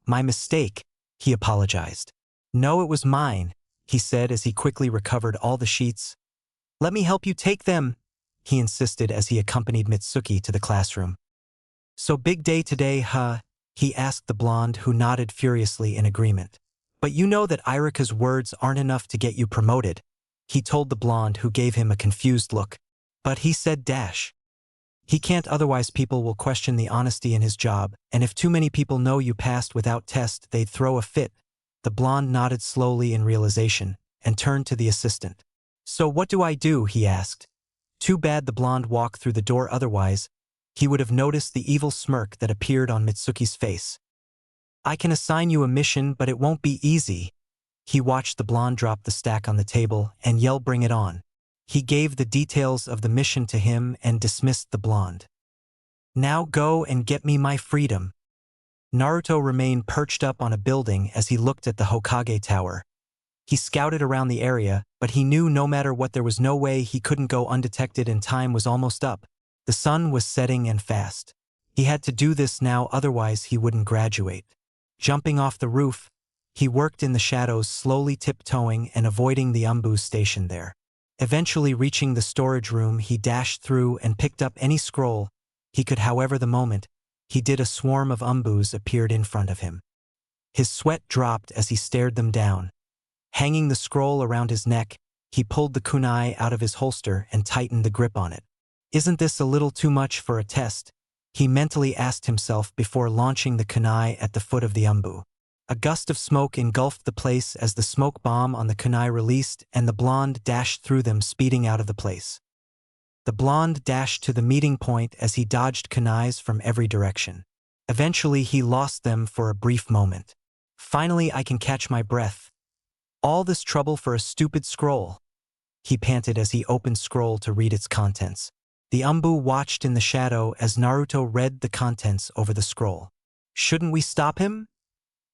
My mistake, he apologized. No, it was mine, he said as he quickly recovered all the sheets. Let me help you take them, he insisted as he accompanied Mitsuki to the classroom. So big day today, huh? He asked the blonde, who nodded furiously in agreement. But you know that Irika's words aren't enough to get you promoted, he told the blonde, who gave him a confused look. But he said dash. He can't, otherwise people will question the honesty in his job, and if too many people know you passed without test, they'd throw a fit. The blonde nodded slowly in realization and turned to the assistant. "So what do I do?" he asked. Too bad the blonde walked through the door, otherwise he would have noticed the evil smirk that appeared on Mitsuki's face. "I can assign you a mission, but it won't be easy." He watched the blonde drop the stack on the table and yell, "Bring it on." He gave the details of the mission to him and dismissed the blonde. "Now go and get me my freedom." Naruto remained perched up on a building as he looked at the Hokage Tower. He scouted around the area, but he knew no matter what there was no way he couldn't go undetected and time was almost up. The sun was setting and fast. He had to do this now, otherwise he wouldn't graduate. Jumping off the roof, he worked in the shadows, slowly tiptoeing and avoiding the umbus stationed there. Eventually reaching the storage room, he dashed through and picked up any scroll he could. However, the moment he did, a swarm of umbus appeared in front of him. His sweat dropped as he stared them down. Hanging the scroll around his neck, he pulled the kunai out of his holster and tightened the grip on it. "Isn't this a little too much for a test?" he mentally asked himself before launching the kunai at the foot of the umbu. A gust of smoke engulfed the place as the smoke bomb on the kunai released, and the blonde dashed through them, speeding out of the place. The blonde dashed to the meeting point as he dodged kunais from every direction. Eventually he lost them for a brief moment. "Finally I can catch my breath. All this trouble for a stupid scroll," he panted as he opened scroll to read its contents. The umbu watched in the shadow as Naruto read the contents over the scroll. "Shouldn't we stop him?"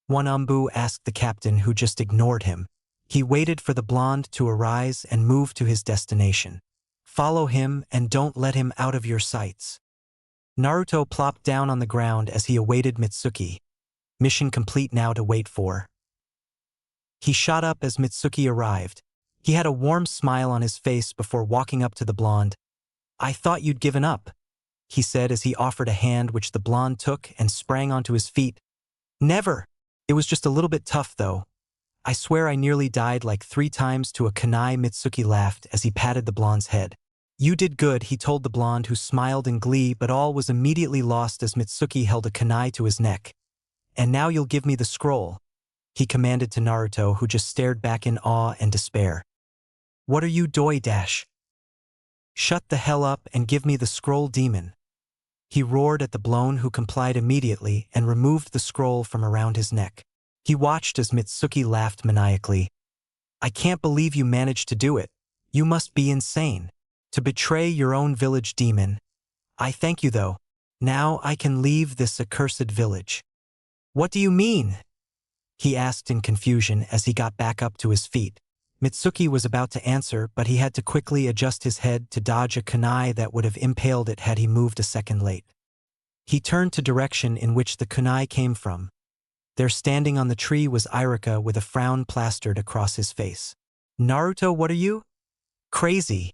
one umbu asked the captain, who just ignored him. He waited for the blonde to arise and move to his destination. "Follow him and don't let him out of your sights." Naruto plopped down on the ground as he awaited Mitsuki. Mission complete, now to wait for. He shot up as Mitsuki arrived. He had a warm smile on his face before walking up to the blonde. "I thought you'd given up," he said as he offered a hand, which the blonde took and sprang onto his feet. "Never. It was just a little bit tough though. I swear I nearly died like 3 times to a kunai." Mitsuki laughed as he patted the blonde's head. "You did good," he told the blonde, who smiled in glee, but all was immediately lost as Mitsuki held a kunai to his neck. "And now you'll give me the scroll," he commanded to Naruto, who just stared back in awe and despair. "What are you doing? Shut the hell up and give me the scroll, demon," he roared at the blonde, who complied immediately and removed the scroll from around his neck. He watched as Mitsuki laughed maniacally. "I can't believe you managed to do it. You must be insane. To betray your own village, demon. I thank you though. Now I can leave this accursed village." "What do you mean?" he asked in confusion as he got back up to his feet. Mitsuki was about to answer, but he had to quickly adjust his head to dodge a kunai that would have impaled it had he moved a second late. He turned to direction in which the kunai came from. There, standing on the tree, was Iruka with a frown plastered across his face. "Naruto, what are you? Crazy?"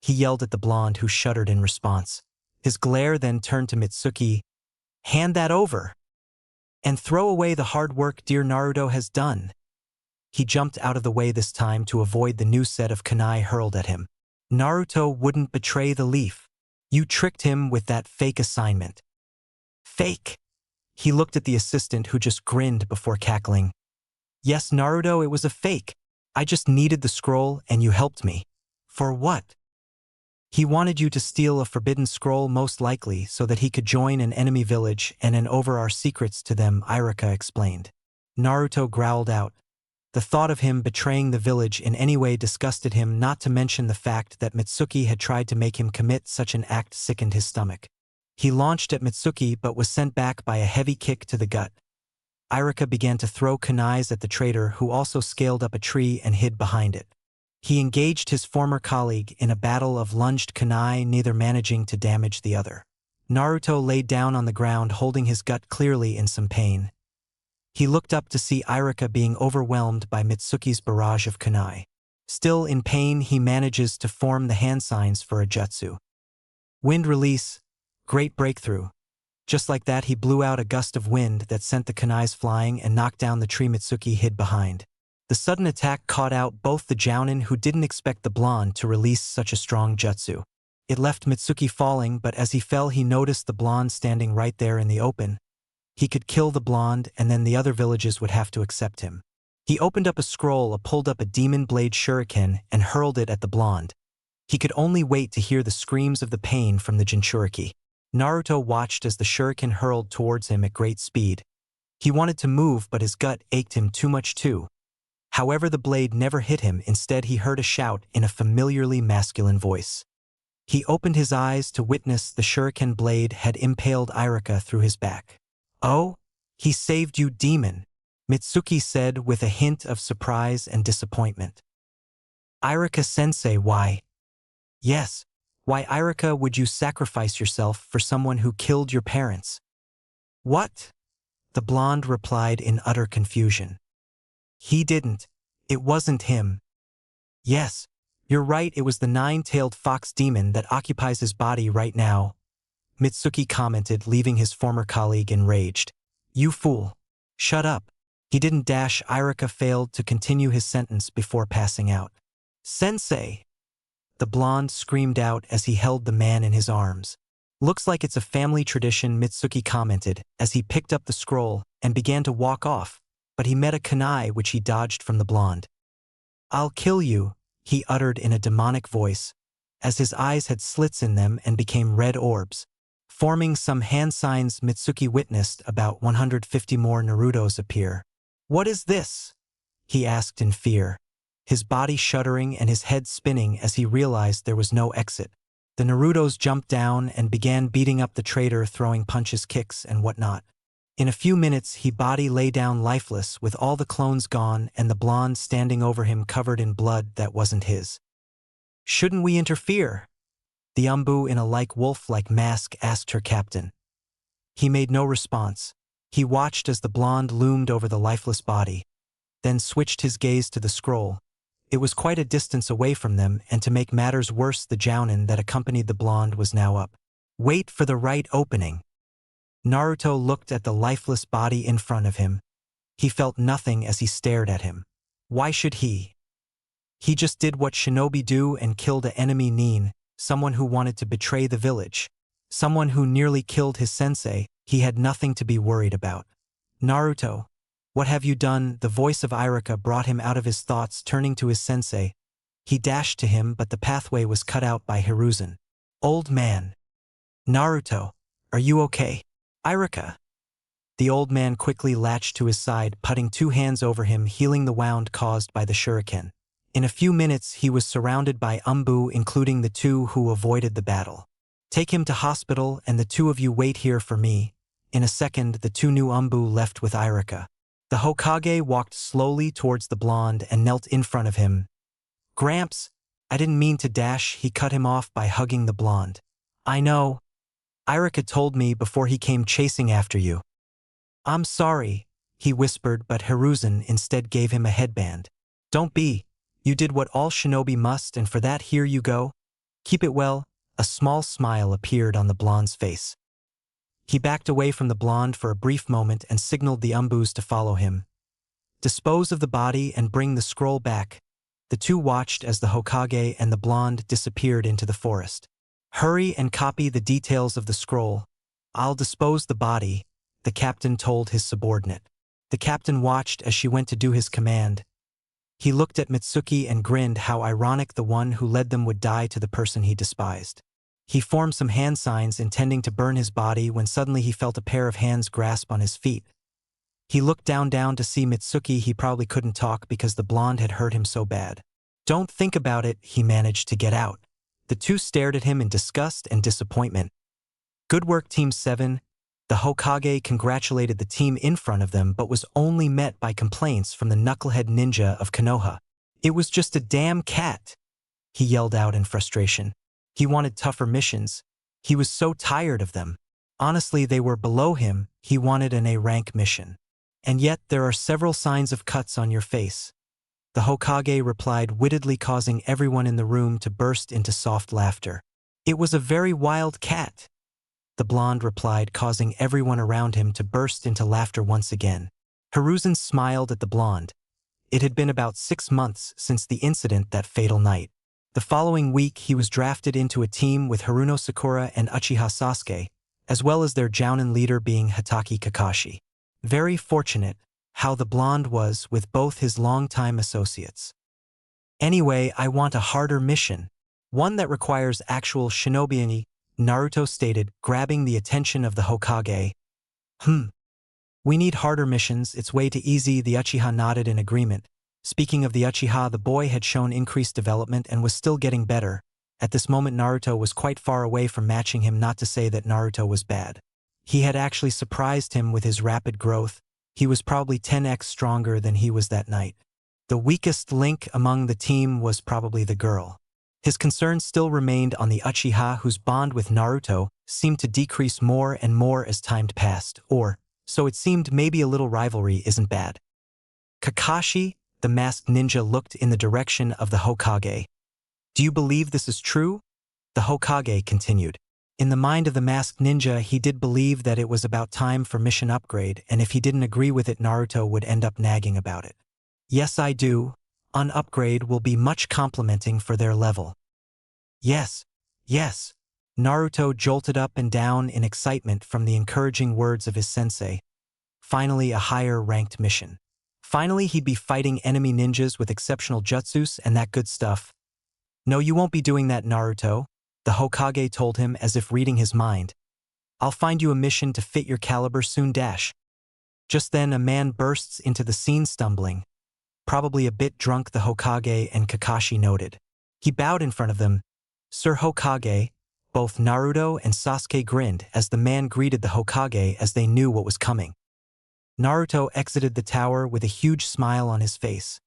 he yelled at the blonde, who shuddered in response. His glare then turned to Mitsuki. "Hand that over. And throw away the hard work dear Naruto has done." He jumped out of the way this time to avoid the new set of kunai hurled at him. "Naruto wouldn't betray the leaf. You tricked him with that fake assignment." "Fake?" He looked at the assistant, who just grinned before cackling. "Yes, Naruto, it was a fake. I just needed the scroll and you helped me." "For what?" "He wanted you to steal a forbidden scroll, most likely so that he could join an enemy village and hand over our secrets to them," Iruka explained. Naruto growled out. The thought of him betraying the village in any way disgusted him, not to mention the fact that Mitsuki had tried to make him commit such an act sickened his stomach. He launched at Mitsuki but was sent back by a heavy kick to the gut. Iruka began to throw kunais at the traitor, who also scaled up a tree and hid behind it. He engaged his former colleague in a battle of lunged kunai, neither managing to damage the other. Naruto lay down on the ground, holding his gut clearly in some pain. He looked up to see Iruka being overwhelmed by Mitsuki's barrage of kunai. Still in pain, he manages to form the hand signs for a jutsu. Wind release. Great breakthrough. Just like that, he blew out a gust of wind that sent the kunais flying and knocked down the tree Mitsuki hid behind. The sudden attack caught out both the jounin, who didn't expect the blonde to release such a strong jutsu. It left Mitsuki falling, but as he fell he noticed the blonde standing right there in the open. He could kill the blonde and then the other villages would have to accept him. He opened up a scroll, pulled up a demon blade shuriken, and hurled it at the blonde. He could only wait to hear the screams of the pain from the Jinchuriki. Naruto watched as the shuriken hurled towards him at great speed. He wanted to move, but his gut ached him too much too. However, the blade never hit him. Instead, he heard a shout in a familiarly masculine voice. He opened his eyes to witness the shuriken blade had impaled Irika through his back. "Oh, he saved you, demon," Mitsuki said with a hint of surprise and disappointment. "Irika-sensei, why?" "Yes, why, Irika, would you sacrifice yourself for someone who killed your parents?" "What?" the blonde replied in utter confusion. "He didn't. It wasn't him." "Yes, you're right, it was the nine-tailed fox demon that occupies his body right now," Mitsuki commented, leaving his former colleague enraged. "You fool. Shut up." He didn't dash. Irika failed to continue his sentence before passing out. "Sensei!" the blonde screamed out as he held the man in his arms. "Looks like it's a family tradition," Mitsuki commented as he picked up the scroll and began to walk off, but he met a kunai which he dodged from the blonde. "I'll kill you," he uttered in a demonic voice, as his eyes had slits in them and became red orbs. Forming some hand signs, Mitsuki witnessed about 150 more Narutos appear. "What is this?" he asked in fear, his body shuddering and his head spinning as he realized there was no exit. The Narutos jumped down and began beating up the traitor, throwing punches, kicks, and whatnot. In a few minutes, his body lay down lifeless with all the clones gone and the blonde standing over him covered in blood that wasn't his. "Shouldn't we interfere?" the Umbu in a wolf-like mask asked her captain. He made no response. He watched as the blonde loomed over the lifeless body, then switched his gaze to the scroll. It was quite a distance away from them, and to make matters worse, the jounin that accompanied the blonde was now up. "Wait for the right opening." Naruto looked at the lifeless body in front of him. He felt nothing as he stared at him. Why should he? He just did what shinobi do and killed an enemy nin, someone who wanted to betray the village. Someone who nearly killed his sensei. He had nothing to be worried about. "Naruto, what have you done?" The voice of Irika brought him out of his thoughts. Turning to his sensei, he dashed to him, but the pathway was cut out by Hiruzen. "Old man." "Naruto, are you okay?" "Irika." The old man quickly latched to his side, putting two hands over him, healing the wound caused by the shuriken. In a few minutes, he was surrounded by Umbu, including the two who avoided the battle. "Take him to hospital, and the two of you wait here for me." In a second, the two new Umbu left with Irika. The Hokage walked slowly towards the blonde and knelt in front of him. "Gramps, I didn't mean to dash," he cut him off by hugging the blonde. "I know. Irika told me before he came chasing after you." "I'm sorry," he whispered, but Hiruzen instead gave him a headband. "Don't be. You did what all shinobi must, and for that here you go. Keep it well." A small smile appeared on the blonde's face. He backed away from the blonde for a brief moment and signaled the Umbus to follow him. "Dispose of the body and bring the scroll back." The two watched as the Hokage and the blonde disappeared into the forest. "Hurry and copy the details of the scroll." "I'll dispose the body," the captain told his subordinate. The captain watched as she went to do his command. He looked at Mitsuki and grinned. How ironic, the one who led them would die to the person he despised. He formed some hand signs intending to burn his body when suddenly he felt a pair of hands grasp on his feet. He looked down to see Mitsuki. He probably couldn't talk because the blonde had hurt him so bad. "Don't think about it," he managed to get out. The two stared at him in disgust and disappointment. "Good work, Team 7. The Hokage congratulated the team in front of them, but was only met by complaints from the knucklehead ninja of Konoha. "It was just a damn cat," he yelled out in frustration. He wanted tougher missions. He was so tired of them. Honestly, they were below him. He wanted an A-rank mission. "And yet there are several signs of cuts on your face," the Hokage replied wittedly, causing everyone in the room to burst into soft laughter. "It was a very wild cat," the blonde replied, causing everyone around him to burst into laughter once again. Hiruzen smiled at the blonde. It had been about 6 months since the incident that fatal night. The following week, he was drafted into a team with Haruno Sakura and Uchiha Sasuke, as well as their jounin leader being Hatake Kakashi. Very fortunate, how the blonde was with both his longtime associates. Anyway, I want a harder mission. One that requires actual shinobi, Naruto stated, grabbing the attention of the Hokage. We need harder missions, it's way too easy, the Uchiha nodded in agreement. Speaking of the Uchiha, the boy had shown increased development and was still getting better. At this moment Naruto was quite far away from matching him, not to say that Naruto was bad. He had actually surprised him with his rapid growth. He was probably 10x stronger than he was that night. The weakest link among the team was probably the girl. His concern still remained on the Uchiha, whose bond with Naruto seemed to decrease more and more as time passed, or, so it seemed, maybe a little rivalry isn't bad. Kakashi, the masked ninja, looked in the direction of the Hokage. Do you believe this is true? The Hokage continued. In the mind of the masked ninja, he did believe that it was about time for mission upgrade, and if he didn't agree with it, Naruto would end up nagging about it. Yes, I do. An upgrade will be much complimenting for their level. Yes, yes. Naruto jolted up and down in excitement from the encouraging words of his sensei. Finally, a higher-ranked mission. Finally, he'd be fighting enemy ninjas with exceptional jutsus and that good stuff. No, you won't be doing that, Naruto, the Hokage told him as if reading his mind. I'll find you a mission to fit your caliber soon. Just then, a man bursts into the scene stumbling. Probably a bit drunk, the Hokage and Kakashi noted. He bowed in front of them. Sir Hokage. Both Naruto and Sasuke grinned as the man greeted the Hokage, as they knew what was coming. Naruto exited the tower with a huge smile on his face.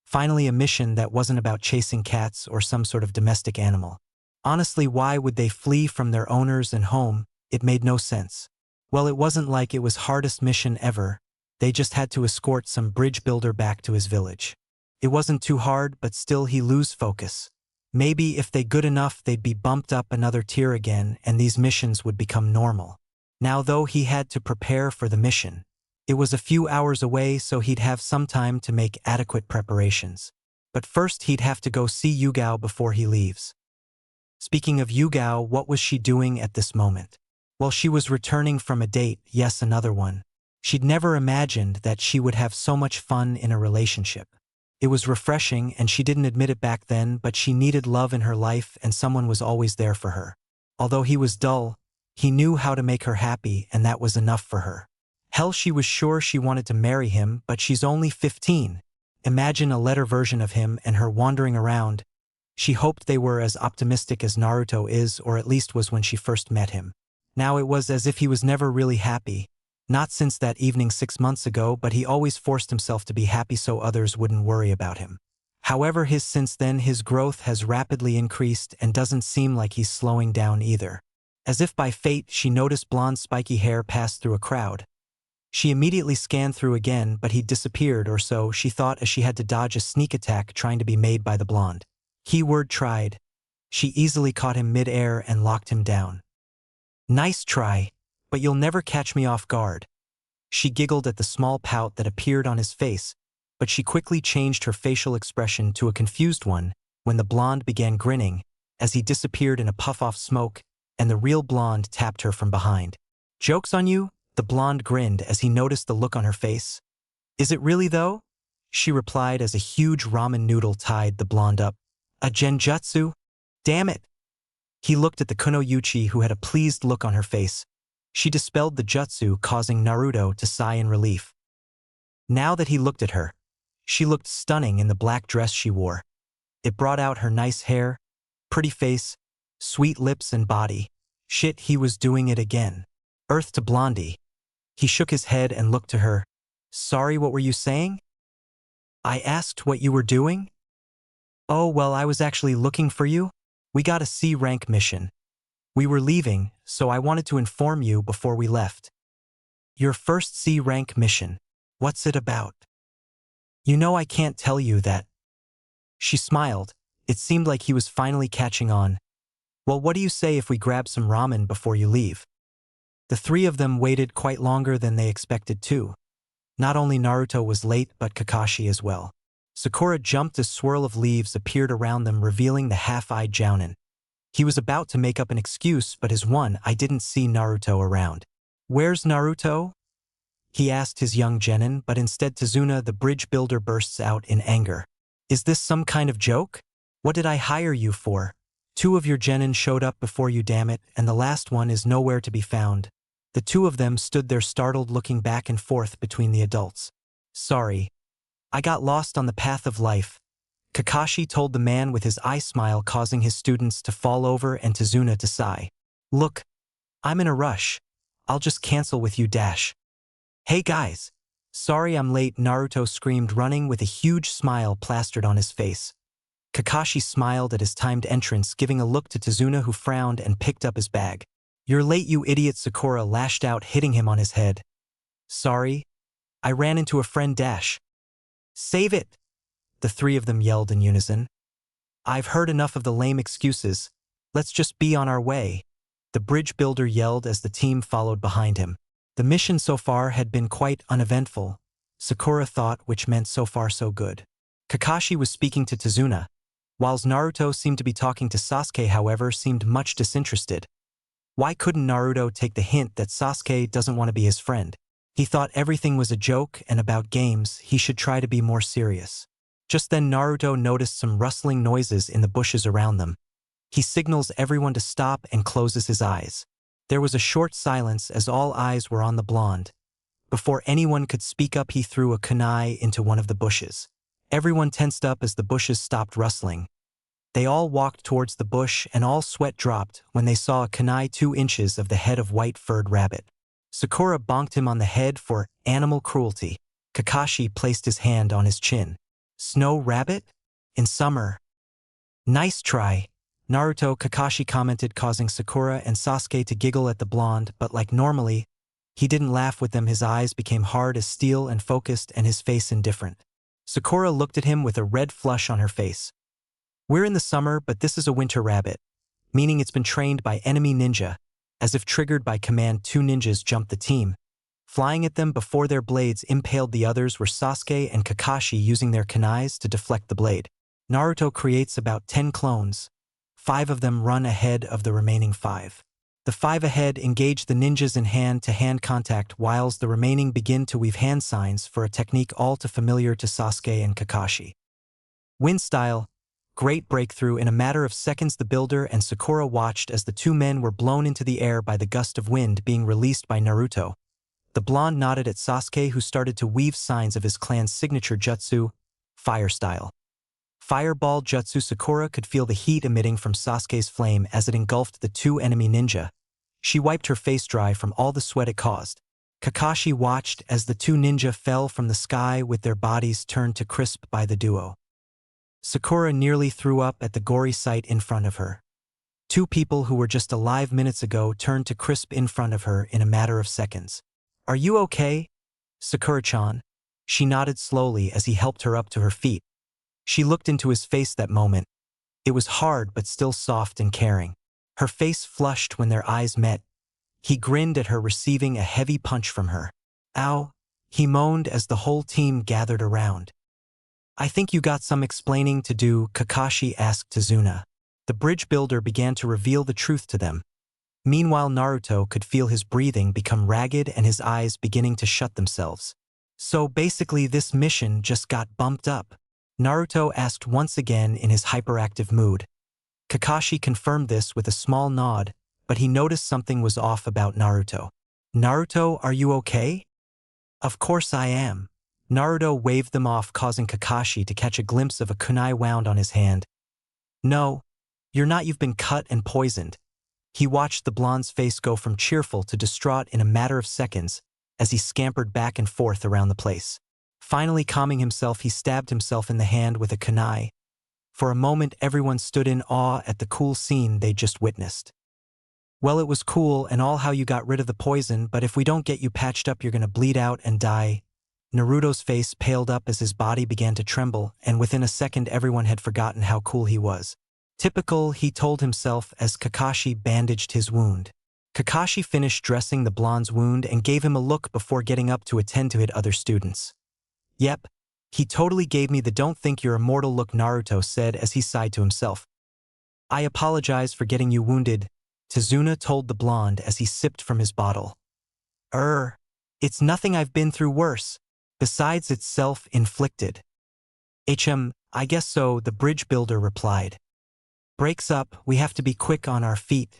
Finally, a mission that wasn't about chasing cats or some sort of domestic animal. Honestly, why would they flee from their owners and home? It made no sense. Well, it wasn't like it was hardest mission ever. They just had to escort some bridge builder back to his village. It wasn't too hard, but still he lose focus. Maybe if they good enough, they'd be bumped up another tier again and these missions would become normal. Now though, he had to prepare for the mission. It was a few hours away, so he'd have some time to make adequate preparations. But first he'd have to go see Yugao before he leaves. Speaking of Yugao, what was she doing at this moment? Well, she was returning from a date, yes, another one. She'd never imagined that she would have so much fun in a relationship. It was refreshing, and she didn't admit it back then, but she needed love in her life and someone was always there for her. Although he was dull, he knew how to make her happy, and that was enough for her. Hell, she was sure she wanted to marry him, but she's only 15. Imagine a letter version of him and her wandering around. She hoped they were as optimistic as Naruto is, or at least was when she first met him. Now it was as if he was never really happy. Not since that evening 6 months ago, but he always forced himself to be happy so others wouldn't worry about him. However, since then his growth has rapidly increased and doesn't seem like he's slowing down either. As if by fate, she noticed blonde spiky hair pass through a crowd. She immediately scanned through again, but he'd disappeared, or so she thought, as she had to dodge a sneak attack trying to be made by the blonde. Keyword tried. She easily caught him mid-air and locked him down. Nice try, but you'll never catch me off guard. She giggled at the small pout that appeared on his face, but she quickly changed her facial expression to a confused one when the blonde began grinning as he disappeared in a puff of smoke, and the real blonde tapped her from behind. Joke's on you? The blonde grinned as he noticed the look on her face. Is it really though? She replied as a huge ramen noodle tied the blonde up. A genjutsu? Damn it! He looked at the kunoichi, who had a pleased look on her face. She dispelled the jutsu, causing Naruto to sigh in relief. Now that he looked at her, she looked stunning in the black dress she wore. It brought out her nice hair, pretty face, sweet lips and body. Shit, he was doing it again. Earth to Blondie. He shook his head and looked to her. Sorry, what were you saying? I asked what you were doing? Oh, well, I was actually looking for you. We got a C-rank mission. We were leaving, so I wanted to inform you before we left. Your first C-rank mission. What's it about? You know I can't tell you that. She smiled. It seemed like he was finally catching on. Well, what do you say if we grab some ramen before you leave? The three of them waited quite longer than they expected to. Not only Naruto was late, but Kakashi as well. Sakura jumped as a swirl of leaves appeared around them, revealing the half-eyed Jounin. He was about to make up an excuse, but his I didn't see Naruto around. Where's Naruto? he asked his young genin, but instead Tazuna, the bridge builder, bursts out in anger. Is this some kind of joke? What did I hire you for? 2 of your genin showed up before you, damn it, and the last one is nowhere to be found. The 2 of them stood there startled, looking back and forth between the adults. Sorry. I got lost on the path of life, Kakashi told the man with his eye smile, causing his students to fall over and Tazuna to sigh. Look, I'm in a rush. I'll just cancel with you dash. Hey guys. Sorry I'm late, Naruto screamed, running with a huge smile plastered on his face. Kakashi smiled at his timed entrance, giving a look to Tazuna, who frowned and picked up his bag. You're late, you idiot, Sakura lashed out, hitting him on his head. Sorry. I ran into a friend dash. Save it! The 3 of them yelled in unison. I've heard enough of the lame excuses. Let's just be on our way. The bridge builder yelled as the team followed behind him. The mission so far had been quite uneventful, Sakura thought, which meant so far so good. Kakashi was speaking to Tazuna, whilst Naruto seemed to be talking to Sasuke, however, seemed much disinterested. Why couldn't Naruto take the hint that Sasuke doesn't want to be his friend? He thought everything was a joke, and about games, he should try to be more serious. Just then Naruto noticed some rustling noises in the bushes around them. He signals everyone to stop and closes his eyes. There was a short silence as all eyes were on the blonde. Before anyone could speak up, he threw a kunai into one of the bushes. Everyone tensed up as the bushes stopped rustling. They all walked towards the bush, and all sweat dropped when they saw a kunai 2 inches of the head of white-furred rabbit. Sakura bonked him on the head for animal cruelty. Kakashi placed his hand on his chin. Snow rabbit? In summer. Nice try, Naruto, Kakashi commented, causing Sakura and Sasuke to giggle at the blonde, but like normally, he didn't laugh with them. His eyes became hard as steel and focused, and his face indifferent. Sakura looked at him with a red flush on her face. We're in the summer, but this is a winter rabbit, meaning it's been trained by enemy ninja. As if triggered by command, 2 ninjas jumped the team. Flying at them before their blades impaled the others were Sasuke and Kakashi, using their kunais to deflect the blade. Naruto creates about 10 clones. 5 of them run ahead of the remaining 5. The 5 ahead engage the ninjas in hand-to-hand contact, whilst the remaining begin to weave hand signs for a technique all too familiar to Sasuke and Kakashi. Wind style. Great breakthrough. In a matter of seconds, the builder and Sakura watched as the 2 men were blown into the air by the gust of wind being released by Naruto. The blonde nodded at Sasuke, who started to weave signs of his clan's signature jutsu, fire style. Fireball jutsu. Sakura could feel the heat emitting from Sasuke's flame as it engulfed the 2 enemy ninja. She wiped her face dry from all the sweat it caused. Kakashi watched as the 2 ninja fell from the sky with their bodies turned to crisp by the duo. Sakura nearly threw up at the gory sight in front of her. 2 people who were just alive minutes ago turned to crisp in front of her in a matter of seconds. Are you okay, Sakura-chan? She nodded slowly as he helped her up to her feet. She looked into his face that moment. It was hard but still soft and caring. Her face flushed when their eyes met. He grinned at her, receiving a heavy punch from her. Ow, he moaned as the whole team gathered around. I think you got some explaining to do, Kakashi asked Tazuna. The bridge builder began to reveal the truth to them. Meanwhile, Naruto could feel his breathing become ragged and his eyes beginning to shut themselves. So basically this mission just got bumped up, Naruto asked once again in his hyperactive mood. Kakashi confirmed this with a small nod, but he noticed something was off about Naruto. Naruto, are you okay? Of course I am. Naruto waved them off, causing Kakashi to catch a glimpse of a kunai wound on his hand. No, you're not. You've been cut and poisoned. He watched the blonde's face go from cheerful to distraught in a matter of seconds as he scampered back and forth around the place. Finally calming himself, he stabbed himself in the hand with a kunai. For a moment, everyone stood in awe at the cool scene they'd just witnessed. Well, it was cool and all how you got rid of the poison, but if we don't get you patched up, you're gonna bleed out and die. Naruto's face paled up as his body began to tremble, and within a second everyone had forgotten how cool he was. Typical, he told himself as Kakashi bandaged his wound. Kakashi finished dressing the blonde's wound and gave him a look before getting up to attend to his other students. Yep, he totally gave me the don't think you're immortal look, Naruto said as he sighed to himself. I apologize for getting you wounded, Tazuna told the blonde as he sipped from his bottle. It's nothing I've been through worse. Besides, it's self-inflicted. I guess so, the bridge builder replied. Breaks up, we have to be quick on our feet.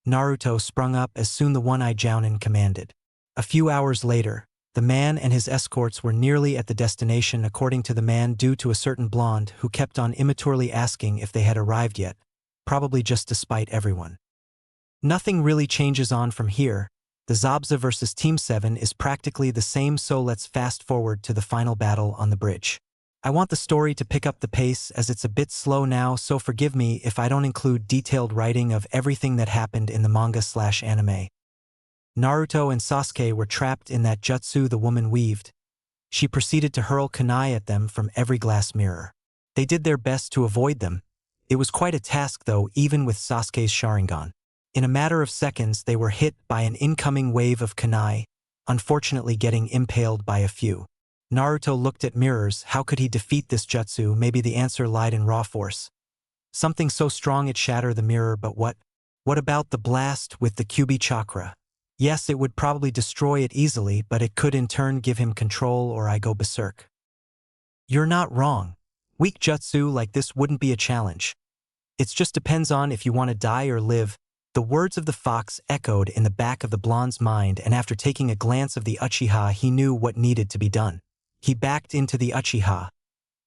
Naruto sprung up as soon the one-eyed Jounin commanded. A few hours later, the man and his escorts were nearly at the destination according to the man due to a certain blonde who kept on immaturely asking if they had arrived yet, probably just to spite everyone. Nothing really changes on from here. The Zabza versus Team 7 is practically the same, so let's fast forward to the final battle on the bridge. I want the story to pick up the pace as it's a bit slow now, so forgive me if I don't include detailed writing of everything that happened in the manga/anime. Naruto and Sasuke were trapped in that jutsu the woman weaved. She proceeded to hurl kunai at them from every glass mirror. They did their best to avoid them. It was quite a task though, even with Sasuke's Sharingan. In a matter of seconds they were hit by an incoming wave of kunai, unfortunately getting impaled by a few. Naruto looked at mirrors. How could he defeat this jutsu? Maybe the answer lied in raw force. Something so strong it shattered the mirror, but what? What about the blast with the Kyuubi chakra? Yes, it would probably destroy it easily, but it could in turn give him control, or I go berserk. You're not wrong. Weak jutsu like this wouldn't be a challenge. It just depends on if you want to die or live. The words of the fox echoed in the back of the blonde's mind, and after taking a glance of the Uchiha he knew what needed to be done. He backed into the Uchiha,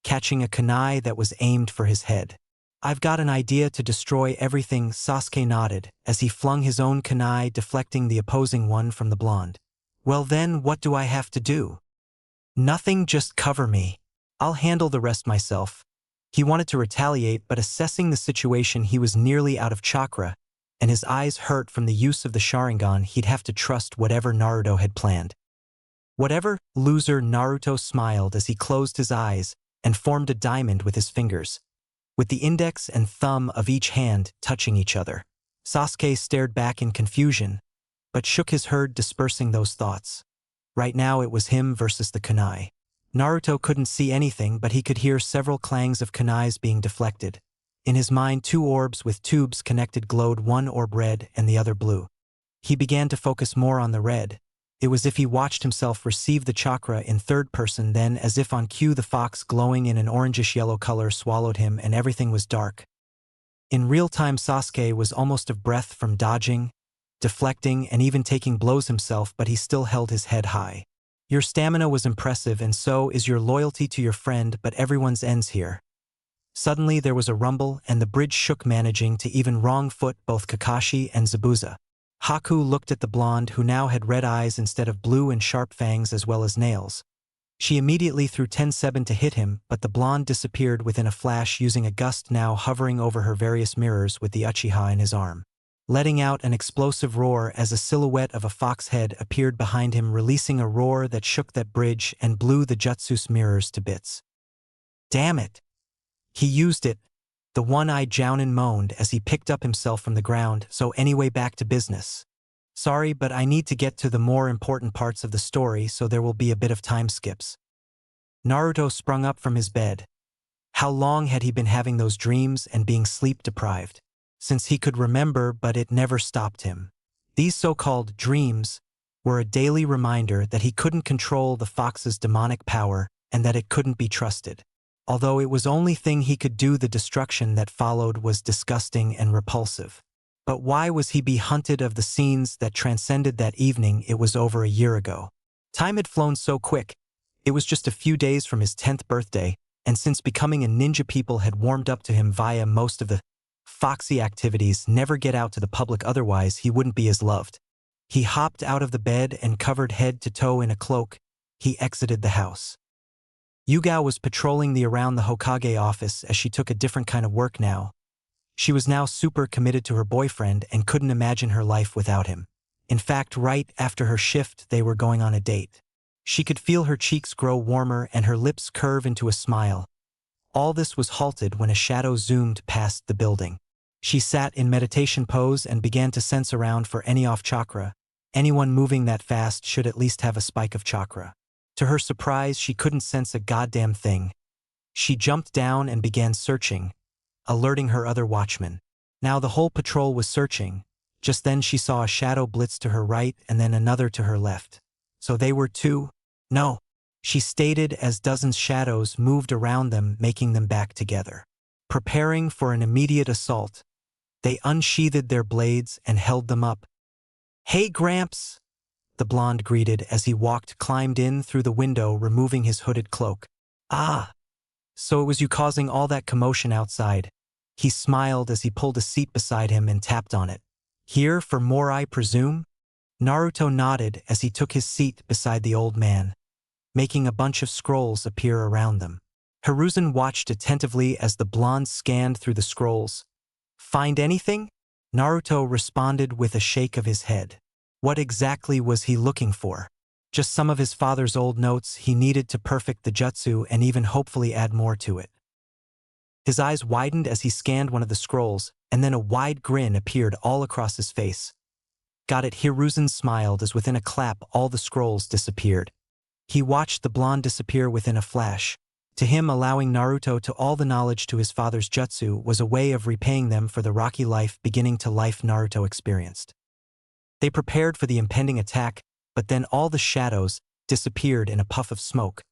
catching a kunai that was aimed for his head. I've got an idea to destroy everything, Sasuke nodded, as he flung his own kunai, deflecting the opposing one from the blonde. Well then, what do I have to do? Nothing, just cover me. I'll handle the rest myself. He wanted to retaliate, but assessing the situation he was nearly out of chakra, and his eyes hurt from the use of the Sharingan, he'd have to trust whatever Naruto had planned. Whatever, loser, Naruto smiled as he closed his eyes and formed a diamond with his fingers, with the index and thumb of each hand touching each other. Sasuke stared back in confusion, but shook his head, dispersing those thoughts. Right now it was him versus the kunai. Naruto couldn't see anything, but he could hear several clangs of kunais being deflected. In his mind, two orbs with tubes connected glowed, one orb red and the other blue. He began to focus more on the red. It was as if he watched himself receive the chakra in third person, then as if on cue the fox glowing in an orangish-yellow color swallowed him and everything was dark. In real time Sasuke was almost of breath from dodging, deflecting, and even taking blows himself, but he still held his head high. Your stamina was impressive, and so is your loyalty to your friend, but everyone's ends here. Suddenly there was a rumble and the bridge shook, managing to even wrong foot both Kakashi and Zabuza. Haku looked at the blonde, who now had red eyes instead of blue and sharp fangs as well as nails. She immediately threw 10-7 to hit him, but the blonde disappeared within a flash, using a gust now hovering over her various mirrors with the Uchiha in his arm, letting out an explosive roar as a silhouette of a fox head appeared behind him, releasing a roar that shook that bridge and blew the jutsu's mirrors to bits. Damn it! He used it, the one-eyed Jounin moaned as he picked up himself from the ground. So anyway, back to business. Sorry, but I need to get to the more important parts of the story, so there will be a bit of time skips. Naruto sprung up from his bed. How long had he been having those dreams and being sleep-deprived? Since he could remember, but it never stopped him. These so-called dreams were a daily reminder that he couldn't control the fox's demonic power and that it couldn't be trusted. Although it was only thing he could do, the destruction that followed was disgusting and repulsive. But why was he be hunted of the scenes that transcended that evening? It was over a year ago. Time had flown so quick. It was just a few days from his 10th birthday, and since becoming a ninja, people had warmed up to him via most of the foxy activities never get out to the public, otherwise he wouldn't be as loved. He hopped out of the bed and, covered head to toe in a cloak, he exited the house. Yugao was patrolling around the Hokage office as she took a different kind of work now. She was now super committed to her boyfriend and couldn't imagine her life without him. In fact, right after her shift, they were going on a date. She could feel her cheeks grow warmer and her lips curve into a smile. All this was halted when a shadow zoomed past the building. She sat in meditation pose and began to sense around for any off chakra. Anyone moving that fast should at least have a spike of chakra. To her surprise, she couldn't sense a goddamn thing. She jumped down and began searching, alerting her other watchmen. Now the whole patrol was searching. Just then she saw a shadow blitz to her right and then another to her left. So they were two? No, she stated as dozens shadows moved around them, making them back together. Preparing for an immediate assault, they unsheathed their blades and held them up. "Hey, Gramps," the blonde greeted as he climbed in through the window, removing his hooded cloak. "Ah, so it was you causing all that commotion outside." He smiled as he pulled a seat beside him and tapped on it. "Here for more, I presume?" Naruto nodded as he took his seat beside the old man, making a bunch of scrolls appear around them. Hiruzen watched attentively as the blonde scanned through the scrolls. "Find anything?" Naruto responded with a shake of his head. What exactly was he looking for? Just some of his father's old notes he needed to perfect the jutsu and even hopefully add more to it. His eyes widened as he scanned one of the scrolls, and then a wide grin appeared all across his face. "Got it." Hiruzen smiled as within a clap all the scrolls disappeared. He watched the blonde disappear within a flash. To him, allowing Naruto to all the knowledge to his father's jutsu was a way of repaying them for the rocky life beginning to life Naruto experienced. They prepared for the impending attack, but then all the shadows disappeared in a puff of smoke.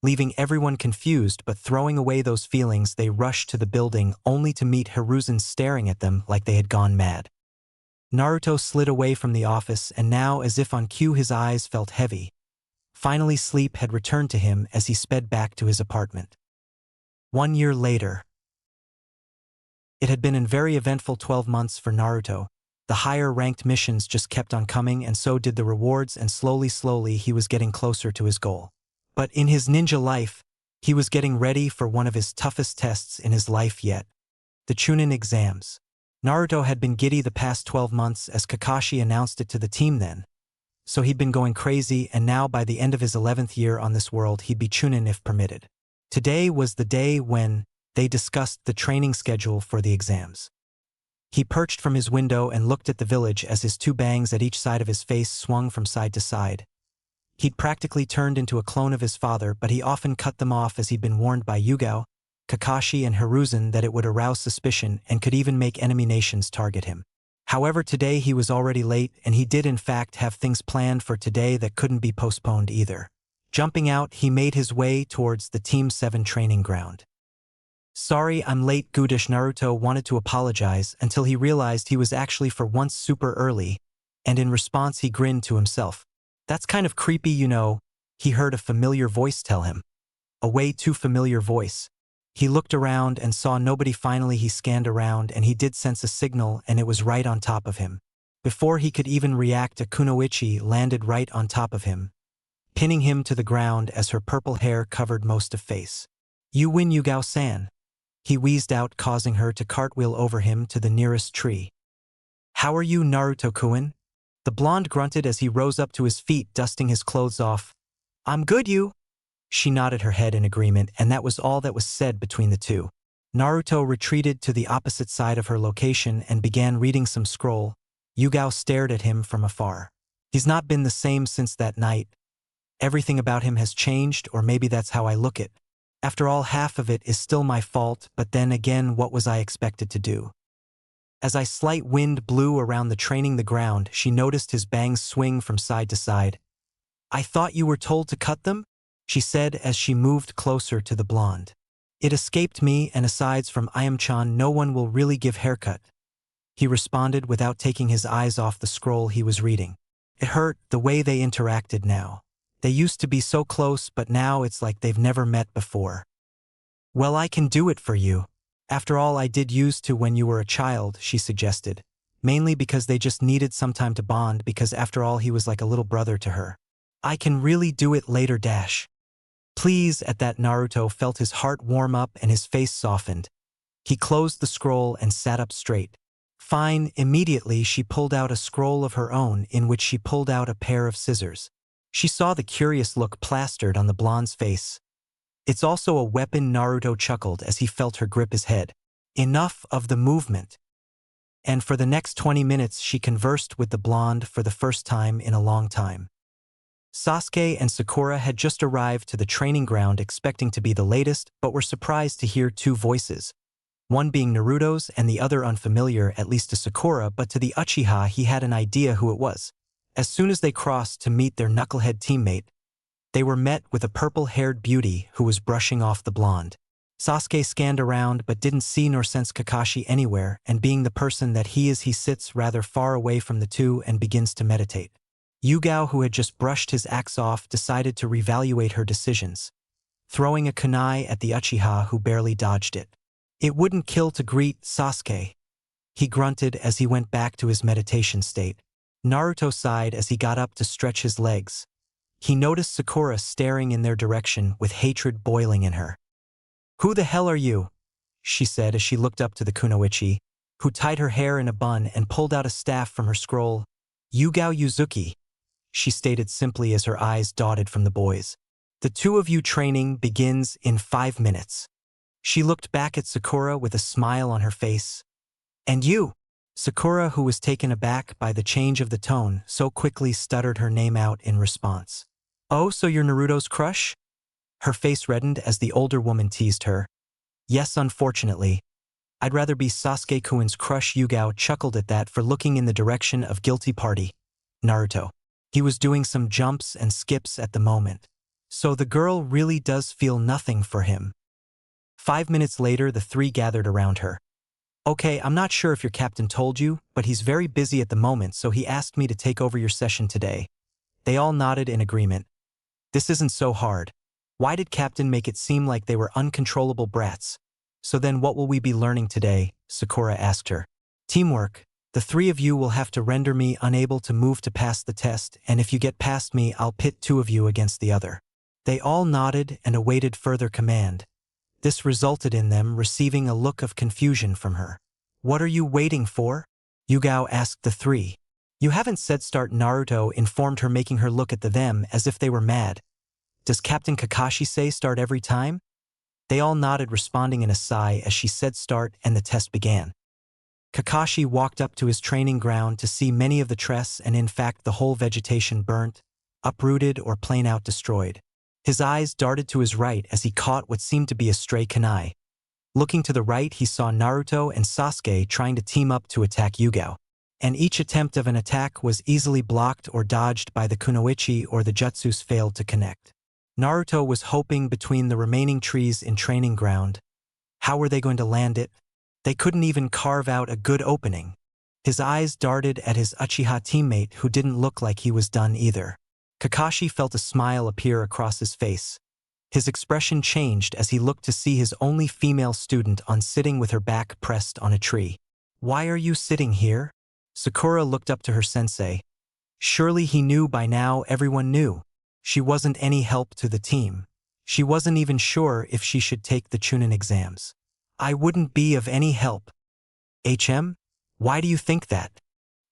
Leaving everyone confused but throwing away those feelings, they rushed to the building only to meet Hiruzen staring at them like they had gone mad. Naruto slid away from the office, and now, as if on cue, his eyes felt heavy. Finally, sleep had returned to him as he sped back to his apartment. 1 year later. It had been a very eventful 12 months for Naruto. The higher-ranked missions just kept on coming, and so did the rewards, and slowly he was getting closer to his goal. But in his ninja life, he was getting ready for one of his toughest tests in his life yet. The Chunin exams. Naruto had been giddy the past 12 months as Kakashi announced it to the team then. So he'd been going crazy, and now by the end of his 11th year on this world he'd be Chunin if permitted. Today was the day when they discussed the training schedule for the exams. He perched from his window and looked at the village as his two bangs at each side of his face swung from side to side. He'd practically turned into a clone of his father, but he often cut them off as he'd been warned by Yugao, Kakashi, and Hiruzen that it would arouse suspicion and could even make enemy nations target him. However, today he was already late, and he did in fact have things planned for today that couldn't be postponed either. Jumping out, he made his way towards the Team 7 training ground. "Sorry, I'm late." Gudish Naruto wanted to apologize until he realized he was actually for once super early, and in response he grinned to himself. "That's kind of creepy, you know," he heard a familiar voice tell him. A way too familiar voice. He looked around and saw nobody. Finally he scanned around, and he did sense a signal, and it was right on top of him. Before he could even react, a kunoichi landed right on top of him, pinning him to the ground as her purple hair covered most of face. "You win, Yugao-san," he wheezed out, causing her to cartwheel over him to the nearest tree. "How are you, Naruto-kun?" The blonde grunted as he rose up to his feet, dusting his clothes off. "I'm good, you." She nodded her head in agreement, and that was all that was said between the two. Naruto retreated to the opposite side of her location and began reading some scroll. Yugao stared at him from afar. He's not been the same since that night. Everything about him has changed, or maybe that's how I look it. After all, half of it is still my fault, but then again, what was I expected to do? As a slight wind blew around the training the ground, she noticed his bangs swing from side to side. "I thought you were told to cut them?" she said as she moved closer to the blonde. "It escaped me, and aside from Ayam-chan, no one will really give haircut," he responded without taking his eyes off the scroll he was reading. It hurt, the way they interacted now. They used to be so close, but now it's like they've never met before. "Well, I can do it for you. After all, I did used to when you were a child," she suggested, mainly because they just needed some time to bond, because after all he was like a little brother to her. "I can really do it later dash." "Please." At that, Naruto felt his heart warm up and his face softened. He closed the scroll and sat up straight. "Fine." Immediately she pulled out a scroll of her own, in which she pulled out a pair of scissors. She saw the curious look plastered on the blonde's face. "It's also a weapon." Naruto chuckled as he felt her grip his head. Enough of the movement. And for the next 20 minutes she conversed with the blonde for the first time in a long time. Sasuke and Sakura had just arrived to the training ground expecting to be the latest, but were surprised to hear two voices. One being Naruto's and the other unfamiliar, at least to Sakura, but to the Uchiha he had an idea who it was. As soon as they crossed to meet their knucklehead teammate, they were met with a purple-haired beauty who was brushing off the blonde. Sasuke scanned around but didn't see nor sense Kakashi anywhere, and being the person that he is, he sits rather far away from the two and begins to meditate. Yugao, who had just brushed his axe off, decided to reevaluate her decisions, throwing a kunai at the Uchiha who barely dodged it. It wouldn't kill to greet Sasuke, he grunted as he went back to his meditation state. Naruto sighed as he got up to stretch his legs. He noticed Sakura staring in their direction with hatred boiling in her. "Who the hell are you?" she said as she looked up to the kunoichi, who tied her hair in a bun and pulled out a staff from her scroll. "Yugao Yuzuki," she stated simply as her eyes dotted from the boys. "The two of you training begins in 5 minutes." She looked back at Sakura with a smile on her face. "And you?" Sakura, who was taken aback by the change of the tone, so quickly stuttered her name out in response. "Oh, so you're Naruto's crush?" Her face reddened as the older woman teased her. "Yes, unfortunately. I'd rather be Sasuke-kun's crush." Yugao chuckled at that for looking in the direction of guilty party, Naruto. He was doing some jumps and skips at the moment. So the girl really does feel nothing for him. 5 minutes later, the three gathered around her. "Okay, I'm not sure if your captain told you, but he's very busy at the moment, so he asked me to take over your session today." They all nodded in agreement. "This isn't so hard. Why did Captain make it seem like they were uncontrollable brats?" "So then what will we be learning today?" Sakura asked her. "Teamwork. The three of you will have to render me unable to move to pass the test, and if you get past me, I'll pit two of you against the other." They all nodded and awaited further command. This resulted in them receiving a look of confusion from her. "What are you waiting for?" Yugao asked the three. "You haven't said start." Naruto informed her, making her look at them as if they were mad. "Does Captain Kakashi say start every time?" They all nodded, responding in a sigh as she said start, and the test began. Kakashi walked up to his training ground to see many of the trees and in fact the whole vegetation burnt, uprooted, or plain out destroyed. His eyes darted to his right as he caught what seemed to be a stray kunai. Looking to the right, he saw Naruto and Sasuke trying to team up to attack Yugao. And each attempt of an attack was easily blocked or dodged by the kunoichi, or the jutsus failed to connect. Naruto was hoping between the remaining trees in training ground. How were they going to land it? They couldn't even carve out a good opening. His eyes darted at his Uchiha teammate, who didn't look like he was done either. Kakashi felt a smile appear across his face. His expression changed as he looked to see his only female student sitting with her back pressed on a tree. "Why are you sitting here?" Sakura looked up to her sensei. Surely he knew by now. Everyone knew. She wasn't any help to the team. She wasn't even sure if she should take the Chunin exams. "I wouldn't be of any help." Why do you think that?"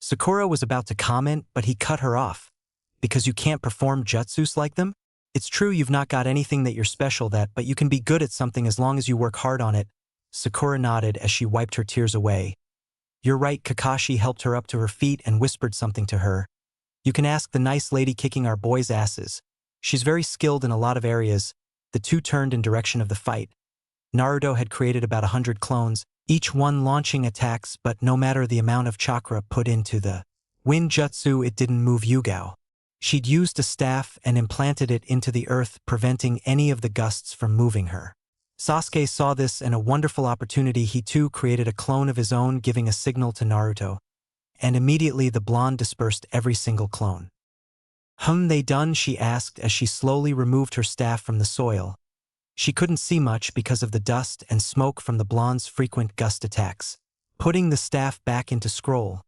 Sakura was about to comment, but he cut her off. "Because you can't perform jutsus like them? It's true you've not got anything that you're special at, but you can be good at something as long as you work hard on it." Sakura nodded as she wiped her tears away. "You're right." Kakashi helped her up to her feet and whispered something to her. "You can ask the nice lady kicking our boys' asses. She's very skilled in a lot of areas." The two turned in direction of the fight. Naruto had created about 100 clones, each one launching attacks, but no matter the amount of chakra put into the wind jutsu, it didn't move Yugao. She'd used a staff and implanted it into the earth, preventing any of the gusts from moving her. Sasuke saw this and a wonderful opportunity. He too created a clone of his own, giving a signal to Naruto. And immediately the blonde dispersed every single clone. They done?" she asked as she slowly removed her staff from the soil. She couldn't see much because of the dust and smoke from the blonde's frequent gust attacks. Putting the staff back into scroll,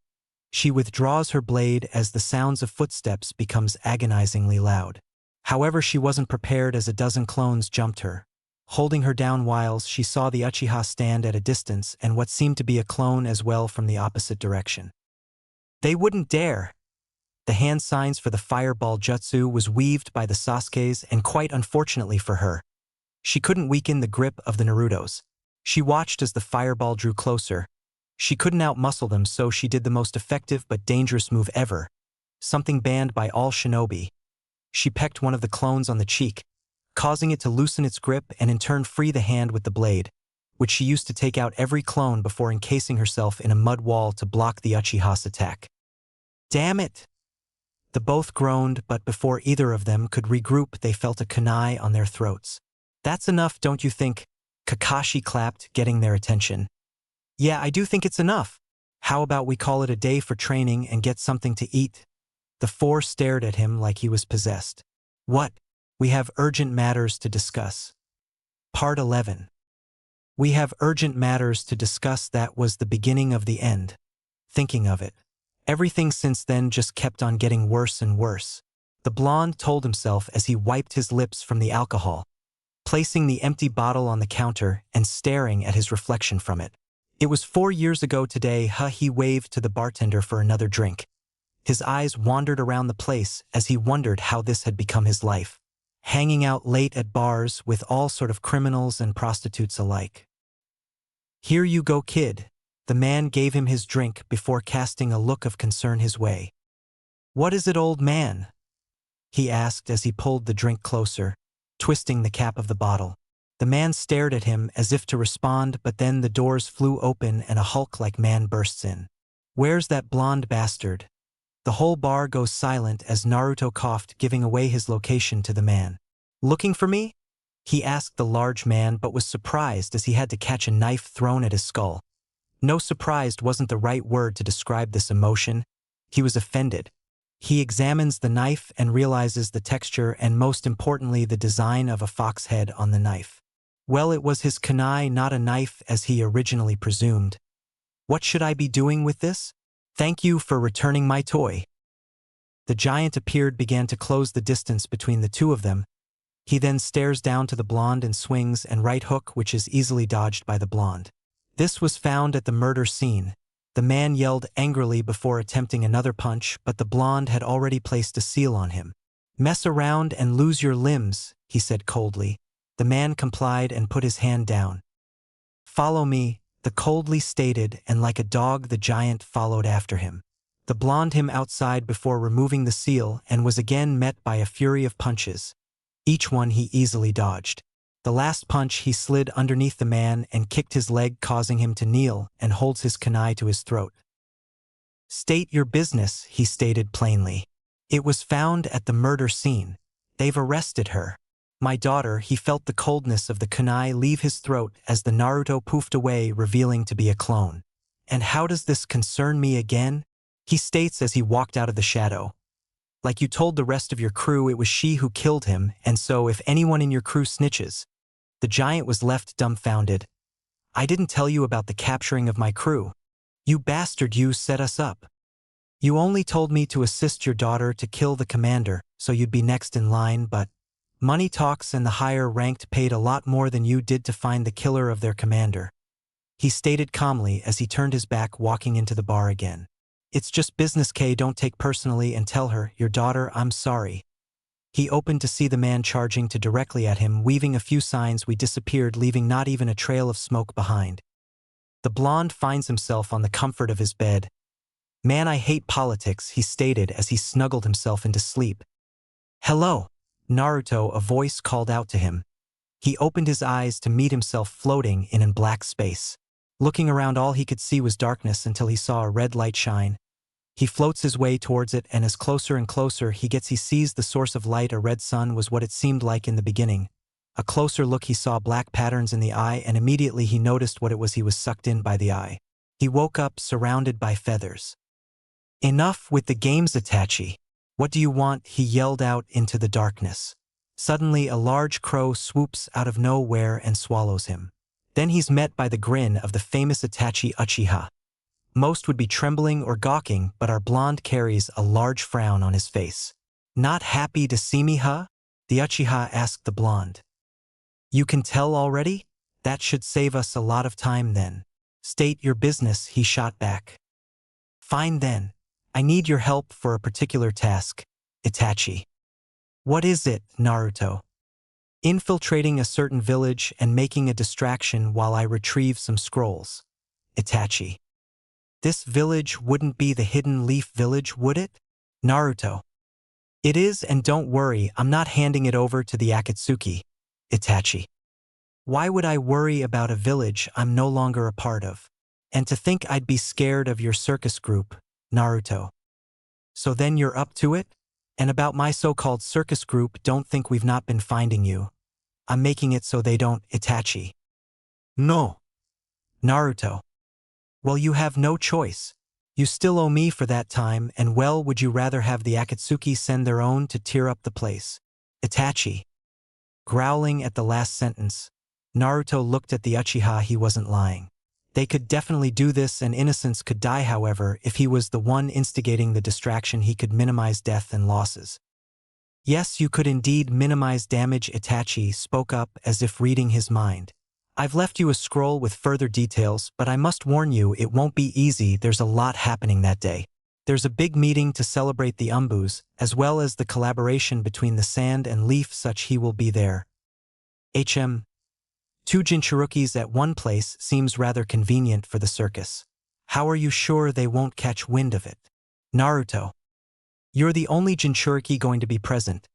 she withdraws her blade as the sounds of footsteps becomes agonizingly loud. However, she wasn't prepared as a dozen clones jumped her, holding her down whilst she saw the Uchiha stand at a distance and what seemed to be a clone as well from the opposite direction. "They wouldn't dare." The hand signs for the fireball jutsu was weaved by the Sasukes, and quite unfortunately for her, she couldn't weaken the grip of the Narutos. She watched as the fireball drew closer. She couldn't outmuscle them, so she did the most effective but dangerous move ever, something banned by all shinobi. She pecked one of the clones on the cheek, causing it to loosen its grip and in turn free the hand with the blade, which she used to take out every clone before encasing herself in a mud wall to block the Uchiha's attack. "Damn it!" The both groaned, but before either of them could regroup they felt a kunai on their throats. That's enough, don't you think? Kakashi clapped, getting their attention. Yeah, I do think it's enough. How about we call it a day for training and get something to eat? The four stared at him like he was possessed. What? We have urgent matters to discuss. Part 11. We have urgent matters to discuss. That was the beginning of the end. Thinking of it. Everything since then just kept on getting worse and worse. The blonde told himself as he wiped his lips from the alcohol, placing the empty bottle on the counter and staring at his reflection from it. It was 4 years ago today. He waved to the bartender for another drink. His eyes wandered around the place as he wondered how this had become his life. Hanging out late at bars with all sort of criminals and prostitutes alike. Here you go, kid. The man gave him his drink before casting a look of concern his way. What is it, old man? He asked as he pulled the drink closer, twisting the cap of the bottle. The man stared at him as if to respond, but then the doors flew open and a Hulk-like man bursts in. Where's that blonde bastard? The whole bar goes silent as Naruto coughed, giving away his location to the man. Looking for me? He asked the large man, but was surprised as he had to catch a knife thrown at his skull. No, surprised wasn't the right word to describe this emotion. He was offended. He examines the knife and realizes the texture and, most importantly, the design of a fox head on the knife. Well, it was his kunai, not a knife as he originally presumed. What should I be doing with this? Thank you for returning my toy. The giant appeared, began to close the distance between the two of them. He then stares down to the blonde and swings and right hook, which is easily dodged by the blonde. This was found at the murder scene. The man yelled angrily before attempting another punch, but the blonde had already placed a seal on him. Mess around and lose your limbs, he said coldly. The man complied and put his hand down. Follow me, the coldly stated, and like a dog the giant followed after him. The blonde him outside before removing the seal and was again met by a fury of punches. Each one he easily dodged. The last punch he slid underneath the man and kicked his leg, causing him to kneel, and holds his kunai to his throat. State your business, he stated plainly. It was found at the murder scene. They've arrested her. My daughter. He felt the coldness of the kunai leave his throat as the Naruto poofed away, revealing to be a clone. And how does this concern me again? He states as he walked out of the shadow. Like you told the rest of your crew, it was she who killed him, and so if anyone in your crew snitches. The giant was left dumbfounded. I didn't tell you about the capturing of my crew. You bastard, you set us up. You only told me to assist your daughter to kill the commander, so you'd be next in line, but money talks and the higher ranked paid a lot more than you did to find the killer of their commander. He stated calmly as he turned his back, walking into the bar again. It's just business, K. Don't take personally, and tell her, your daughter, I'm sorry. He opened to see the man charging to directly at him, weaving a few signs. We disappeared, leaving not even a trail of smoke behind. The blonde finds himself on the comfort of his bed. Man, I hate politics, he stated as he snuggled himself into sleep. Hello, Naruto, a voice called out to him. He opened his eyes to meet himself floating in black space. Looking around, all he could see was darkness until he saw a red light shine. He floats his way towards it, and as closer and closer he gets, he sees the source of light. A red sun was what it seemed like in the beginning. A closer look, he saw black patterns in the eye, and immediately he noticed what it was. He was sucked in by the eye. He woke up surrounded by feathers. Enough with the games, Itachi. What do you want? He yelled out into the darkness. Suddenly a large crow swoops out of nowhere and swallows him. Then he's met by the grin of the famous Itachi Uchiha. Most would be trembling or gawking, but our blonde carries a large frown on his face. Not happy to see me, huh? The Uchiha asked the blonde. You can tell already? That should save us a lot of time then. State your business, he shot back. Fine then. I need your help for a particular task, Itachi. What is it, Naruto? Infiltrating a certain village and making a distraction while I retrieve some scrolls, Itachi. This village wouldn't be the Hidden Leaf Village, would it? Naruto. It is, and don't worry, I'm not handing it over to the Akatsuki, Itachi. Why would I worry about a village I'm no longer a part of? And to think I'd be scared of your circus group, Naruto. So then you're up to it? And about my so-called circus group, don't think we've not been finding you. I'm making it so they don't, Itachi. No. Naruto. Well, you have no choice. You still owe me for that time, and well, would you rather have the Akatsuki send their own to tear up the place? Itachi. Growling at the last sentence, Naruto looked at the Uchiha. He wasn't lying. They could definitely do this, and innocents could die. However, if he was the one instigating the distraction, he could minimize death and losses. Yes, you could indeed minimize damage, Itachi spoke up as if reading his mind. I've left you a scroll with further details, but I must warn you, it won't be easy. There's a lot happening that day. There's a big meeting to celebrate the Umbus, as well as the collaboration between the Sand and Leaf. Such he will be there. Two Jinchurikis at one place seems rather convenient for the circus. How are you sure they won't catch wind of it? Naruto. You're the only Jinchuriki going to be present.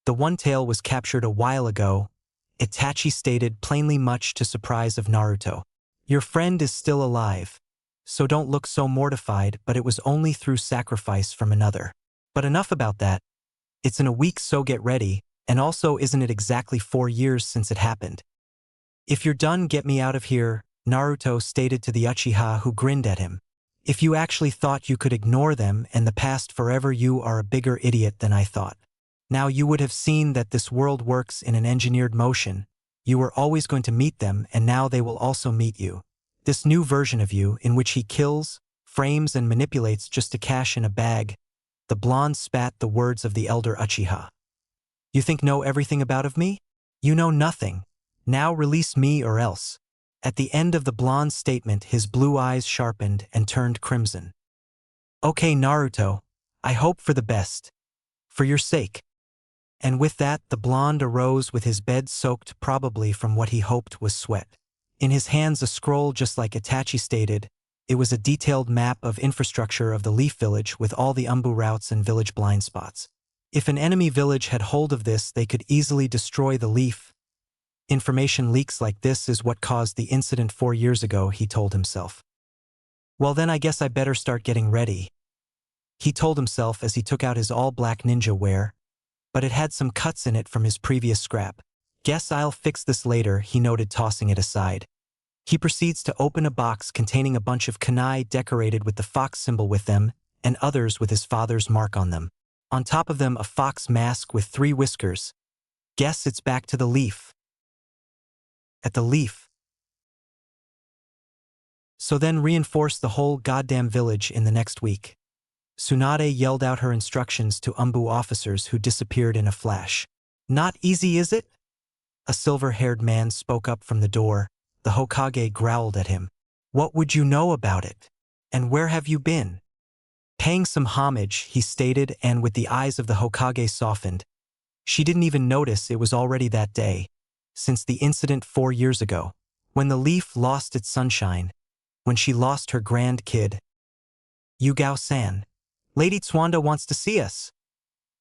The one tail was captured a while ago, Itachi stated plainly, much to surprise of Naruto. Your friend is still alive, so don't look so mortified, but it was only through sacrifice from another. But enough about that. It's in a week, so get ready, and also isn't it exactly 4 years since it happened? If you're done, get me out of here, Naruto stated to the Uchiha, who grinned at him. If you actually thought you could ignore them and the past forever, you are a bigger idiot than I thought. Now you would have seen that this world works in an engineered motion. You were always going to meet them, and now they will also meet you. This new version of you, in which he kills, frames and manipulates just to cash in a bag. The blonde spat the words of the elder Uchiha. You think know everything about of me? You know nothing. Now release me or else. At the end of the blonde's statement, his blue eyes sharpened and turned crimson. Okay, Naruto, I hope for the best. For your sake. And with that, the blonde arose with his bed soaked, probably from what he hoped was sweat. In his hands a scroll, just like Itachi stated. It was a detailed map of infrastructure of the Leaf Village with all the Umbu routes and village blind spots. If an enemy village had hold of this, they could easily destroy the Leaf. Information leaks like this is what caused the incident 4 years ago, he told himself. Well then I guess I better start getting ready, he told himself as he took out his all-black ninja wear, but it had some cuts in it from his previous scrap. Guess I'll fix this later, he noted, tossing it aside. He proceeds to open a box containing a bunch of kunai decorated with the fox symbol with them, and others with his father's mark on them. On top of them a fox mask with 3 whiskers. Guess it's back to the Leaf. At the Leaf. So then reinforce the whole goddamn village in the next week. Tsunade yelled out her instructions to Umbu officers, who disappeared in a flash. Not easy, is it? A silver-haired man spoke up from the door. The Hokage growled at him. What would you know about it? And where have you been? Paying some homage, he stated, and with the eyes of the Hokage softened. She didn't even notice it was already that day, since the incident 4 years ago, when the Leaf lost its sunshine, when she lost her grand kid. Yugao-san. Lady Tswanda wants to see us.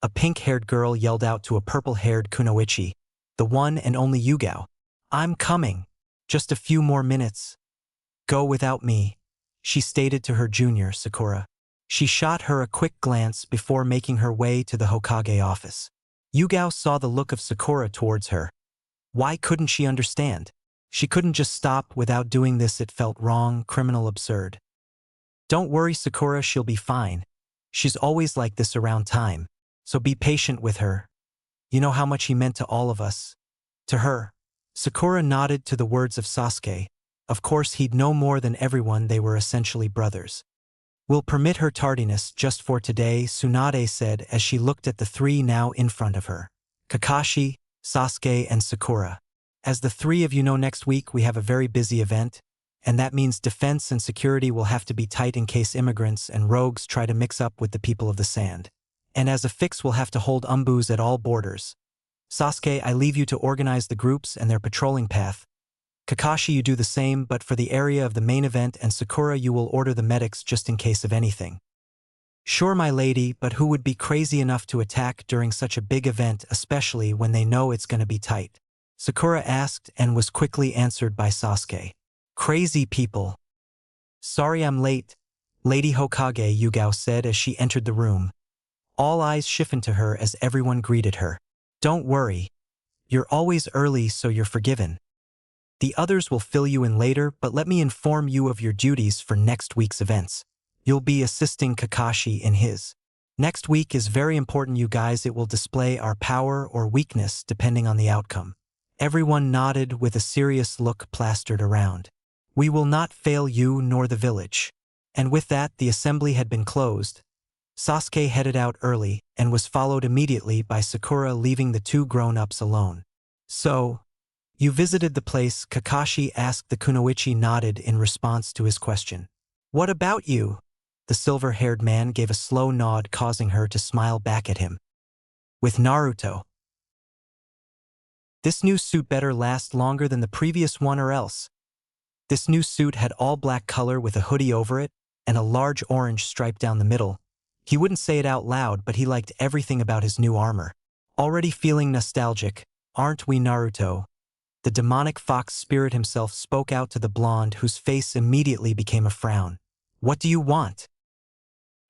A pink-haired girl yelled out to a purple-haired kunoichi, the one and only Yugao. I'm coming. Just a few more minutes. Go without me, she stated to her junior, Sakura. She shot her a quick glance before making her way to the Hokage office. Yugao saw the look of Sakura towards her. Why couldn't she understand? She couldn't just stop without doing this. It felt wrong, criminal, absurd. Don't worry, Sakura, she'll be fine. She's always like this around time, so be patient with her. You know how much he meant to all of us. To her. Sakura nodded to the words of Sasuke. Of course he'd know more than everyone, they were essentially brothers. We'll permit her tardiness just for today, Tsunade said as she looked at the 3 now in front of her. Kakashi, Sasuke and Sakura. As the 3 of you know, next week we have a very busy event, and that means defense and security will have to be tight in case immigrants and rogues try to mix up with the people of the Sand. And as a fix, we'll have to hold Umbus at all borders. Sasuke, I leave you to organize the groups and their patrolling path. Kakashi, you do the same, but for the area of the main event, and Sakura, you will order the medics just in case of anything. Sure, my lady, but who would be crazy enough to attack during such a big event, especially when they know it's going to be tight? Sakura asked and was quickly answered by Sasuke. Crazy people. Sorry I'm late, Lady Hokage, Yugao said as she entered the room. All eyes shifted to her as everyone greeted her. Don't worry. You're always early, so you're forgiven. The others will fill you in later, but let me inform you of your duties for next week's events. You'll be assisting Kakashi in his. Next week is very important, you guys. It will display our power or weakness depending on the outcome. Everyone nodded with a serious look plastered around. We will not fail you nor the village. And with that, the assembly had been closed. Sasuke headed out early and was followed immediately by Sakura, leaving the two grown-ups alone. So, you visited the place? Kakashi asked. The kunoichi nodded in response to his question. What about you? The silver-haired man gave a slow nod, causing her to smile back at him. With Naruto. This new suit better last longer than the previous one or else. This new suit had all black color with a hoodie over it and a large orange stripe down the middle. He wouldn't say it out loud, but he liked everything about his new armor. Already feeling nostalgic, aren't we, Naruto? The demonic fox spirit himself spoke out to the blonde, whose face immediately became a frown. What do you want?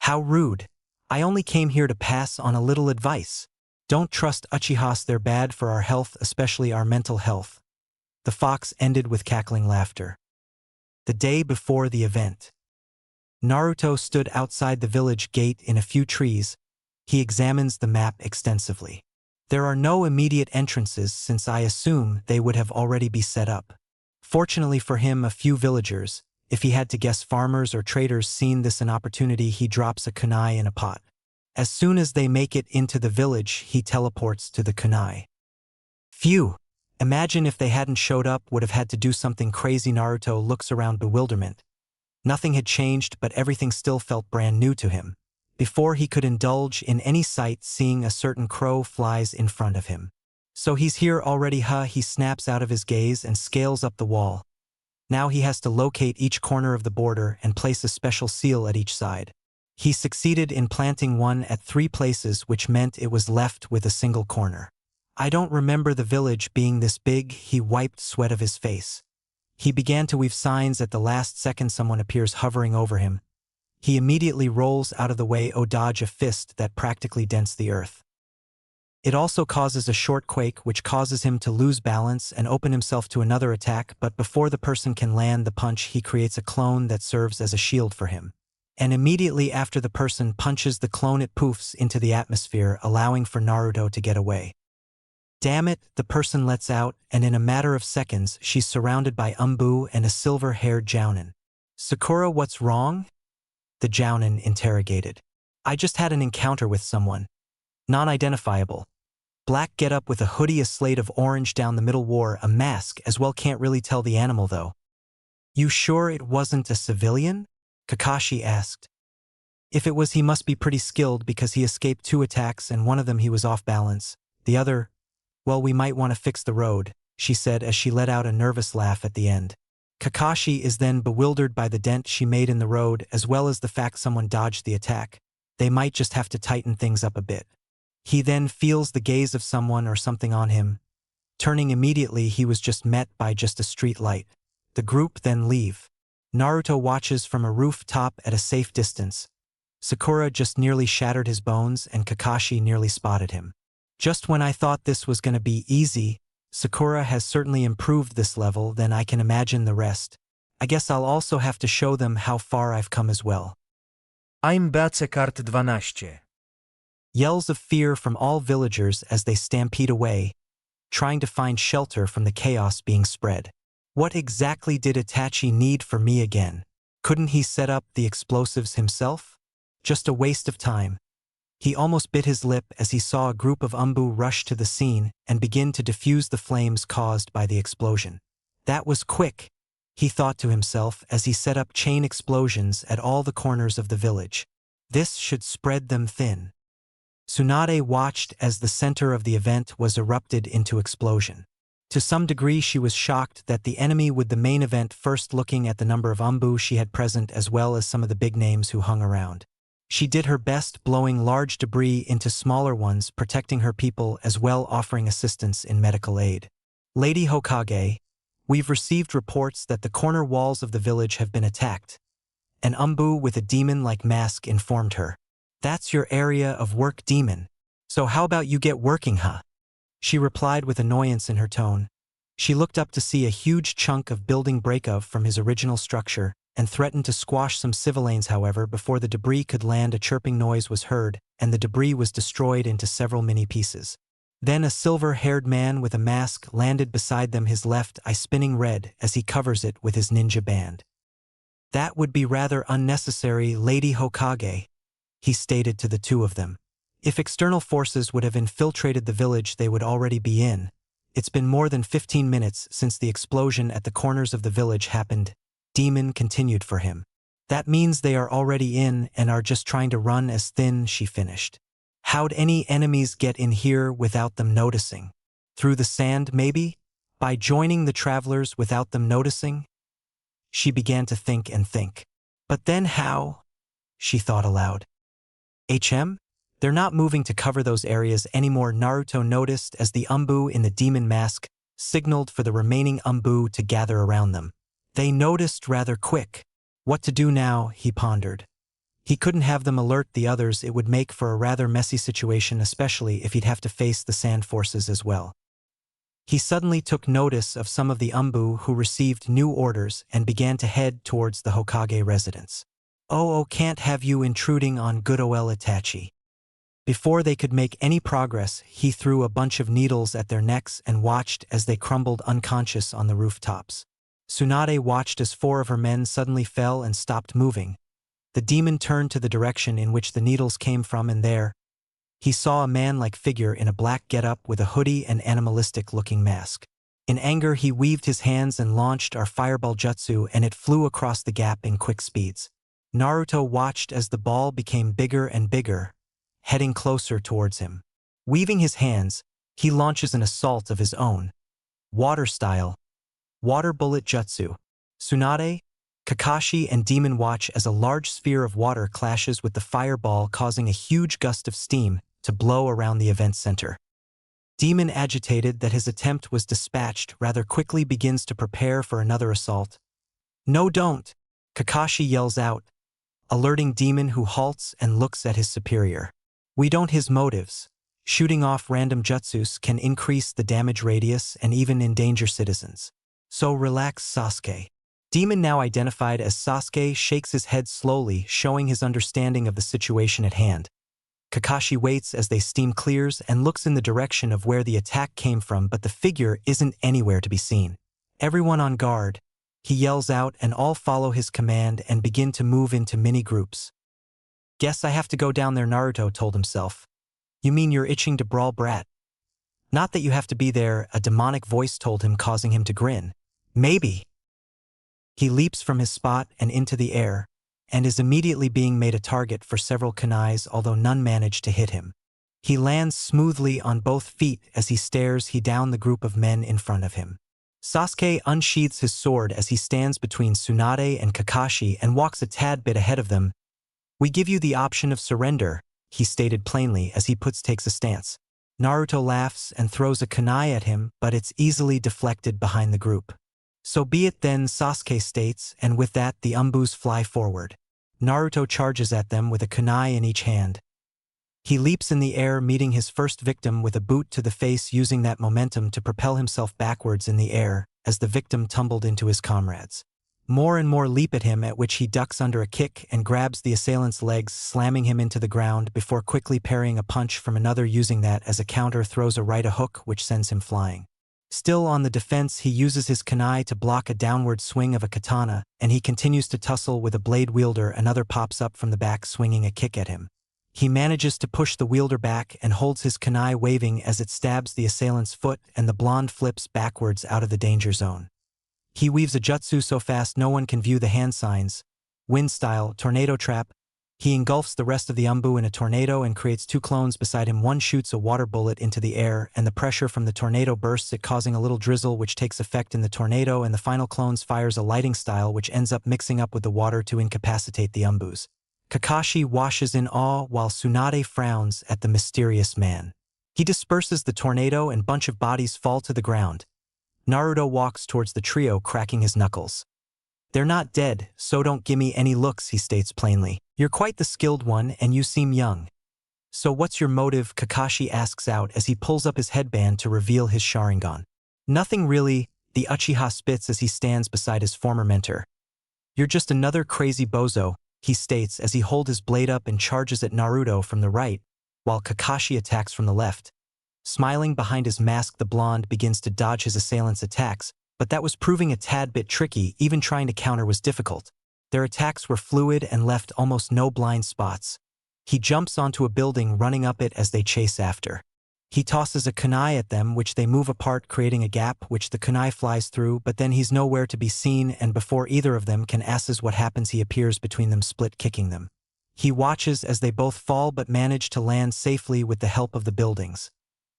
How rude. I only came here to pass on a little advice. Don't trust Uchihas, they're bad for our health, especially our mental health. The fox ended with cackling laughter. The day before the event. Naruto stood outside the village gate in a few trees. He examines the map extensively. There are no immediate entrances, since I assume they would have already be set up. Fortunately for him, a few villagers, if he had to guess farmers or traders, seen this an opportunity. He drops a kunai in a pot. As soon as they make it into the village, he teleports to the kunai. Phew! Imagine if they hadn't showed up, would have had to do something crazy. Naruto looks around bewilderment. Nothing had changed, but everything still felt brand new to him. Before he could indulge in any sight, seeing a certain crow flies in front of him. So he's here already, huh? He snaps out of his gaze and scales up the wall. Now he has to locate each corner of the border and place a special seal at each side. He succeeded in planting one at 3 places, which meant it was left with a single corner. I don't remember the village being this big. He wiped sweat of his face. He began to weave signs. At the last second, someone appears hovering over him. He immediately rolls out of the way, dodge a fist that practically dents the earth. It also causes a short quake, which causes him to lose balance and open himself to another attack, but before the person can land the punch, he creates a clone that serves as a shield for him. And immediately after the person punches the clone, it poofs into the atmosphere, allowing for Naruto to get away. Damn it, the person lets out, and in a matter of seconds, she's surrounded by Umbu and a silver-haired jounin. Sakura, what's wrong? The jounin interrogated. I just had an encounter with someone. Non-identifiable. Black getup with a hoodie, a slate of orange down the middle, wore a mask as well, can't really tell the animal though. You sure it wasn't a civilian? Kakashi asked. If it was, he must be pretty skilled because he escaped 2 attacks and one of them he was off balance. The other, well, we might want to fix the road, she said as she let out a nervous laugh at the end. Kakashi is then bewildered by the dent she made in the road, as well as the fact someone dodged the attack. They might just have to tighten things up a bit. He then feels the gaze of someone or something on him. Turning immediately, he was just met by just a street light. The group then leave. Naruto watches from a rooftop at a safe distance. Sakura just nearly shattered his bones and Kakashi nearly spotted him. Just when I thought this was gonna be easy, Sakura has certainly improved this level, then I can imagine the rest. I guess I'll also have to show them how far I've come as well. I'm BC kart 12. Yells of fear from all villagers as they stampede away, trying to find shelter from the chaos being spread. What exactly did Itachi need from me again? Couldn't he set up the explosives himself? Just a waste of time. He almost bit his lip as he saw a group of Umbu rush to the scene and begin to defuse the flames caused by the explosion. That was quick, he thought to himself as he set up chain explosions at all the corners of the village. This should spread them thin. Tsunade watched as the center of the event was erupted into explosion. To some degree, she was shocked that the enemy would the main event first, looking at the number of Umbu she had present as well as some of the big names who hung around. She did her best, blowing large debris into smaller ones, protecting her people as well, offering assistance in medical aid. Lady Hokage, we've received reports that the corner walls of the village have been attacked. An Umbu with a demon-like mask informed her. That's your area of work, demon. So how about you get working, huh? She replied with annoyance in her tone. She looked up to see a huge chunk of building break off from his original structure, and threatened to squash some civilians. However, before the debris could land, a chirping noise was heard, and the debris was destroyed into several mini pieces. Then a silver-haired man with a mask landed beside them, his left eye spinning red as he covers it with his ninja band. That would be rather unnecessary, Lady Hokage, he stated to the two of them. If external forces would have infiltrated the village, they would already be in. It's been more than 15 minutes since the explosion at the corners of the village happened. Demon continued for him. That means they are already in and are just trying to run as thin, she finished. How'd any enemies get in here without them noticing? Through the sand, maybe? By joining the travelers without them noticing? She began to think and think. But then how? She thought aloud. They're not moving to cover those areas anymore, Naruto noticed as the Umbu in the demon mask signaled for the remaining Umbu to gather around them. They noticed rather quick. What to do now, he pondered. He couldn't have them alert the others, it would make for a rather messy situation, especially if he'd have to face the sand forces as well. He suddenly took notice of some of the Umbu who received new orders and began to head towards the Hokage residence. Oh, can't have you intruding on good ol Itachi. Before they could make any progress, he threw a bunch of needles at their necks and watched as they crumbled unconscious on the rooftops. Tsunade watched as 4 of her men suddenly fell and stopped moving. The demon turned to the direction in which the needles came from, and there he saw a man-like figure in a black getup with a hoodie and animalistic-looking mask. In anger, he weaved his hands and launched our fireball jutsu, and it flew across the gap in quick speeds. Naruto watched as the ball became bigger and bigger, heading closer towards him. Weaving his hands, he launches an assault of his own. Water style. Water bullet jutsu. Tsunade, Kakashi and Demon watch as a large sphere of water clashes with the fireball, causing a huge gust of steam to blow around the event center. Demon, agitated that his attempt was dispatched, rather quickly begins to prepare for another assault. No, don't! Kakashi yells out, alerting Demon, who halts and looks at his superior. We don't. His motives. Shooting off random jutsus can increase the damage radius and even endanger citizens. So relax, Sasuke. Demon, now identified as Sasuke, shakes his head slowly, showing his understanding of the situation at hand. Kakashi waits as they steam clears and looks in the direction of where the attack came from, but the figure isn't anywhere to be seen. Everyone on guard, he yells out, and all follow his command and begin to move into mini groups. Guess I have to go down there, Naruto told himself. You mean you're itching to brawl, brat? Not that you have to be there, a demonic voice told him, causing him to grin. Maybe. He leaps from his spot and into the air, and is immediately being made a target for several kunais, although none manage to hit him. He lands smoothly on both feet as he stares down the group of men in front of him. Sasuke unsheathes his sword as he stands between Tsunade and Kakashi and walks a tad bit ahead of them. We give you the option of surrender, he stated plainly as he takes a stance. Naruto laughs and throws a kunai at him, but it's easily deflected behind the group. So be it then, Sasuke states, and with that the Umbus fly forward. Naruto charges at them with a kunai in each hand. He leaps in the air, meeting his first victim with a boot to the face, using that momentum to propel himself backwards in the air as the victim tumbled into his comrades. More and more leap at him, at which he ducks under a kick and grabs the assailant's legs, slamming him into the ground before quickly parrying a punch from another, using that as a counter, throws a right hook which sends him flying. Still on the defense, he uses his kunai to block a downward swing of a katana, and he continues to tussle with a blade wielder. Another pops up from the back, swinging a kick at him. He manages to push the wielder back and holds his kunai waving as it stabs the assailant's foot, and the blonde flips backwards out of the danger zone. He weaves a jutsu so fast no one can view the hand signs. Wind style, tornado trap. He engulfs the rest of the Umbu in a tornado and creates 2 clones beside him. One shoots a water bullet into the air, and the pressure from the tornado bursts it, causing a little drizzle which takes effect in the tornado, and the final clones fires a lighting style which ends up mixing up with the water to incapacitate the Umbus. Kakashi washes in awe while Tsunade frowns at the mysterious man. He disperses the tornado and bunch of bodies fall to the ground. Naruto walks towards the trio, cracking his knuckles. They're not dead, so don't gimme any looks, he states plainly. You're quite the skilled one and you seem young. So what's your motive? Kakashi asks out as he pulls up his headband to reveal his Sharingan. Nothing really, the Uchiha spits as he stands beside his former mentor. You're just another crazy bozo, he states as he holds his blade up and charges at Naruto from the right, while Kakashi attacks from the left. Smiling behind his mask, the blonde begins to dodge his assailant's attacks, but that was proving a tad bit tricky. Even trying to counter was difficult. Their attacks were fluid and left almost no blind spots. He jumps onto a building, running up it as they chase after. He tosses a kunai at them, which they move apart, creating a gap which the kunai flies through, but then he's nowhere to be seen, and before either of them can assess what happens, he appears between them, split kicking them. He watches as they both fall but manage to land safely with the help of the buildings.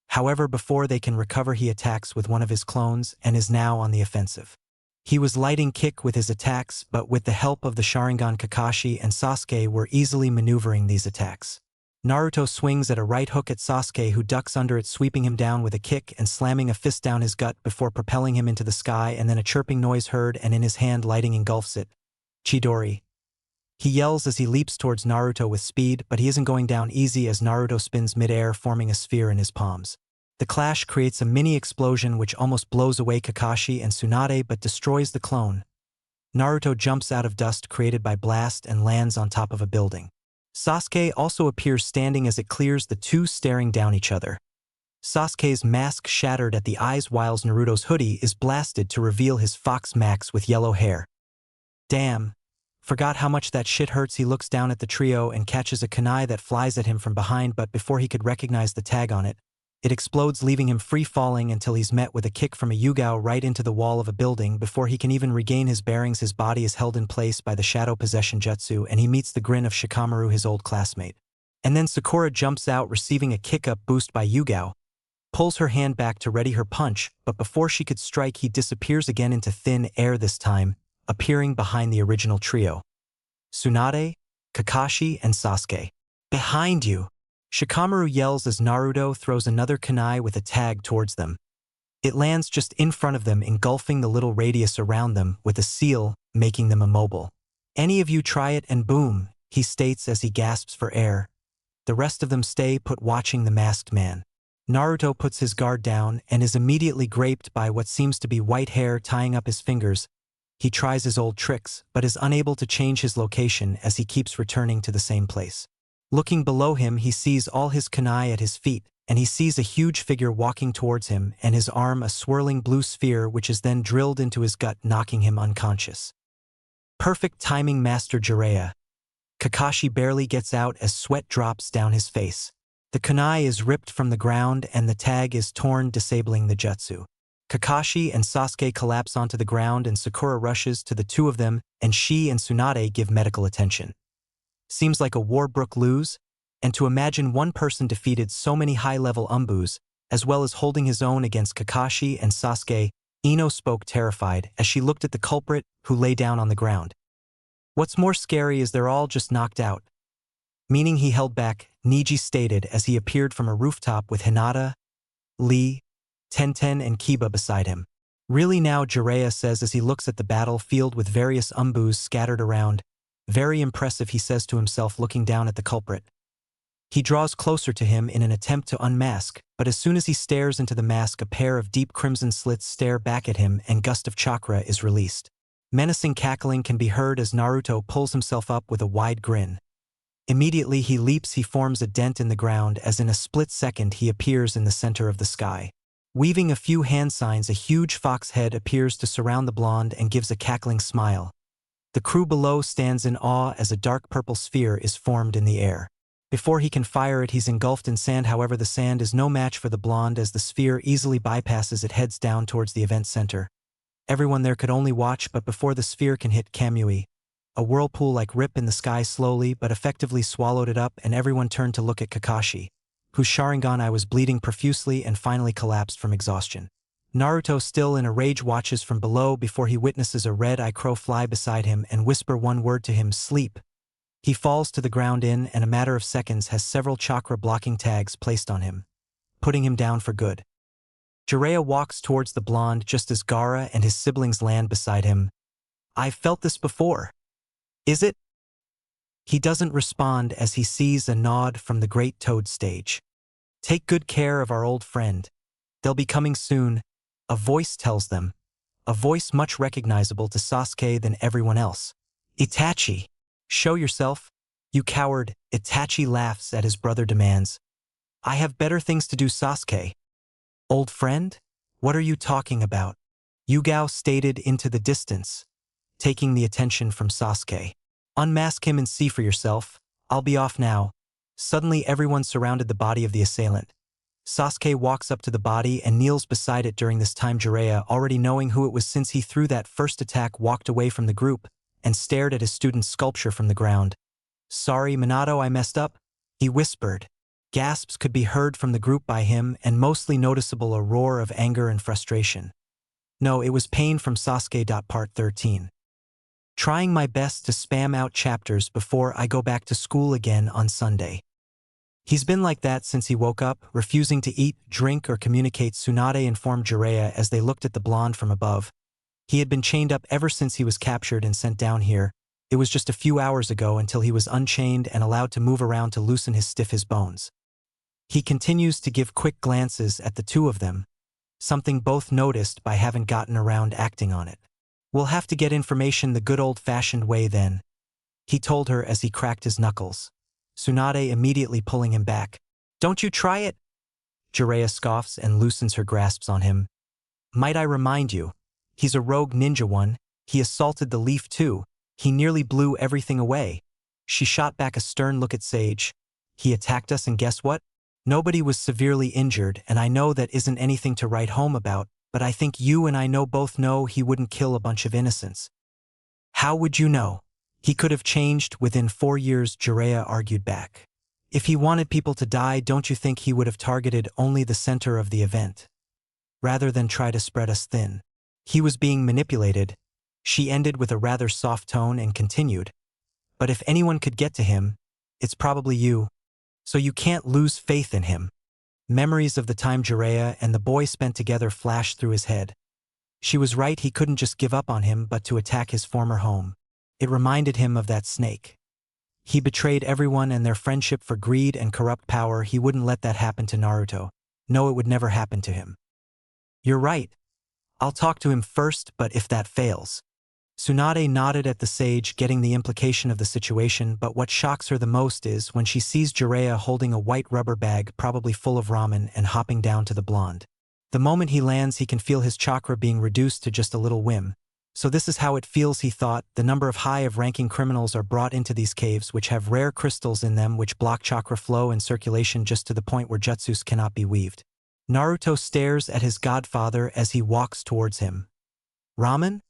However, before they can recover, he attacks with one of his clones and is now on the offensive. He was lighting kick with his attacks, but with the help of the Sharingan, Kakashi and Sasuke were easily maneuvering these attacks. Naruto swings at a right hook at Sasuke, who ducks under it, sweeping him down with a kick and slamming a fist down his gut before propelling him into the sky, and then a chirping noise heard and in his hand lighting engulfs it. Chidori. He yells as he leaps towards Naruto with speed, but he isn't going down easy as Naruto spins mid-air, forming a sphere in his palms. The clash creates a mini explosion which almost blows away Kakashi and Tsunade but destroys the clone. Naruto jumps out of dust created by blast and lands on top of a building. Sasuke also appears standing as it clears, the two staring down each other. Sasuke's mask shattered at the eyes whilst Naruto's hoodie is blasted to reveal his Fox Max with yellow hair. Damn. Forgot how much that shit hurts. He looks down at the trio and catches a kunai that flies at him from behind, but before he could recognize the tag on it, it explodes, leaving him free falling until he's met with a kick from a Yugao right into the wall of a building. Before he can even regain his bearings, his body is held in place by the shadow possession jutsu and he meets the grin of Shikamaru, his old classmate. And then Sakura jumps out, receiving a kick-up boost by Yugao, pulls her hand back to ready her punch, but before she could strike, he disappears again into thin air, this time appearing behind the original trio. Tsunade, Kakashi, and Sasuke. Behind you! Shikamaru yells as Naruto throws another kunai with a tag towards them. It lands just in front of them, engulfing the little radius around them with a seal, making them immobile. Any of you try it and boom, he states as he gasps for air. The rest of them stay put, watching the masked man. Naruto puts his guard down and is immediately graped by what seems to be white hair tying up his fingers. He tries his old tricks, but is unable to change his location as he keeps returning to the same place. Looking below him, he sees all his kunai at his feet, and he sees a huge figure walking towards him and his arm a swirling blue sphere which is then drilled into his gut, knocking him unconscious. Perfect timing, Master Jiraiya. Kakashi barely gets out as sweat drops down his face. The kunai is ripped from the ground and the tag is torn, disabling the jutsu. Kakashi and Sasuke collapse onto the ground and Sakura rushes to the two of them, and she and Tsunade give medical attention. Seems like a war brook loose, and to imagine one person defeated so many high-level umbus, as well as holding his own against Kakashi and Sasuke, Ino spoke terrified as she looked at the culprit, who lay down on the ground. What's more scary is they're all just knocked out. Meaning he held back, Niji stated as he appeared from a rooftop with Hinata, Lee, Tenten and Kiba beside him. Really now, Jiraiya says as he looks at the battlefield with various umbus scattered around. Very impressive, he says to himself, looking down at the culprit. He draws closer to him in an attempt to unmask, but as soon as he stares into the mask, a pair of deep crimson slits stare back at him and gust of chakra is released. Menacing cackling can be heard as Naruto pulls himself up with a wide grin. Immediately he leaps, he forms a dent in the ground as in a split second he appears in the center of the sky. Weaving a few hand signs, a huge fox head appears to surround the blonde and gives a cackling smile. The crew below stands in awe as a dark purple sphere is formed in the air. Before he can fire it, he's engulfed in sand. However, the sand is no match for the blonde as the sphere easily bypasses it, heads down towards the event center. Everyone there could only watch, but before the sphere can hit Kamui, a whirlpool-like rip in the sky slowly but effectively swallowed it up, and everyone turned to look at Kakashi, whose Sharingan eye was bleeding profusely and finally collapsed from exhaustion. Naruto, still in a rage, watches from below before he witnesses a red-eye crow fly beside him and whisper one word to him, sleep. He falls to the ground in a matter of seconds, has several chakra blocking tags placed on him, putting him down for good. Jiraiya walks towards the blonde just as Gaara and his siblings land beside him. I've felt this before. Is it? He doesn't respond as he sees a nod from the Great Toad stage. Take good care of our old friend. They'll be coming soon. A voice tells them. A voice much recognizable to Sasuke than everyone else. Itachi, show yourself. You coward. Itachi laughs at his brother demands. I have better things to do, Sasuke. Old friend? What are you talking about? Yugao stated into the distance, taking the attention from Sasuke. Unmask him and see for yourself. I'll be off now. Suddenly everyone surrounded the body of the assailant. Sasuke walks up to the body and kneels beside it. During this time Jiraiya, already knowing who it was since he threw that first attack, walked away from the group and stared at his student's sculpture from the ground. Sorry, Minato, I messed up, he whispered. Gasps could be heard from the group by him, and mostly noticeable a roar of anger and frustration. No, it was pain from Sasuke. Part 13. Trying my best to spam out chapters before I go back to school again on Sunday. He's been like that since he woke up, refusing to eat, drink, or communicate, Tsunade informed Jiraiya as they looked at the blonde from above. He had been chained up ever since he was captured and sent down here. It was just a few hours ago until he was unchained and allowed to move around to loosen his bones. He continues to give quick glances at the two of them, something both noticed but haven't gotten around acting on it. We'll have to get information the good old-fashioned way then, he told her as he cracked his knuckles. Tsunade immediately pulling him back. Don't you try it? Jiraiya scoffs and loosens her grasps on him. Might I remind you, he's a rogue ninja one. He assaulted the leaf too. He nearly blew everything away. She shot back a stern look at Sage. He attacked us and guess what? Nobody was severely injured, and I know that isn't anything to write home about, but I think you and I both know he wouldn't kill a bunch of innocents. How would you know? He could have changed within 4 years, Jiraiya argued back. If he wanted people to die, don't you think he would have targeted only the center of the event, rather than try to spread us thin? He was being manipulated. She ended with a rather soft tone and continued. But if anyone could get to him, it's probably you. So you can't lose faith in him. Memories of the time Jiraiya and the boy spent together flashed through his head. She was right, he couldn't just give up on him but to attack his former home. It reminded him of that snake. He betrayed everyone and their friendship for greed and corrupt power. He wouldn't let that happen to Naruto. No, it would never happen to him. You're right. I'll talk to him first, but if that fails. Tsunade nodded at the sage, getting the implication of the situation, but what shocks her the most is when she sees Jiraiya holding a white rubber bag probably full of ramen and hopping down to the blonde. The moment he lands, he can feel his chakra being reduced to just a little whim. So this is how it feels, he thought. The number of high-ranking criminals are brought into these caves which have rare crystals in them which block chakra flow and circulation just to the point where jutsus cannot be weaved. Naruto stares at his godfather as he walks towards him. Ramen?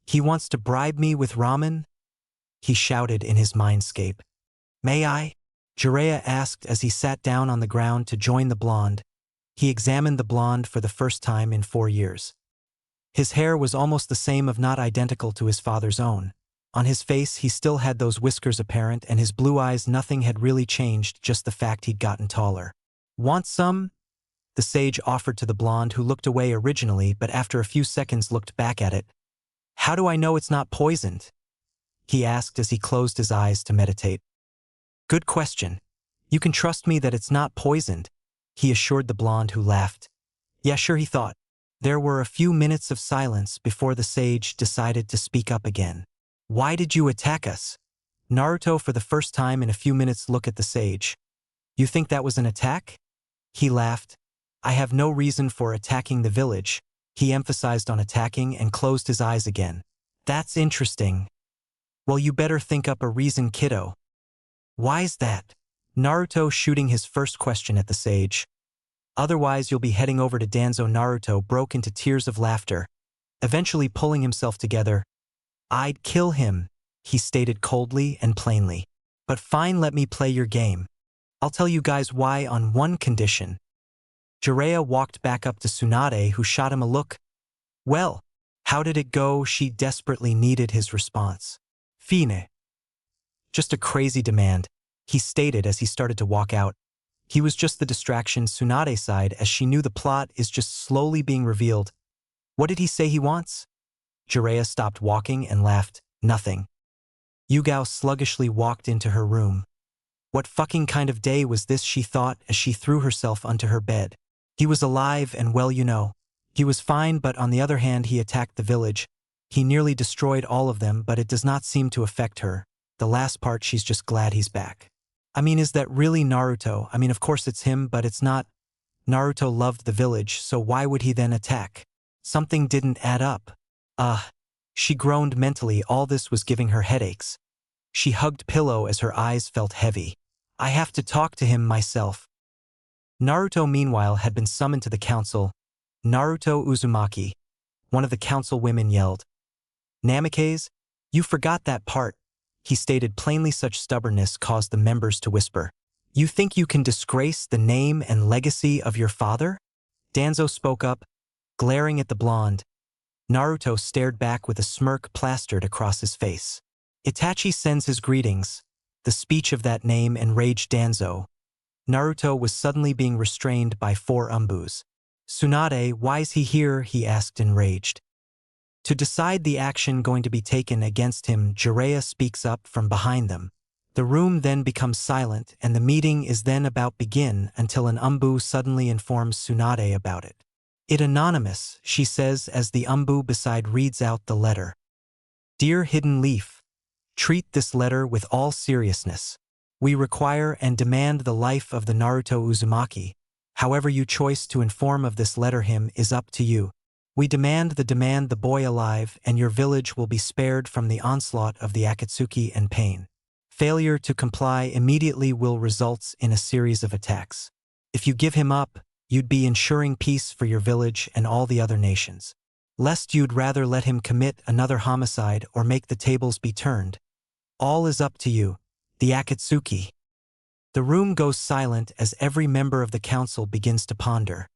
He wants to bribe me with ramen? He shouted in his mindscape. May I? Jiraiya asked as he sat down on the ground to join the blonde. He examined the blonde for the first time in 4 years. His hair was almost the same if not identical to his father's own. On his face he still had those whiskers apparent, and his blue eyes, nothing had really changed, just the fact he'd gotten taller. Want some? The sage offered to the blonde, who looked away originally but after a few seconds looked back at it. How do I know it's not poisoned? He asked as he closed his eyes to meditate. Good question. You can trust me that it's not poisoned, he assured the blonde, who laughed. Yeah, sure, he thought. There were a few minutes of silence before the sage decided to speak up again. Why did you attack us? Naruto, for the first time in a few minutes, looked at the sage. You think that was an attack? He laughed. I have no reason for attacking the village. He emphasized on attacking and closed his eyes again. That's interesting. Well, you better think up a reason, kiddo. Why's that? Naruto shooting his first question at the sage. Otherwise you'll be heading over to Danzo. Naruto broke into tears of laughter, eventually pulling himself together. I'd kill him, he stated coldly and plainly. But fine, let me play your game. I'll tell you guys why on one condition. Jiraiya walked back up to Tsunade, who shot him a look. Well, how did it go? She desperately needed his response. Fine. Just a crazy demand, he stated as he started to walk out. He was just the distraction, Tsunade sighed as she knew the plot is just slowly being revealed. What did he say he wants? Jiraiya stopped walking and laughed. Nothing. Yugao sluggishly walked into her room. What fucking kind of day was this, she thought as she threw herself onto her bed. He was alive and well, you know. He was fine, but on the other hand he attacked the village. He nearly destroyed all of them, but it does not seem to affect her. The last part, she's just glad he's back. I mean, is that really Naruto? I mean, of course it's him, but it's not. Naruto loved the village, so why would he then attack? Something didn't add up. She groaned mentally. All this was giving her headaches. She hugged pillow as her eyes felt heavy. I have to talk to him myself. Naruto, meanwhile, had been summoned to the council. Naruto Uzumaki, one of the council women, yelled. Namikaze, you forgot that part, he stated plainly. Such stubbornness caused the members to whisper. You think you can disgrace the name and legacy of your father? Danzo spoke up, glaring at the blonde. Naruto stared back with a smirk plastered across his face. Itachi sends his greetings. The speech of that name enraged Danzo. Naruto was suddenly being restrained by 4 umbus. Tsunade, why's he here? He asked, enraged. To decide the action going to be taken against him, Jiraiya speaks up from behind them. The room then becomes silent, and the meeting is then about begin until an umbu suddenly informs Tsunade about it. It anonymous, she says as the umbu beside reads out the letter. Dear Hidden Leaf, treat this letter with all seriousness. We require and demand the life of the Naruto Uzumaki. However you choose to inform of this letter him is up to you. We demand the boy alive, and your village will be spared from the onslaught of the Akatsuki and pain. Failure to comply immediately will result in a series of attacks. If you give him up, you'd be ensuring peace for your village and all the other nations. Lest you'd rather let him commit another homicide or make the tables be turned. All is up to you, the Akatsuki. The room goes silent as every member of the council begins to ponder.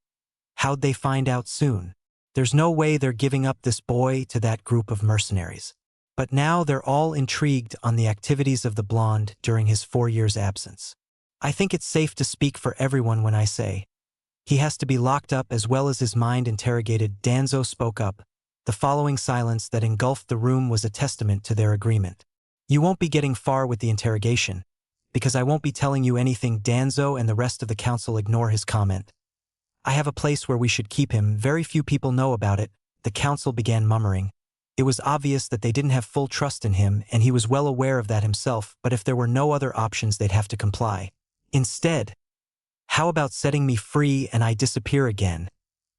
How'd they find out soon? There's no way they're giving up this boy to that group of mercenaries. But now they're all intrigued on the activities of the blonde during his 4 years' absence. I think it's safe to speak for everyone when I say, he has to be locked up as well as his mind interrogated. Danzo spoke up. The following silence that engulfed the room was a testament to their agreement. You won't be getting far with the interrogation, because I won't be telling you anything. Danzo and the rest of the council ignore his comment. I have a place where we should keep him. Very few people know about it. The council began murmuring. It was obvious that they didn't have full trust in him, and he was well aware of that himself, but if there were no other options they'd have to comply. Instead, how about setting me free and I disappear again?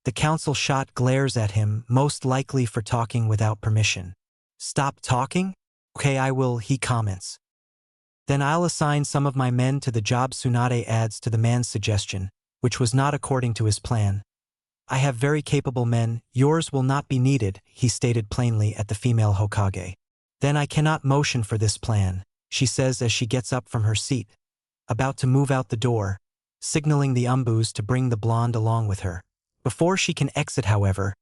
The council shot glares at him, most likely for talking without permission. Stop talking? Okay, I will, he comments. Then I'll assign some of my men to the job. Tsunade adds to the man's suggestion, which was not according to his plan. I have very capable men, yours will not be needed, he stated plainly at the female Hokage. Then I cannot motion for this plan, she says as she gets up from her seat, about to move out the door, signaling the umbus to bring the blonde along with her. Before she can exit, however,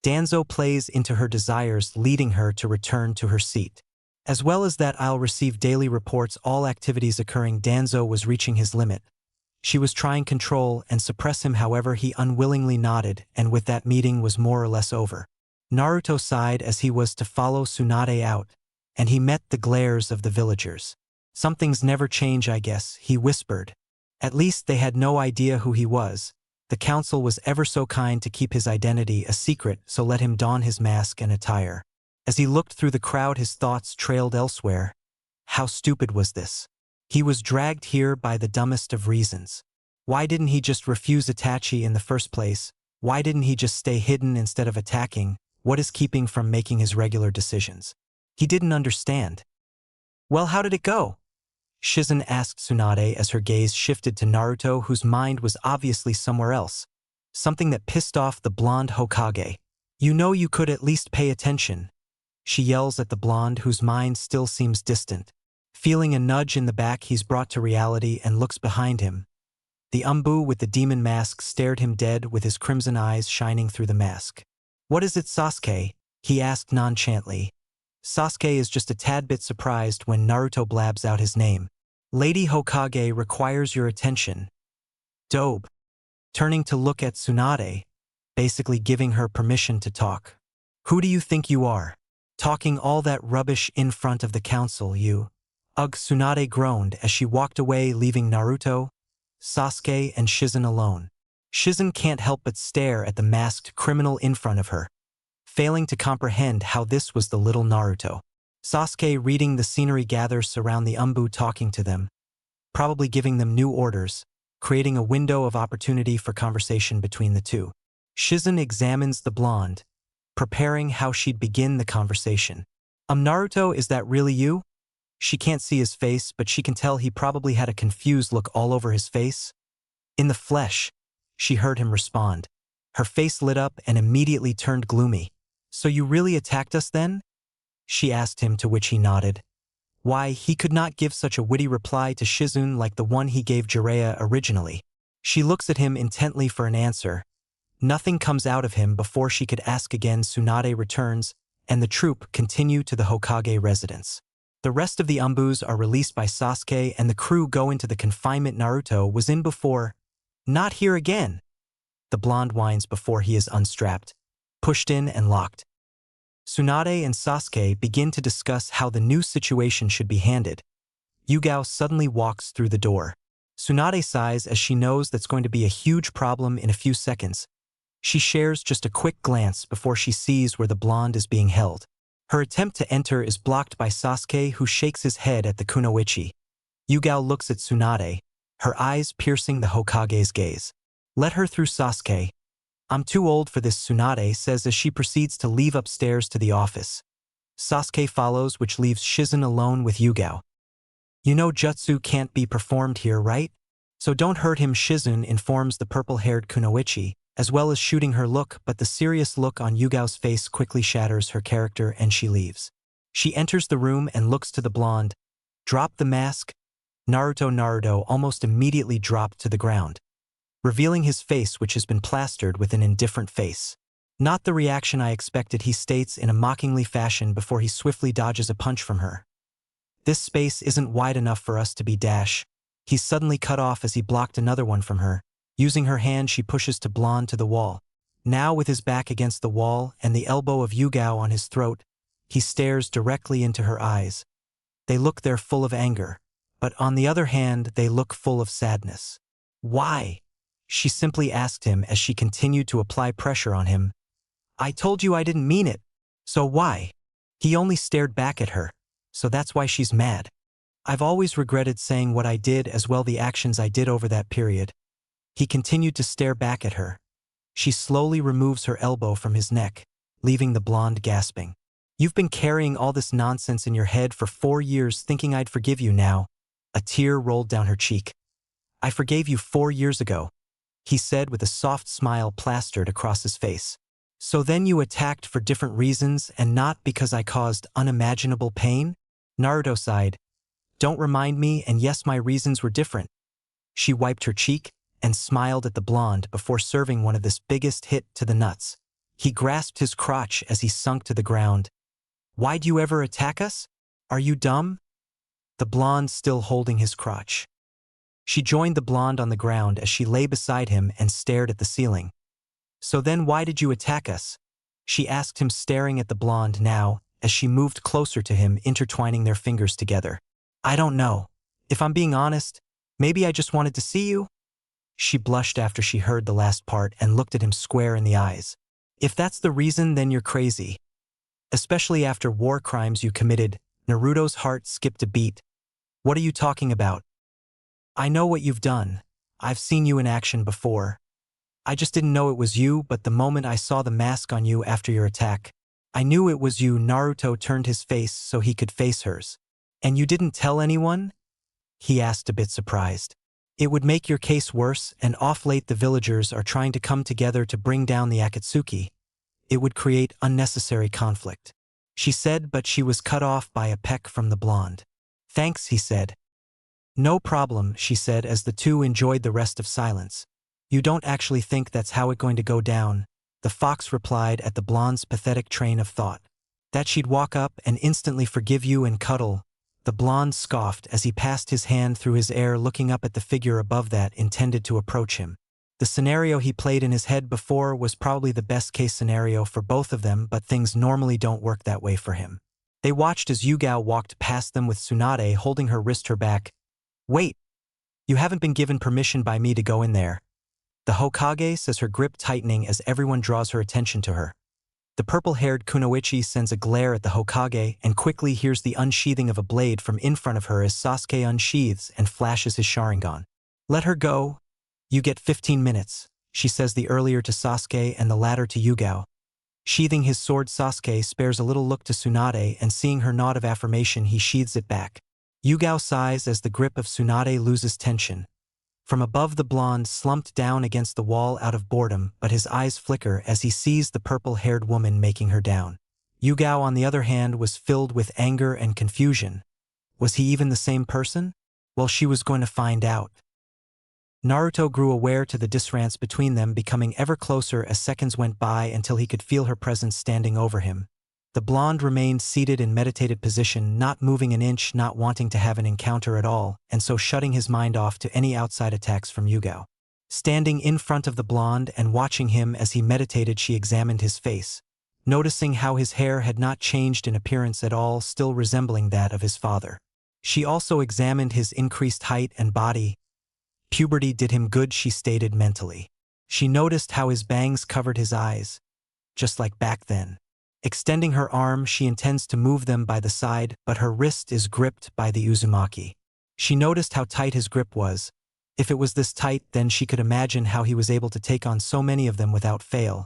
Danzo plays into her desires, leading her to return to her seat. As well as that, I'll receive daily reports, all activities occurring. Danzo was reaching his limit. She was trying control and suppress him, however he unwillingly nodded, and with that meeting was more or less over. Naruto sighed as he was to follow Tsunade out, and he met the glares of the villagers. Something's never change, I guess, he whispered. At least they had no idea who he was. The council was ever so kind to keep his identity a secret, so let him don his mask and attire. As he looked through the crowd, his thoughts trailed elsewhere. How stupid was this? He was dragged here by the dumbest of reasons. Why didn't he just refuse Itachi in the first place? Why didn't he just stay hidden instead of attacking? What is keeping from making his regular decisions? He didn't understand. Well, how did it go? Shizen asked Tsunade as her gaze shifted to Naruto, whose mind was obviously somewhere else. Something that pissed off the blonde Hokage. You know, you could at least pay attention. She yells at the blonde, whose mind still seems distant. Feeling a nudge in the back, he's brought to reality and looks behind him. The umbu with the demon mask stared him dead with his crimson eyes shining through the mask. What is it, Sasuke? He asked nonchalantly. Sasuke is just a tad bit surprised when Naruto blabs out his name. Lady Hokage requires your attention. Dobe. Turning to look at Tsunade, basically giving her permission to talk. Who do you think you are? Talking all that rubbish in front of the council, you. Ugh, Tsunade groaned as she walked away, leaving Naruto, Sasuke, and Shizen alone. Shizen can't help but stare at the masked criminal in front of her, failing to comprehend how this was the little Naruto. Sasuke reading the scenery gathers around the Umbu, talking to them, probably giving them new orders, creating a window of opportunity for conversation between the two. Shizen examines the blonde, preparing how she'd begin the conversation. Naruto, is that really you? She can't see his face, but she can tell he probably had a confused look all over his face. In the flesh, she heard him respond. Her face lit up and immediately turned gloomy. So you really attacked us then? She asked him, to which he nodded. Why, he could not give such a witty reply to Shizen like the one he gave Jiraiya originally. She looks at him intently for an answer. Nothing comes out of him before she could ask again. Tsunade returns, and the troop continue to the Hokage residence. The rest of the Umbus are released by Sasuke, and the crew go into the confinement Naruto was in before. Not here again. The blonde whines before he is unstrapped, pushed in and locked. Tsunade and Sasuke begin to discuss how the new situation should be handled. Yugao suddenly walks through the door. Tsunade sighs as she knows that's going to be a huge problem in a few seconds. She shares just a quick glance before she sees where the blonde is being held. Her attempt to enter is blocked by Sasuke, who shakes his head at the kunoichi. Yugao looks at Tsunade, her eyes piercing the Hokage's gaze. Let her through, Sasuke. I'm too old for this, Tsunade says as she proceeds to leave upstairs to the office. Sasuke follows, which leaves Shizen alone with Yugao. You know jutsu can't be performed here, right? So don't hurt him, Shizen informs the purple-haired kunoichi, as well as shooting her look, but the serious look on Yugao's face quickly shatters her character and she leaves. She enters the room and looks to the blonde. Drop the mask. Naruto almost immediately dropped to the ground, revealing his face, which has been plastered with an indifferent face. Not the reaction I expected, he states in a mockingly fashion before he swiftly dodges a punch from her. This space isn't wide enough for us to be dash. He's suddenly cut off as he blocked another one from her. Using her hand, she pushes to blonde to the wall. Now with his back against the wall and the elbow of Yugao on his throat, he stares directly into her eyes. They look there full of anger, but on the other hand, they look full of sadness. Why? She simply asked him as she continued to apply pressure on him. I told you I didn't mean it. So why? He only stared back at her. So that's why she's mad. I've always regretted saying what I did, as well the actions I did over that period. He continued to stare back at her. She slowly removes her elbow from his neck, leaving the blonde gasping. You've been carrying all this nonsense in your head for 4 years, thinking I'd forgive you now. A tear rolled down her cheek. I forgave you 4 years ago, he said with a soft smile plastered across his face. So then you attacked for different reasons and not because I caused unimaginable pain? Naruto sighed. Don't remind me, and yes, my reasons were different. She wiped her cheek and smiled at the blonde before serving one of this biggest hit to the nuts. He grasped his crotch as he sunk to the ground. Why'd you ever attack us? Are you dumb? The blonde still holding his crotch. She joined the blonde on the ground as she lay beside him and stared at the ceiling. So then why did you attack us? She asked him, staring at the blonde now as she moved closer to him, intertwining their fingers together. I don't know. If I'm being honest, maybe I just wanted to see you? She blushed after she heard the last part and looked at him square in the eyes. If that's the reason, then you're crazy. Especially after war crimes you committed. Naruto's heart skipped a beat. What are you talking about? I know what you've done. I've seen you in action before. I just didn't know it was you, but the moment I saw the mask on you after your attack, I knew it was you. Naruto turned his face so he could face hers. And you didn't tell anyone? He asked, a bit surprised. It would make your case worse, and off late the villagers are trying to come together to bring down the Akatsuki. It would create unnecessary conflict. She said, but she was cut off by a peck from the blonde. Thanks, he said. No problem, she said as the two enjoyed the rest of silence. You don't actually think that's how it's going to go down, the fox replied at the blonde's pathetic train of thought. That she'd walk up and instantly forgive you and cuddle. The blonde scoffed as he passed his hand through his hair, looking up at the figure above that intended to approach him. The scenario he played in his head before was probably the best-case scenario for both of them, but things normally don't work that way for him. They watched as Yugao walked past them with Tsunade holding her wrist her back. "Wait! You haven't been given permission by me to go in there." The Hokage says, her grip tightening as everyone draws her attention to her. The purple-haired Kunoichi sends a glare at the Hokage and quickly hears the unsheathing of a blade from in front of her as Sasuke unsheathes and flashes his Sharingan. "Let her go. You get 15 minutes, she says, the earlier to Sasuke and the latter to Yugao. Sheathing his sword, Sasuke spares a little look to Tsunade, and seeing her nod of affirmation, he sheathes it back. Yugao sighs as the grip of Tsunade loses tension. From above, the blonde slumped down against the wall out of boredom, but his eyes flicker as he sees the purple-haired woman making her down. Yugao, on the other hand, was filled with anger and confusion. Was he even the same person? Well, she was going to find out. Naruto grew aware to the dissonance between them, becoming ever closer as seconds went by until he could feel her presence standing over him. The blonde remained seated in meditative position, not moving an inch, not wanting to have an encounter at all, and so shutting his mind off to any outside attacks from Yugao. Standing in front of the blonde and watching him as he meditated, she examined his face, noticing how his hair had not changed in appearance at all, still resembling that of his father. She also examined his increased height and body. Puberty did him good, she stated mentally. She noticed how his bangs covered his eyes, just like back then. Extending her arm, she intends to move them by the side, but her wrist is gripped by the Uzumaki. She noticed how tight his grip was. If it was this tight, then she could imagine how he was able to take on so many of them without fail.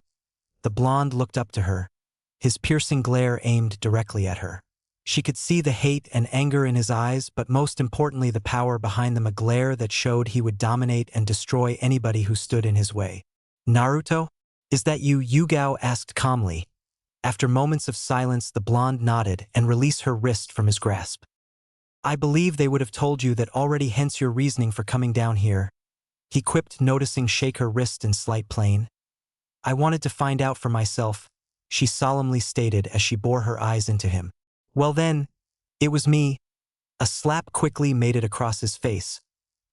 The blonde looked up to her, his piercing glare aimed directly at her. She could see the hate and anger in his eyes, but most importantly the power behind them, a glare that showed he would dominate and destroy anybody who stood in his way. "Naruto? Is that you?" Yugao asked calmly. After moments of silence, the blonde nodded and released her wrist from his grasp. "I believe they would have told you that already, hence your reasoning for coming down here," he quipped, noticing shake her wrist in slight pain. "I wanted to find out for myself," she solemnly stated as she bore her eyes into him. "Well then, it was me." A slap quickly made it across his face,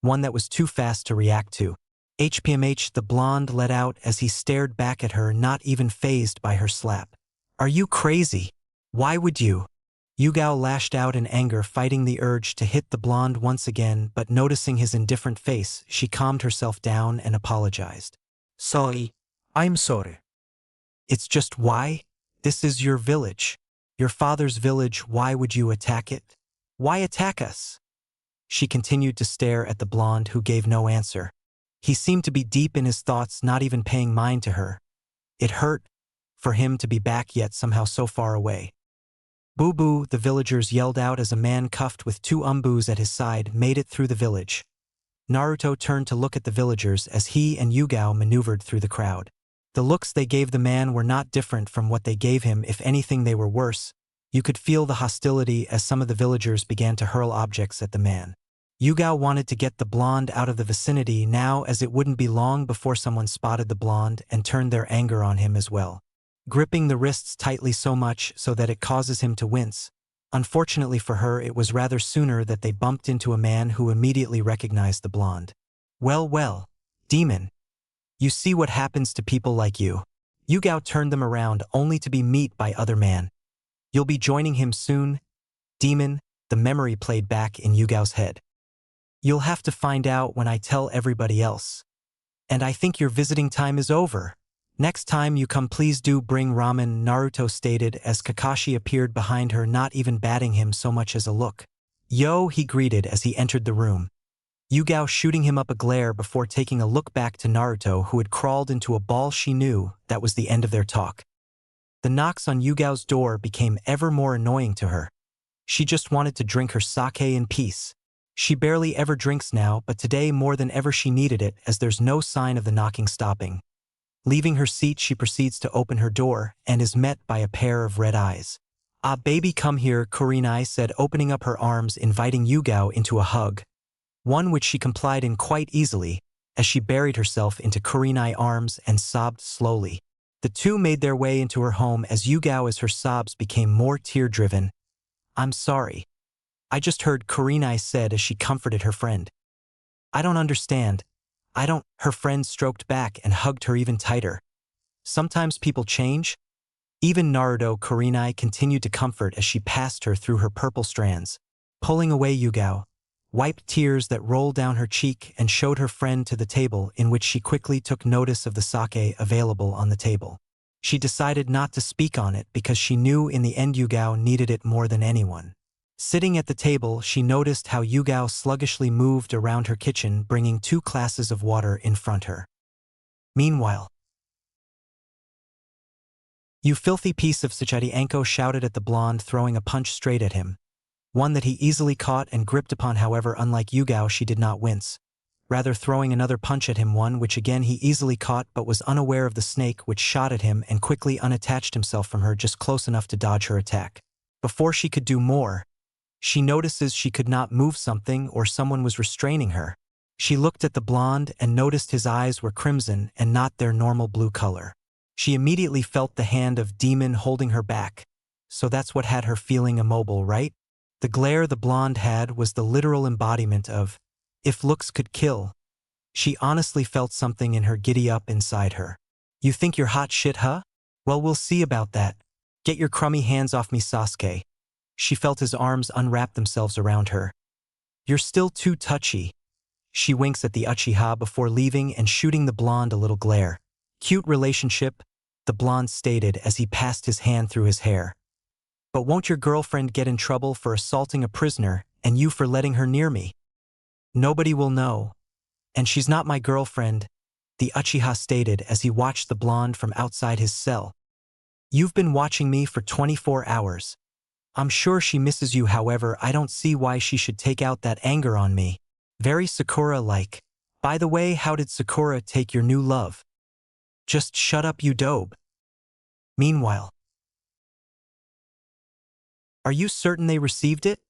one that was too fast to react to. "HPMH," the blonde let out as he stared back at her, not even fazed by her slap. "Are you crazy? Why would you?" Yugao lashed out in anger, fighting the urge to hit the blonde once again, but noticing his indifferent face, she calmed herself down and apologized. "Sorry." I'm sorry. "It's just why? This is your village. Your father's village. Why would you attack it? Why attack us?" She continued to stare at the blonde, who gave no answer. He seemed to be deep in his thoughts, not even paying mind to her. It hurt for him to be back, yet somehow so far away. "Boo-boo," the villagers yelled out as a man cuffed with 2 umbus at his side made it through the village. Naruto turned to look at the villagers as he and Yugao maneuvered through the crowd. The looks they gave the man were not different from what they gave him. If anything, they were worse. You could feel the hostility as some of the villagers began to hurl objects at the man. Yugao wanted to get the blonde out of the vicinity now, as it wouldn't be long before someone spotted the blonde and turned their anger on him as well. Gripping the wrists tightly so much so that it causes him to wince. Unfortunately for her, it was rather sooner that they bumped into a man who immediately recognized the blonde. Well, demon. You see what happens to people like you." Yugao turned them around only to be met by other man. "You'll be joining him soon, demon," the memory played back in Yugao's head. "You'll have to find out when I tell everybody else. And I think your visiting time is over. Next time you come, please do bring ramen," Naruto stated as Kakashi appeared behind her, not even batting him so much as a look. "Yo," he greeted as he entered the room. Yugao shooting him up a glare before taking a look back to Naruto, who had crawled into a ball. She knew that was the end of their talk. The knocks on Yugao's door became ever more annoying to her. She just wanted to drink her sake in peace. She barely ever drinks now, but today more than ever she needed it, as there's no sign of the knocking stopping. Leaving her seat, she proceeds to open her door and is met by a pair of red eyes. "Ah, baby, come here," Kurinai said, opening up her arms, inviting Yugao into a hug. One which she complied in quite easily, as she buried herself into Kurinai's arms and sobbed slowly. The two made their way into her home as Yugao, as her sobs became more tear-driven. "I'm sorry. I just heard," Kurinai said as she comforted her friend. "I don't understand. I don't. Her friend stroked back and hugged her even tighter. Sometimes people change. Even Naruto Kurenai continued to comfort as she passed her through her purple strands. Pulling away Yugao, wiped tears that rolled down her cheek and showed her friend to the table, in which she quickly took notice of the sake available on the table. She decided not to speak on it because she knew in the end Yugao needed it more than anyone. Sitting at the table, she noticed how Yugao sluggishly moved around her kitchen, bringing 2 glasses of water in front her. Meanwhile, "You filthy piece of Sacheti," Anko shouted at the blonde, throwing a punch straight at him. One that he easily caught and gripped upon. However, unlike Yugao, she did not wince, rather throwing another punch at him, one which again he easily caught but was unaware of the snake which shot at him, and quickly unattached himself from her just close enough to dodge her attack. Before she could do more, she notices she could not move something, or someone was restraining her. She looked at the blonde and noticed his eyes were crimson and not their normal blue color. She immediately felt the hand of demon holding her back. So that's what had her feeling immobile, right? The glare the blonde had was the literal embodiment of, if looks could kill. She honestly felt something in her giddy up inside her. "You think you're hot shit, huh? Well, we'll see about that. Get your crummy hands off me, Sasuke." She felt his arms unwrap themselves around her. "You're still too touchy." She winks at the Uchiha before leaving and shooting the blonde a little glare. "Cute relationship," the blonde stated as he passed his hand through his hair. "But won't your girlfriend get in trouble for assaulting a prisoner and you for letting her near me?" "Nobody will know. And she's not my girlfriend," the Uchiha stated as he watched the blonde from outside his cell. "You've been watching me for 24 hours. I'm sure she misses you, however I don't see why she should take out that anger on me. Very Sakura-like. By the way, how did Sakura take your new love?" "Just shut up, you dope." Meanwhile, "Are you certain they received it?"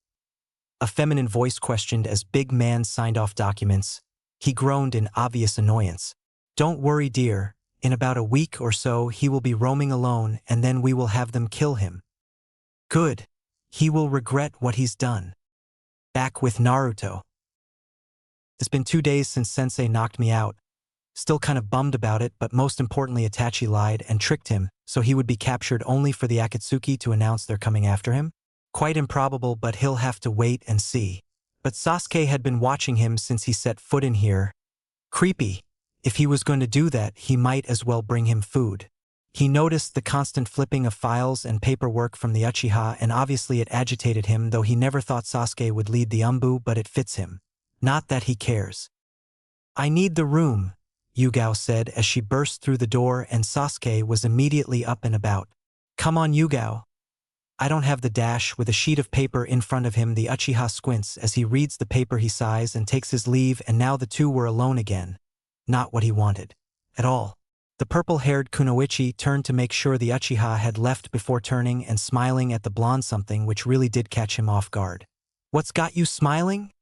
a feminine voice questioned as Big Man signed off documents. He groaned in obvious annoyance. "Don't worry, dear. In about a week or so he will be roaming alone, and then we will have them kill him." "Good. He will regret what he's done." Back with Naruto. "It's been 2 days since Sensei knocked me out. Still kind of bummed about it, but most importantly Itachi lied and tricked him, so he would be captured only for the Akatsuki to announce they're coming after him. Quite improbable, but he'll have to wait and see." But Sasuke had been watching him since he set foot in here. Creepy. If he was going to do that, he might as well bring him food. He noticed the constant flipping of files and paperwork from the Uchiha, and obviously it agitated him, though he never thought Sasuke would lead the Umbu, but it fits him. Not that he cares. "I need the room," Yugao said as she burst through the door, and Sasuke was immediately up and about. "Come on, Yugao." "I don't have the dash." With a sheet of paper in front of him, the Uchiha squints as he reads the paper. He sighs and takes his leave, and now the two were alone again. Not what he wanted. At all. The purple-haired Kunoichi turned to make sure the Uchiha had left before turning and smiling at the blonde, something which really did catch him off guard. "What's got you smiling?"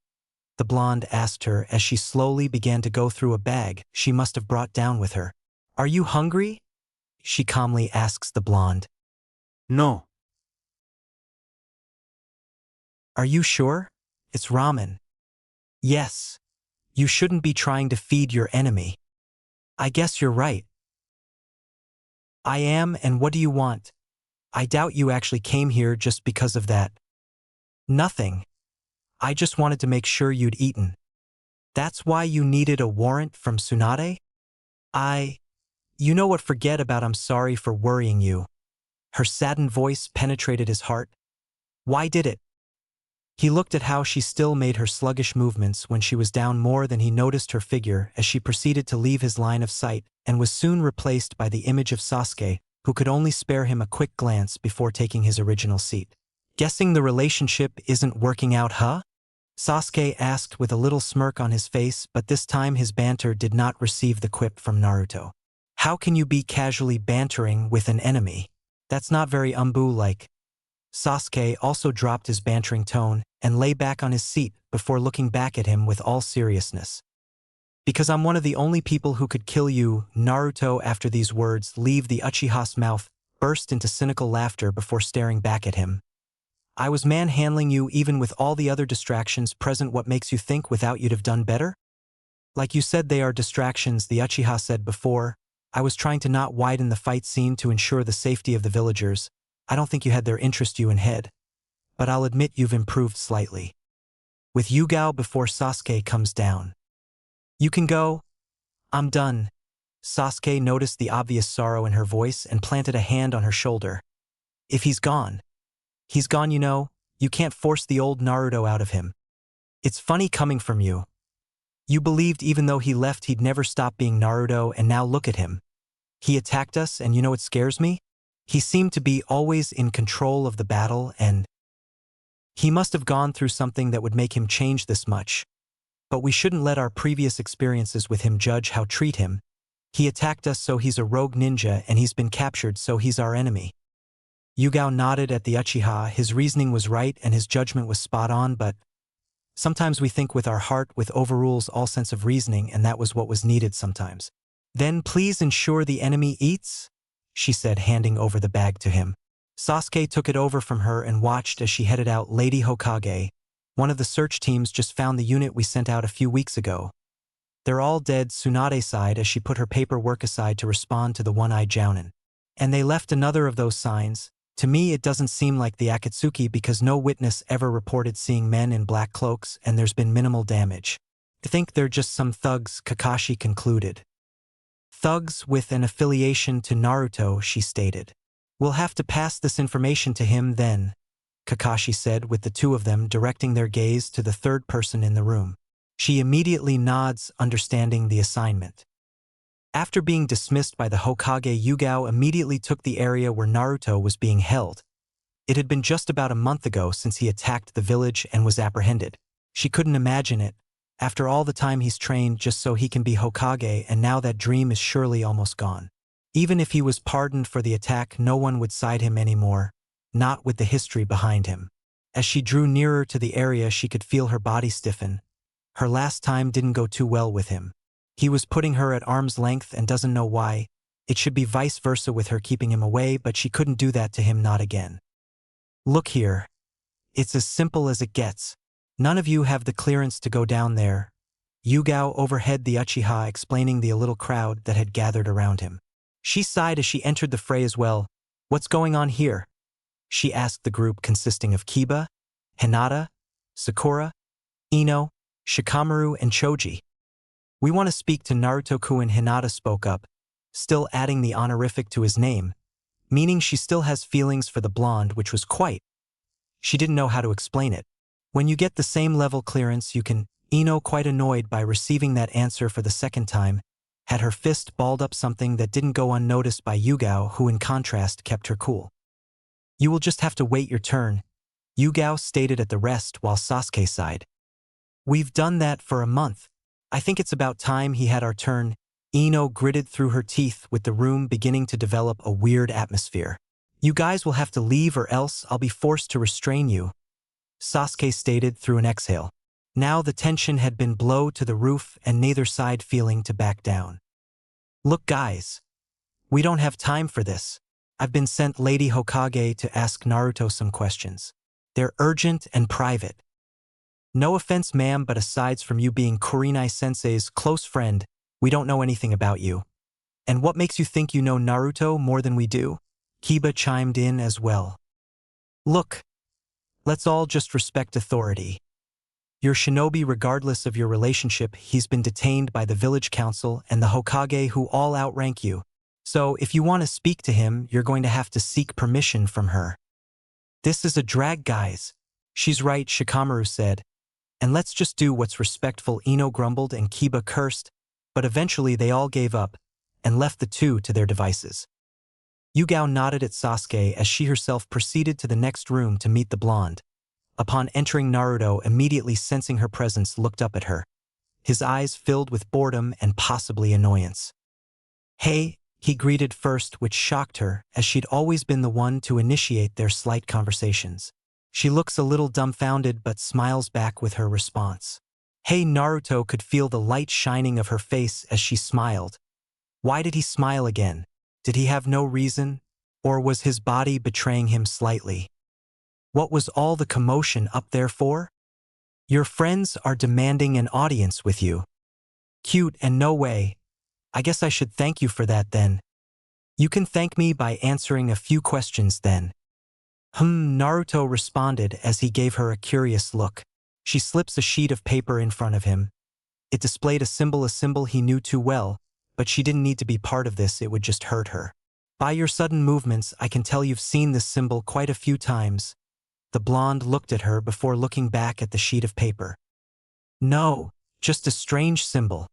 the blonde asked her as she slowly began to go through a bag she must have brought down with her. "Are you hungry?" she calmly asks the blonde. No. "Are you sure? It's ramen." "Yes. You shouldn't be trying to feed your enemy." "I guess you're right." "I am, and what do you want?" "I doubt you actually came here just because of that." "Nothing. I just wanted to make sure you'd eaten." "That's why you needed a warrant from Tsunade?" You know what, forget about I'm sorry for worrying you." Her saddened voice penetrated his heart. "Why did it?" He looked at how she still made her sluggish movements when she was down. More than he noticed her figure as she proceeded to leave his line of sight, and was soon replaced by the image of Sasuke, who could only spare him a quick glance before taking his original seat. "Guessing the relationship isn't working out, huh?" Sasuke asked with a little smirk on his face, but this time his banter did not receive the quip from Naruto. "How can you be casually bantering with an enemy? That's not very Umbu-like." Sasuke also dropped his bantering tone and lay back on his seat before looking back at him with all seriousness. "Because I'm one of the only people who could kill you, Naruto." After these words, leave the Uchiha's mouth burst into cynical laughter before staring back at him. "I was manhandling you even with all the other distractions present. What makes you think without you'd have done better?" Like you said, they are distractions, the Uchiha said before. I was trying to not widen the fight scene to ensure the safety of the villagers. I don't think you had their interest you in head. But I'll admit you've improved slightly. With Yugao before Sasuke comes down. You can go. I'm done. Sasuke noticed the obvious sorrow in her voice and planted a hand on her shoulder. If he's gone. He's gone, you know. You can't force the old Naruto out of him. It's funny coming from you. You believed even though he left he'd never stop being Naruto, and now look at him. He attacked us, and you know what scares me? He seemed to be always in control of the battle, and he must have gone through something that would make him change this much. But we shouldn't let our previous experiences with him judge how treat him. He attacked us, so he's a rogue ninja, and he's been captured, so he's our enemy. Yugao nodded at the Uchiha. His reasoning was right and his judgment was spot on, but sometimes we think with our heart, which overrules all sense of reasoning, and that was what was needed sometimes. Then please ensure the enemy eats, she said, handing over the bag to him. Sasuke took it over from her and watched as she headed out. Lady Hokage, one of the search teams just found the unit we sent out a few weeks ago. They're all dead, Tsunade sighed as she put her paperwork aside to respond to the one-eyed Jounin. And they left another of those signs. To me it doesn't seem like the Akatsuki because no witness ever reported seeing men in black cloaks and there's been minimal damage. I think they're just some thugs, Kakashi concluded. Thugs with an affiliation to Naruto, she stated. We'll have to pass this information to him then, Kakashi said, with the two of them directing their gaze to the third person in the room. She immediately nods, understanding the assignment. After being dismissed by the Hokage, Yugao immediately took the area where Naruto was being held. It had been just about a month ago since he attacked the village and was apprehended. She couldn't imagine it, after all the time he's trained just so he can be Hokage, and now that dream is surely almost gone. Even if he was pardoned for the attack, no one would side him anymore, not with the history behind him. As she drew nearer to the area, she could feel her body stiffen. Her last time didn't go too well with him. He was putting her at arm's length and doesn't know why. It should be vice versa with her keeping him away, but she couldn't do that to him, not again. Look here. It's as simple as it gets. None of you have the clearance to go down there. Yugao overheard the Uchiha explaining the little crowd that had gathered around him. She sighed as she entered the fray as well. What's going on here? She asked the group consisting of Kiba, Hinata, Sakura, Ino, Shikamaru, and Choji. We want to speak to Naruto-kun, Hinata spoke up, still adding the honorific to his name, meaning she still has feelings for the blonde, which was quite. She didn't know how to explain it. When you get the same level clearance, you can. Ino, quite annoyed by receiving that answer for the second time, had her fist balled up, something that didn't go unnoticed by Yugao, who in contrast kept her cool. You will just have to wait your turn, Yugao stated at the rest while Sasuke sighed. We've done that for a month. I think it's about time he had our turn. Ino gritted through her teeth, with the room beginning to develop a weird atmosphere. You guys will have to leave or else I'll be forced to restrain you, Sasuke stated through an exhale. Now the tension had been blown to the roof and neither side feeling to back down. Look guys. We don't have time for this. I've been sent Lady Hokage to ask Naruto some questions. They're urgent and private. No offense ma'am, but aside from you being Kurenai-sensei's close friend, we don't know anything about you. And what makes you think you know Naruto more than we do? Kiba chimed in as well. Look. Let's all just respect authority. Your shinobi, regardless of your relationship, he's been detained by the village council and the Hokage, who all outrank you. So if you want to speak to him, you're going to have to seek permission from her. This is a drag, guys. She's right, Shikamaru said. And let's just do what's respectful, Ino grumbled and Kiba cursed, but eventually they all gave up and left the two to their devices. Yugao nodded at Sasuke as she herself proceeded to the next room to meet the blonde. Upon entering, Naruto, immediately sensing her presence, looked up at her. His eyes filled with boredom and possibly annoyance. Hey, he greeted first, which shocked her, as she'd always been the one to initiate their slight conversations. She looks a little dumbfounded but smiles back with her response. Hey, Naruto could feel the light shining of her face as she smiled. Why did he smile again? Did he have no reason? Or was his body betraying him slightly? What was all the commotion up there for? Your friends are demanding an audience with you. Cute and no way. I guess I should thank you for that then. You can thank me by answering a few questions then. Naruto responded as he gave her a curious look. She slips a sheet of paper in front of him. It displayed a symbol he knew too well, but she didn't need to be part of this, it would just hurt her. By your sudden movements, I can tell you've seen this symbol quite a few times. The blonde looked at her before looking back at the sheet of paper. No, just a strange symbol.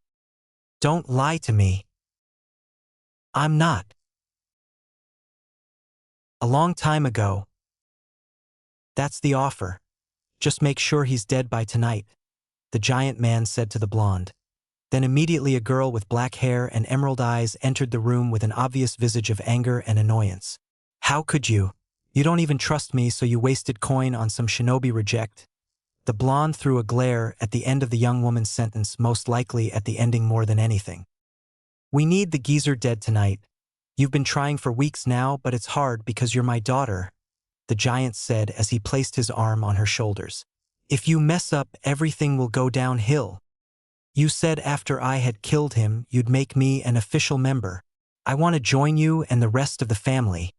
Don't lie to me. I'm not. A long time ago. That's the offer. Just make sure he's dead by tonight, the giant man said to the blonde. Then immediately a girl with black hair and emerald eyes entered the room with an obvious visage of anger and annoyance. How could you? You don't even trust me, so you wasted coin on some shinobi reject. The blonde threw a glare at the end of the young woman's sentence, most likely at the ending more than anything. We need the geezer dead tonight. You've been trying for weeks now, but it's hard because you're my daughter, the giant said as he placed his arm on her shoulders. If you mess up, everything will go downhill. You said after I had killed him, you'd make me an official member. I want to join you and the rest of the family.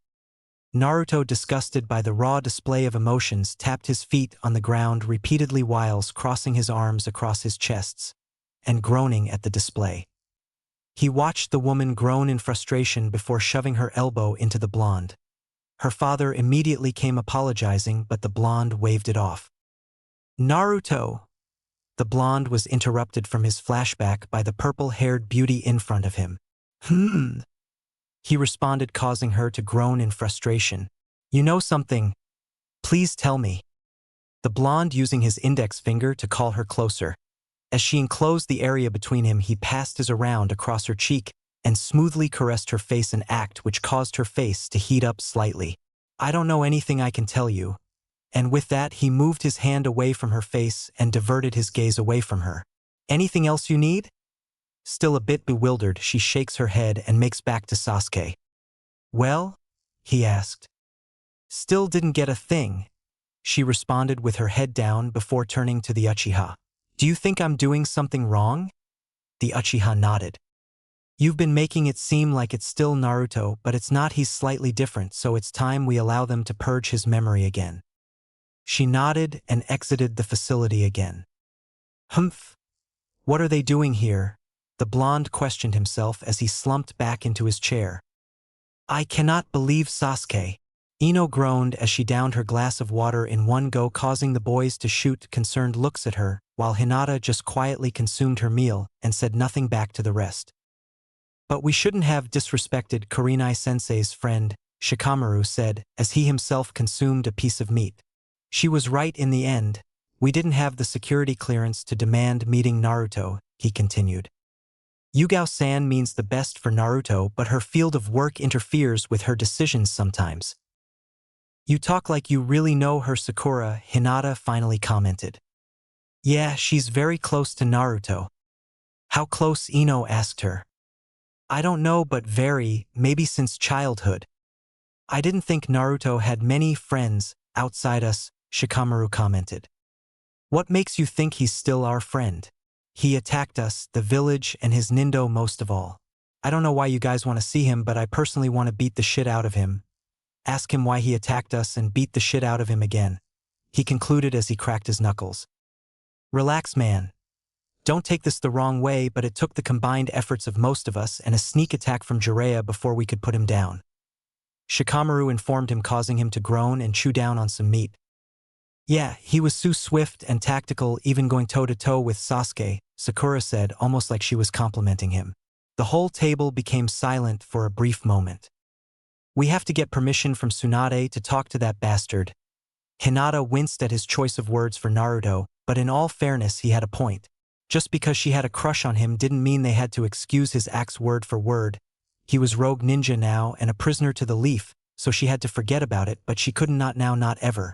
Naruto, disgusted by the raw display of emotions, tapped his feet on the ground repeatedly whilst crossing his arms across his chests and groaning at the display. He watched the woman groan in frustration before shoving her elbow into the blonde. Her father immediately came apologizing, but the blonde waved it off. Naruto! The blonde was interrupted from his flashback by the purple-haired beauty in front of him. He responded, causing her to groan in frustration. You know something? Please tell me. The blonde using his index finger to call her closer. As she enclosed the area between him, he passed his around across her cheek and smoothly caressed her face, an act which caused her face to heat up slightly. I don't know anything I can tell you. And with that, he moved his hand away from her face and diverted his gaze away from her. Anything else you need? Still a bit bewildered, she shakes her head and makes back to Sasuke. Well? He asked. Still didn't get a thing. She responded with her head down before turning to the Uchiha. Do you think I'm doing something wrong? The Uchiha nodded. You've been making it seem like it's still Naruto, but it's not. He's slightly different, so it's time we allow them to purge his memory again. She nodded and exited the facility again. Humph! What are they doing here? The blonde questioned himself as he slumped back into his chair. I cannot believe Sasuke. Ino groaned as she downed her glass of water in one go, causing the boys to shoot concerned looks at her, while Hinata just quietly consumed her meal and said nothing back to the rest. But we shouldn't have disrespected Kurenai-sensei's friend, Shikamaru said, as he himself consumed a piece of meat. She was right in the end. We didn't have the security clearance to demand meeting Naruto, he continued. Yugao-san means the best for Naruto, but her field of work interferes with her decisions sometimes. You talk like you really know her, Sakura, Hinata finally commented. Yeah, she's very close to Naruto. How close? Ino asked her. I don't know, but very, maybe since childhood. I didn't think Naruto had many friends outside us, Shikamaru commented. What makes you think he's still our friend? He attacked us, the village, and his Nindo most of all. I don't know why you guys want to see him, but I personally want to beat the shit out of him. Ask him why he attacked us and beat the shit out of him again. He concluded as he cracked his knuckles. Relax, man. Don't take this the wrong way, but it took the combined efforts of most of us and a sneak attack from Jiraiya before we could put him down. Shikamaru informed him, causing him to groan and chew down on some meat. Yeah, he was so swift and tactical, even going toe-to-toe with Sasuke, Sakura said, almost like she was complimenting him. The whole table became silent for a brief moment. We have to get permission from Tsunade to talk to that bastard. Hinata winced at his choice of words for Naruto, but in all fairness he had a point. Just because she had a crush on him didn't mean they had to excuse his acts word for word. He was rogue ninja now and a prisoner to the leaf, so she had to forget about it, but she couldn't, not now, not ever.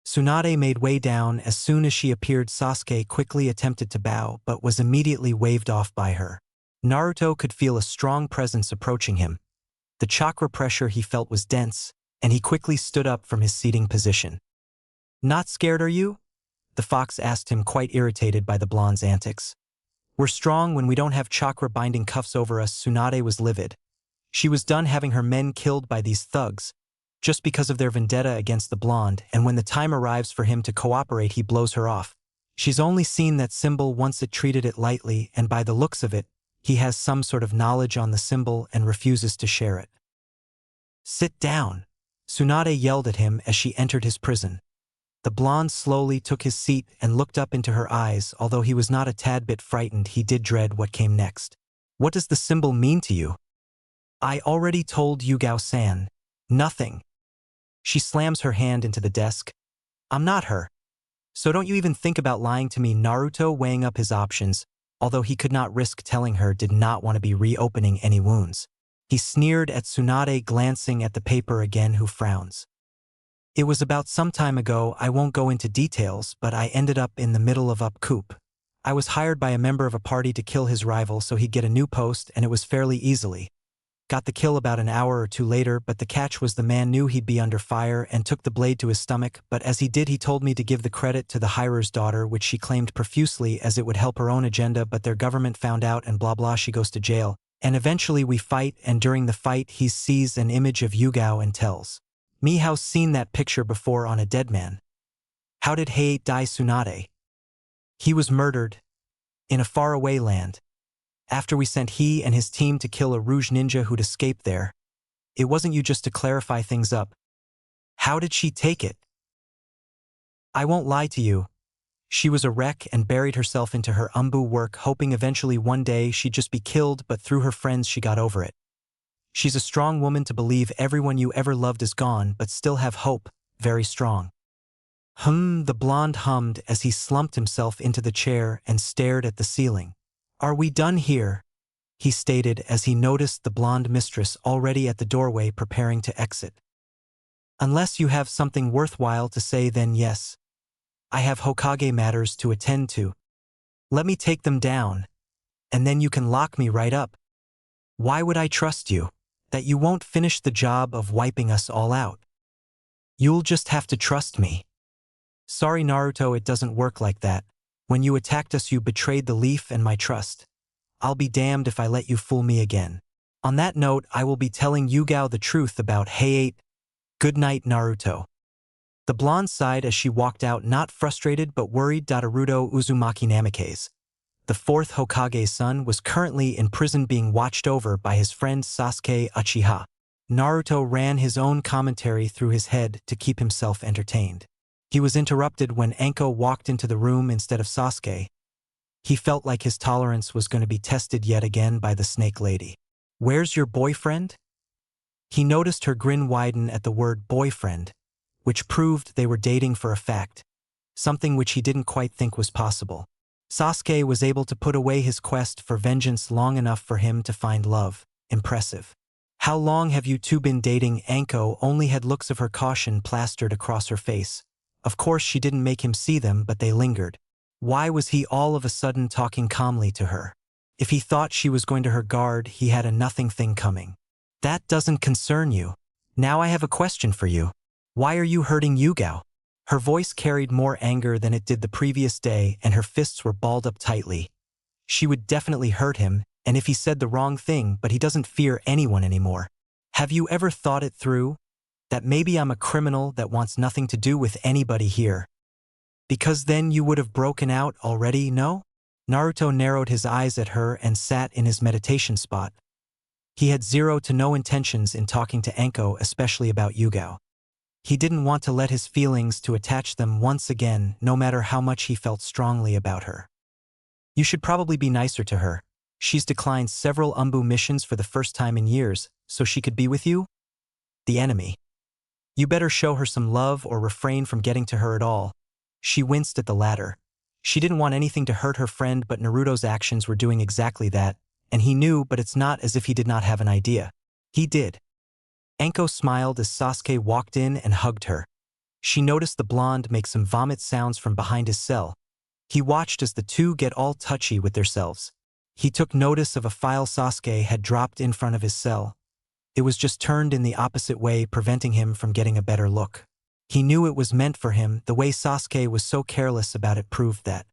Tsunade made way down as soon as she appeared. Sasuke quickly attempted to bow, but was immediately waved off by her. Naruto could feel a strong presence approaching him. The chakra pressure he felt was dense, and he quickly stood up from his seating position. Not scared, are you? The fox asked him, quite irritated by the blonde's antics. We're strong when we don't have chakra-binding cuffs over us. Tsunade was livid. She was done having her men killed by these thugs, just because of their vendetta against the blonde, and when the time arrives for him to cooperate he blows her off. She's only seen that symbol once, it treated it lightly, and by the looks of it, he has some sort of knowledge on the symbol and refuses to share it. Sit down, Tsunade yelled at him as she entered his prison. The blonde slowly took his seat and looked up into her eyes. Although he was not a tad bit frightened, he did dread what came next. What does the symbol mean to you? I already told Yugao-san. Nothing. She slams her hand into the desk. I'm not her. So don't you even think about lying to me. Naruto, weighing up his options, although he could not risk telling her, did not want to be reopening any wounds. He sneered at Tsunade, glancing at the paper again, who frowns. It was about some time ago. I won't go into details, but I ended up in the middle of up coup. I was hired by a member of a party to kill his rival so he'd get a new post, and it was fairly easily. Got the kill about an hour or two later, but the catch was the man knew he'd be under fire and took the blade to his stomach, but as he did he told me to give the credit to the hirer's daughter, which she claimed profusely as it would help her own agenda, but their government found out and blah blah. She goes to jail, and eventually we fight, and during the fight he sees an image of Yugao and tells me how's seen that picture before on a dead man. How did Heiei die? Tsunade. He was murdered in a faraway land. After we sent he and his team to kill a Rouge ninja who'd escaped there. It wasn't you, just to clarify things up. How did she take it? I won't lie to you. She was a wreck and buried herself into her umbu work, hoping eventually one day she'd just be killed, but through her friends she got over it. She's a strong woman to believe everyone you ever loved is gone, but still have hope, very strong. The blonde hummed as he slumped himself into the chair and stared at the ceiling. Are we done here? He stated as he noticed the blonde mistress already at the doorway preparing to exit. Unless you have something worthwhile to say, then yes. I have Hokage matters to attend to. Let me take them down, and then you can lock me right up. Why would I trust you? That you won't finish the job of wiping us all out. You'll just have to trust me. Sorry Naruto, it doesn't work like that. When you attacked us you betrayed the leaf and my trust. I'll be damned if I let you fool me again. On that note, I will be telling Yugao the truth about Heiei. Good night, Naruto. The blonde sighed as she walked out, not frustrated but worried. Naruto Uzumaki Namikaze, the fourth Hokage's son, was currently in prison being watched over by his friend Sasuke Uchiha. Naruto ran his own commentary through his head to keep himself entertained. He was interrupted when Anko walked into the room instead of Sasuke. He felt like his tolerance was going to be tested yet again by the snake lady. Where's your boyfriend? He noticed her grin widen at the word boyfriend, which proved they were dating for a fact, something which he didn't quite think was possible. Sasuke was able to put away his quest for vengeance long enough for him to find love. Impressive. How long have you two been dating? Anko only had looks of her caution plastered across her face. Of course she didn't make him see them, but they lingered. Why was he all of a sudden talking calmly to her? If he thought she was going to her guard, he had a nothing thing coming. That doesn't concern you. Now I have a question for you. Why are you hurting Yugao? Her voice carried more anger than it did the previous day, and her fists were balled up tightly. She would definitely hurt him, and if he said the wrong thing, but he doesn't fear anyone anymore. Have you ever thought it through? That maybe I'm a criminal that wants nothing to do with anybody here. Because then you would have broken out already, no? Naruto narrowed his eyes at her and sat in his meditation spot. He had zero to no intentions in talking to Anko, especially about Yugao. He didn't want to let his feelings to attach them once again, no matter how much he felt strongly about her. You should probably be nicer to her. She's declined several Umbu missions for the first time in years, so she could be with you? The enemy. You better show her some love or refrain from getting to her at all. She winced at the latter. She didn't want anything to hurt her friend, but Naruto's actions were doing exactly that, and he knew, but it's not as if he did not have an idea. He did. Anko smiled as Sasuke walked in and hugged her. She noticed the blonde make some vomit sounds from behind his cell. He watched as the two get all touchy with themselves. He took notice of a file Sasuke had dropped in front of his cell. It was just turned in the opposite way, preventing him from getting a better look. He knew it was meant for him. The way Sasuke was so careless about it proved that.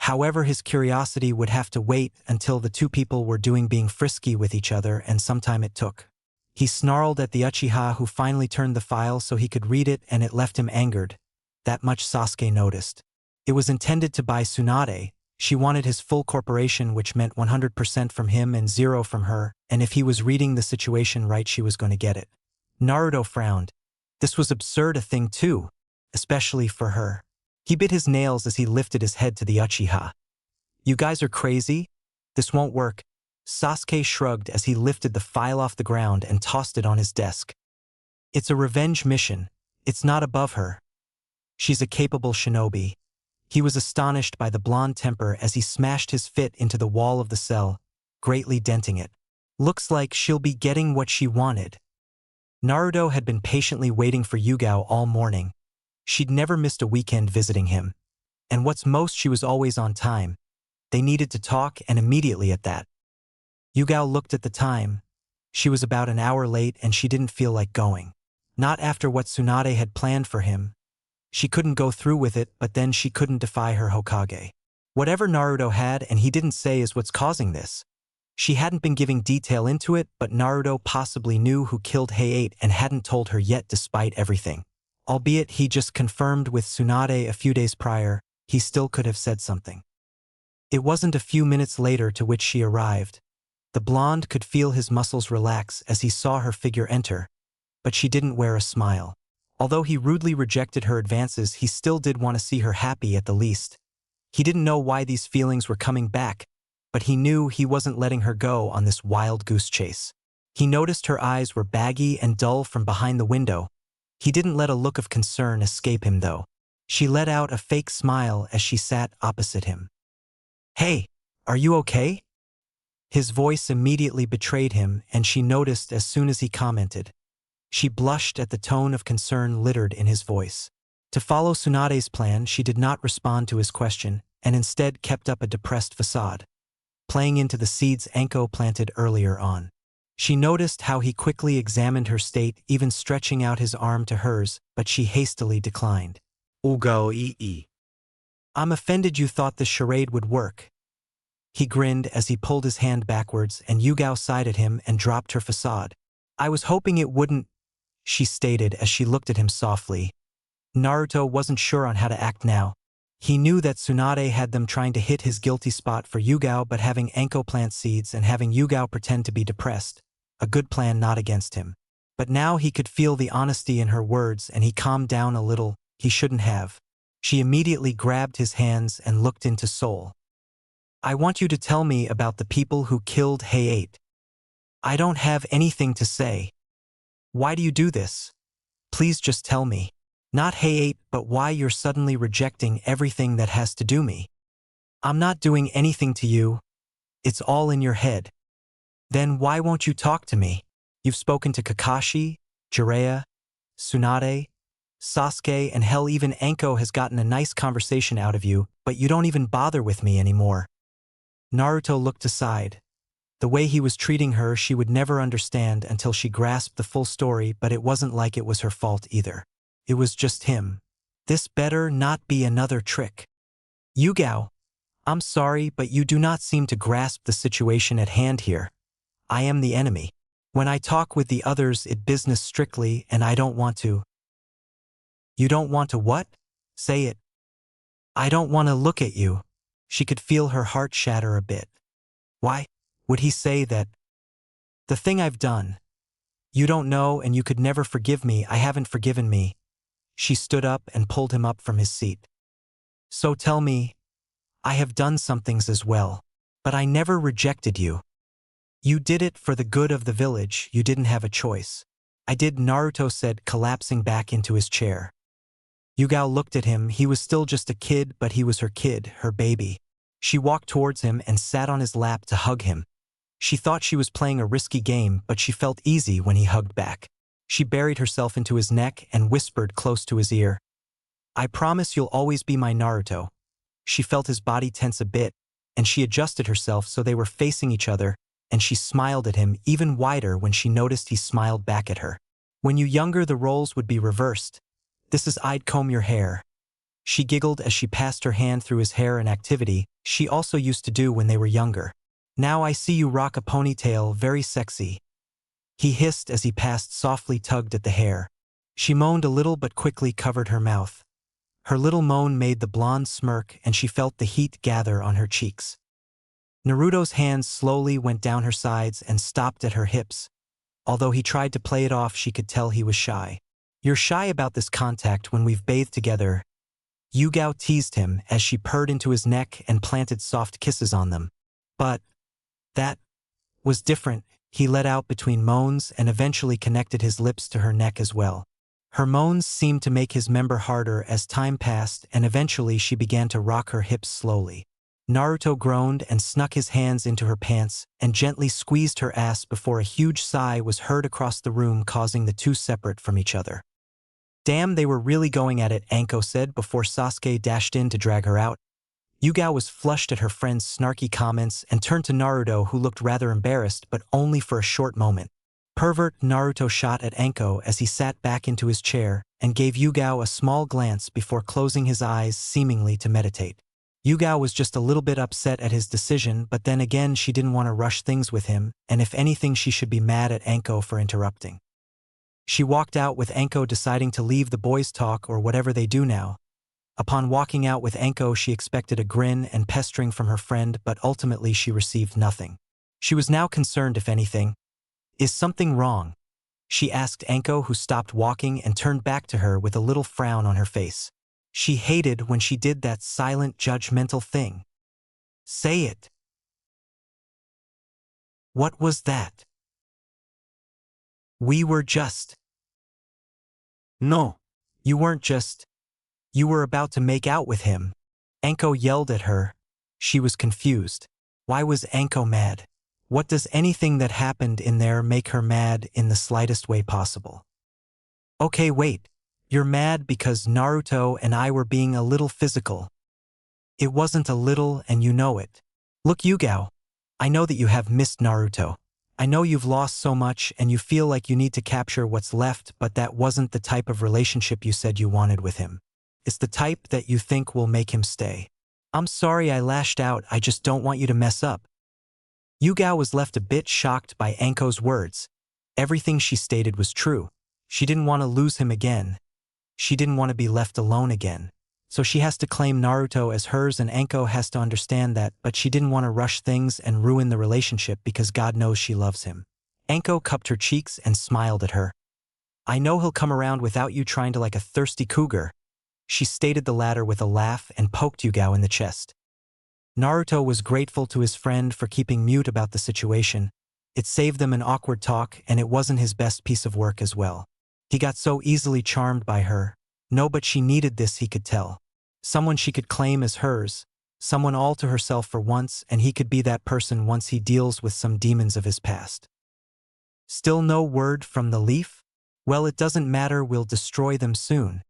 However, his curiosity would have to wait until the two people were being frisky with each other, and some time it took. He snarled at the Uchiha, who finally turned the file so he could read it, and it left him angered. That much Sasuke noticed. It was intended to buy Tsunade. She wanted his full corporation, which meant 100% from him and 0 from her, and if he was reading the situation right, she was going to get it. Naruto frowned. This was absurd a thing too, especially for her. He bit his nails as he lifted his head to the Uchiha. You guys are crazy? This won't work. Sasuke shrugged as he lifted the file off the ground and tossed it on his desk. It's a revenge mission. It's not above her. She's a capable shinobi. He was astonished by the blonde temper as he smashed his fist into the wall of the cell, greatly denting it. Looks like she'll be getting what she wanted. Naruto had been patiently waiting for Yugao all morning. She'd never missed a weekend visiting him. And what's most, she was always on time. They needed to talk, and immediately at that. Yugao looked at the time. She was about an hour late and she didn't feel like going. Not after what Tsunade had planned for him. She couldn't go through with it, but then she couldn't defy her Hokage. Whatever Naruto had and he didn't say is what's causing this. She hadn't been giving detail into it, but Naruto possibly knew who killed Hayate and hadn't told her yet despite everything. Albeit he just confirmed with Tsunade a few days prior, he still could have said something. It wasn't a few minutes later to which she arrived. The blonde could feel his muscles relax as he saw her figure enter, but she didn't wear a smile. Although he rudely rejected her advances, he still did want to see her happy at the least. He didn't know why these feelings were coming back, but he knew he wasn't letting her go on this wild goose chase. He noticed her eyes were baggy and dull from behind the window. He didn't let a look of concern escape him though. She let out a fake smile as she sat opposite him. Hey, are you okay? His voice immediately betrayed him, and she noticed as soon as he commented. She blushed at the tone of concern littered in his voice. To follow Tsunade's plan, she did not respond to his question, and instead kept up a depressed facade, playing into the seeds Anko planted earlier on. She noticed how he quickly examined her state, even stretching out his arm to hers, but she hastily declined. Ugao. I'm offended you thought this charade would work. He grinned as he pulled his hand backwards, and Yugao sighed at him and dropped her facade. I was hoping it wouldn't, she stated as she looked at him softly. Naruto wasn't sure on how to act now. He knew that Tsunade had them trying to hit his guilty spot for Yugao, but having Anko plant seeds and having Yugao pretend to be depressed, a good plan not against him. But now he could feel the honesty in her words and he calmed down a little. He shouldn't have. She immediately grabbed his hands and looked into Soul. I want you to tell me about the people who killed Hayate. I don't have anything to say. Why do you do this? Please just tell me. Not Hayate, but why you're suddenly rejecting everything that has to do me. I'm not doing anything to you. It's all in your head. Then why won't you talk to me? You've spoken to Kakashi, Jiraiya, Tsunade, Sasuke, and hell, even Anko has gotten a nice conversation out of you, but you don't even bother with me anymore. Naruto looked aside. The way he was treating her she would never understand until she grasped the full story, but it wasn't like it was her fault either. It was just him. This better not be another trick. Yugao, I'm sorry, but you do not seem to grasp the situation at hand here. I am the enemy. When I talk with the others, it business strictly, and I don't want to. You don't want to what? Say it. I don't want to look at you. She could feel her heart shatter a bit. Why? Would he say that? The thing I've done. You don't know, and you could never forgive me. I haven't forgiven me. She stood up and pulled him up from his seat. So tell me, I have done some things as well, but I never rejected you. You did it for the good of the village. You didn't have a choice. I did, Naruto said, collapsing back into his chair. Yugao looked at him. He was still just a kid, but he was her kid, her baby. She walked towards him and sat on his lap to hug him. She thought she was playing a risky game, but she felt easy when he hugged back. She buried herself into his neck and whispered close to his ear. I promise you'll always be my Naruto. She felt his body tense a bit, and she adjusted herself so they were facing each other, and she smiled at him even wider when she noticed he smiled back at her. When you younger, the roles would be reversed. This is I'd comb your hair. She giggled as she passed her hand through his hair, an activity she also used to do when they were younger. Now I see you rock a ponytail, very sexy. He hissed as he passed, softly tugged at the hair. She moaned a little but quickly covered her mouth. Her little moan made the blonde smirk and she felt the heat gather on her cheeks. Naruto's hands slowly went down her sides and stopped at her hips. Although he tried to play it off, she could tell he was shy. You're shy about this contact when we've bathed together. Yugao teased him as she purred into his neck and planted soft kisses on them. But that was different, he let out between moans and eventually connected his lips to her neck as well. Her moans seemed to make his member harder as time passed, and eventually she began to rock her hips slowly. Naruto groaned and snuck his hands into her pants and gently squeezed her ass before a huge sigh was heard across the room, causing the two separate from each other. Damn, they were really going at it, Anko said before Sasuke dashed in to drag her out. Yugao was flushed at her friend's snarky comments and turned to Naruto, who looked rather embarrassed, but only for a short moment. Pervert, Naruto shot at Anko as he sat back into his chair and gave Yugao a small glance before closing his eyes, seemingly to meditate. Yugao was just a little bit upset at his decision, but then again she didn't want to rush things with him, and if anything she should be mad at Anko for interrupting. She walked out with Anko, deciding to leave the boys' talk or whatever they do now. Upon walking out with Anko, she expected a grin and pestering from her friend, but ultimately she received nothing. She was now concerned, if anything. Is something wrong? She asked Anko, who stopped walking and turned back to her with a little frown on her face. She hated when she did that silent, judgmental thing. Say it. What was that? We were just. No. You weren't just. You were about to make out with him. Anko yelled at her. She was confused. Why was Anko mad? What does anything that happened in there make her mad in the slightest way possible? Okay, wait. You're mad because Naruto and I were being a little physical. It wasn't a little, and you know it. Look, Yugao. I know that you have missed Naruto. I know you've lost so much and you feel like you need to capture what's left, but that wasn't the type of relationship you said you wanted with him. It's the type that you think will make him stay. I'm sorry I lashed out, I just don't want you to mess up. Yugao was left a bit shocked by Anko's words. Everything she stated was true. She didn't want to lose him again. She didn't want to be left alone again. So she has to claim Naruto as hers, and Anko has to understand that, but she didn't want to rush things and ruin the relationship because God knows she loves him. Anko cupped her cheeks and smiled at her. I know he'll come around without you trying to, like a thirsty cougar. She stated the latter with a laugh and poked Yugao in the chest. Naruto was grateful to his friend for keeping mute about the situation. It saved them an awkward talk, and it wasn't his best piece of work as well. He got so easily charmed by her. No, but she needed this, he could tell. Someone she could claim as hers, someone all to herself for once, and he could be that person once he deals with some demons of his past. Still no word from the leaf? Well, it doesn't matter, we'll destroy them soon.